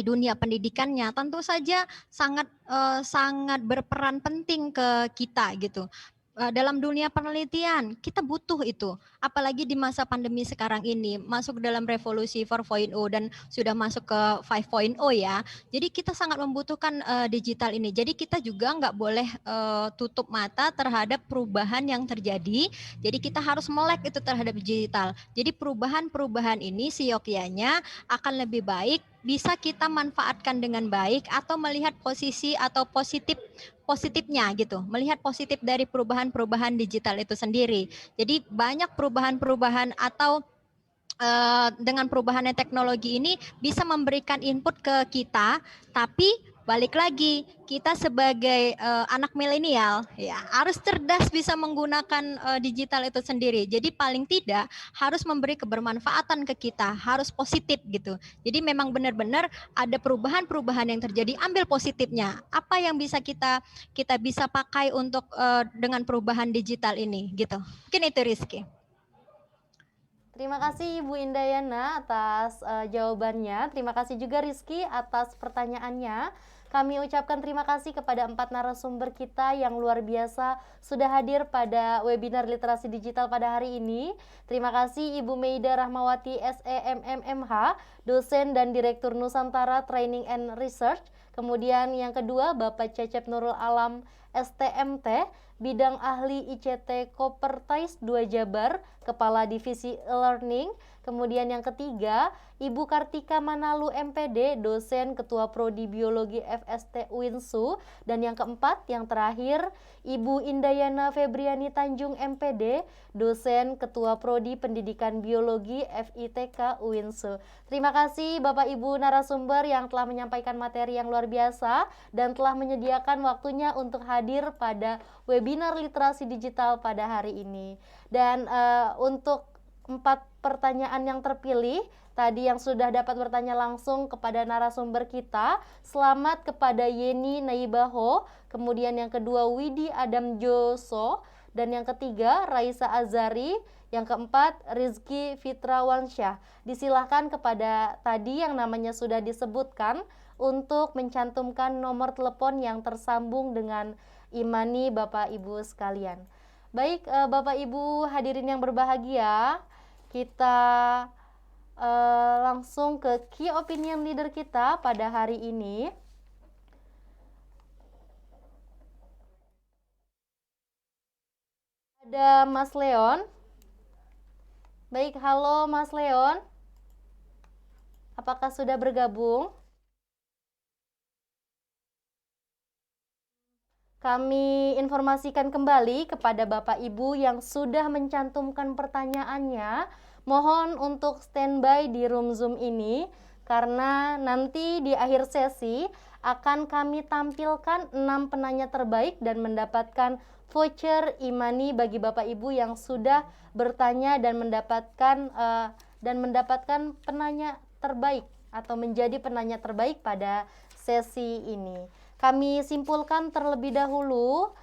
Speaker 9: dunia pendidikannya, tentu saja sangat berperan penting ke kita gitu. dalam dunia penelitian kita butuh itu, apalagi di masa pandemi sekarang ini masuk dalam revolusi 4.0 dan sudah masuk ke 5.0 ya. Jadi kita sangat membutuhkan digital ini. Jadi kita juga nggak boleh tutup mata terhadap perubahan yang terjadi. Jadi kita harus melek itu terhadap digital. Jadi perubahan-perubahan ini siokianya akan lebih baik bisa kita manfaatkan dengan baik atau melihat posisi atau positifnya gitu, melihat positif dari perubahan-perubahan digital itu sendiri. Jadi banyak perubahan-perubahan atau dengan perubahannya teknologi ini bisa memberikan input ke kita, tapi balik lagi kita sebagai anak milenial ya harus cerdas bisa menggunakan digital itu sendiri. Jadi paling tidak harus memberi kebermanfaatan ke kita, harus positif gitu. Jadi memang benar-benar ada perubahan-perubahan yang terjadi, ambil positifnya. Apa yang bisa kita bisa pakai untuk dengan perubahan digital ini gitu. Mungkin itu Rizky.
Speaker 3: Terima kasih Ibu Indayana atas jawabannya. Terima kasih juga Rizky atas pertanyaannya. Kami ucapkan terima kasih kepada 4 narasumber kita yang luar biasa sudah hadir pada webinar literasi digital pada hari ini. Terima kasih Ibu Meida Rahmawati SEMMMH, dosen dan direktur Nusantara Training and Research. Kemudian yang kedua Bapak Cecep Nurul Alam STMT, bidang ahli ICT Kopertais 2 Jabar, Kepala Divisi E-Learning. Kemudian yang ketiga, Ibu Kartika Manalu MPD, dosen Ketua Prodi Biologi FST UINSU. Dan yang keempat, yang terakhir, Ibu Indayana Febriani Tanjung MPD, dosen Ketua Prodi Pendidikan Biologi FITK UINSU. Terima kasih Bapak Ibu narasumber yang telah menyampaikan materi yang luar biasa dan telah menyediakan waktunya untuk hadir pada webinar literasi digital pada hari ini. Dan untuk 4 pertanyaan yang terpilih tadi yang sudah dapat bertanya langsung kepada narasumber kita, selamat kepada Yeni Naibaho, kemudian yang kedua Widi Adam Joso, dan yang ketiga Raisa Azari, yang keempat Rizky Fitrawansyah. Disilahkan kepada tadi yang namanya sudah disebutkan untuk mencantumkan nomor telepon yang tersambung dengan Imani Bapak Ibu sekalian. Baik, Bapak Ibu hadirin yang berbahagia, kita langsung ke key opinion leader kita pada hari ini. Ada Mas Leon. Baik, halo Mas Leon. Apakah sudah bergabung? Kami informasikan kembali kepada Bapak Ibu yang sudah mencantumkan pertanyaannya, mohon untuk standby di room Zoom ini karena nanti di akhir sesi akan kami tampilkan 6 penanya terbaik dan mendapatkan voucher e-money bagi Bapak Ibu yang sudah bertanya dan mendapatkan penanya terbaik atau menjadi penanya terbaik pada sesi ini. Kami simpulkan terlebih dahulu,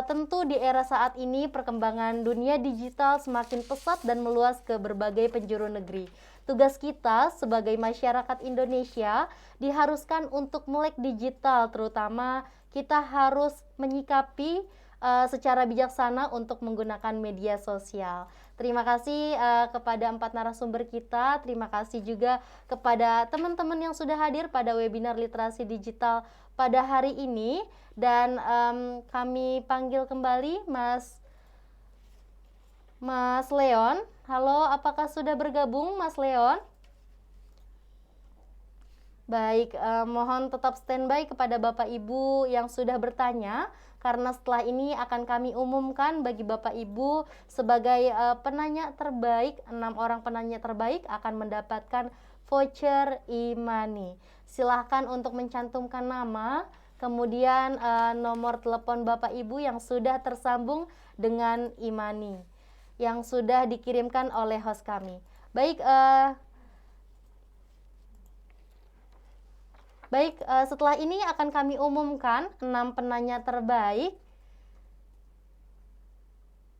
Speaker 3: tentu di era saat ini perkembangan dunia digital semakin pesat dan meluas ke berbagai penjuru negeri. Tugas kita sebagai masyarakat Indonesia diharuskan untuk melek digital, terutama kita harus menyikapi secara bijaksana untuk menggunakan media sosial. Terima kasih kepada 4 narasumber kita, terima kasih juga kepada teman-teman yang sudah hadir pada webinar literasi digital pada hari ini. Dan kami panggil kembali Mas Leon. Halo, apakah sudah bergabung Mas Leon? Baik, mohon tetap standby kepada Bapak Ibu yang sudah bertanya, karena setelah ini akan kami umumkan bagi Bapak Ibu sebagai penanya terbaik, 6 orang penanya terbaik akan mendapatkan voucher e-money. Silahkan untuk mencantumkan nama, kemudian nomor telepon Bapak Ibu yang sudah tersambung dengan e-money yang sudah dikirimkan oleh host kami. Baik, setelah ini akan kami umumkan 6 penanya terbaik.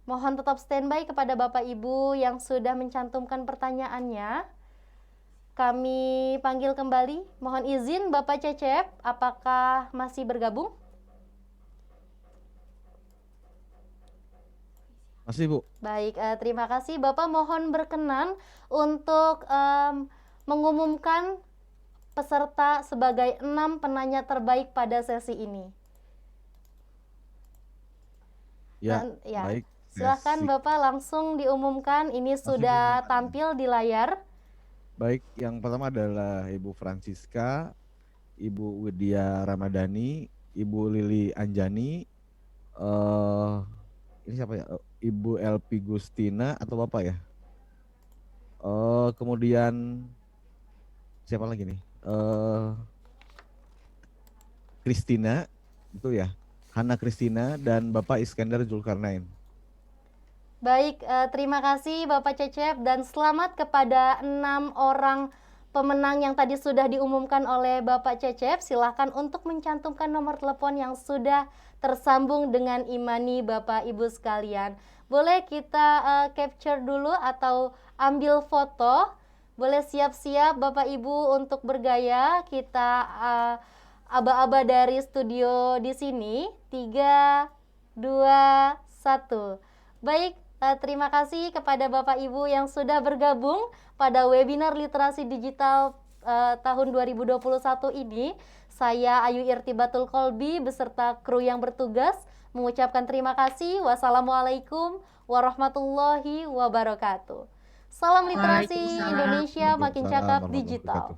Speaker 3: Mohon tetap standby kepada Bapak Ibu yang sudah mencantumkan pertanyaannya. Kami panggil kembali. Mohon izin Bapak Cecep, apakah masih bergabung?
Speaker 7: Masih Bu.
Speaker 3: Baik, terima kasih Bapak. Mohon berkenan untuk mengumumkan peserta sebagai 6 penanya terbaik pada sesi ini.
Speaker 7: Ya,
Speaker 3: Ya,
Speaker 7: baik.
Speaker 3: silahkan Bapak langsung diumumkan. Ini sudah tampil di layar.
Speaker 7: Baik, yang pertama adalah Ibu Francisca, Ibu Widya Ramadhani, Ibu Lili Anjani, ini siapa ya? Ibu Elpi Gustina atau Bapak ya? Kemudian siapa lagi nih? Kristina, betul ya? Hana Kristina dan Bapak Iskandar Zulkarnain.
Speaker 3: Baik, terima kasih Bapak Cecep dan selamat kepada 6 orang pemenang yang tadi sudah diumumkan oleh Bapak Cecep. Silahkan untuk mencantumkan nomor telepon yang sudah tersambung dengan Imani Bapak Ibu sekalian. Boleh kita capture dulu atau ambil foto. Boleh siap-siap Bapak Ibu untuk bergaya. Kita aba-aba dari studio di sini. 3, 2, 1. Baik. Terima kasih kepada Bapak Ibu yang sudah bergabung pada webinar literasi digital tahun 2021 ini. Saya Ayu Irtibatul Kolbi beserta kru yang bertugas mengucapkan terima kasih. Wassalamualaikum warahmatullahi wabarakatuh. Salam literasi Indonesia makin cakap digital.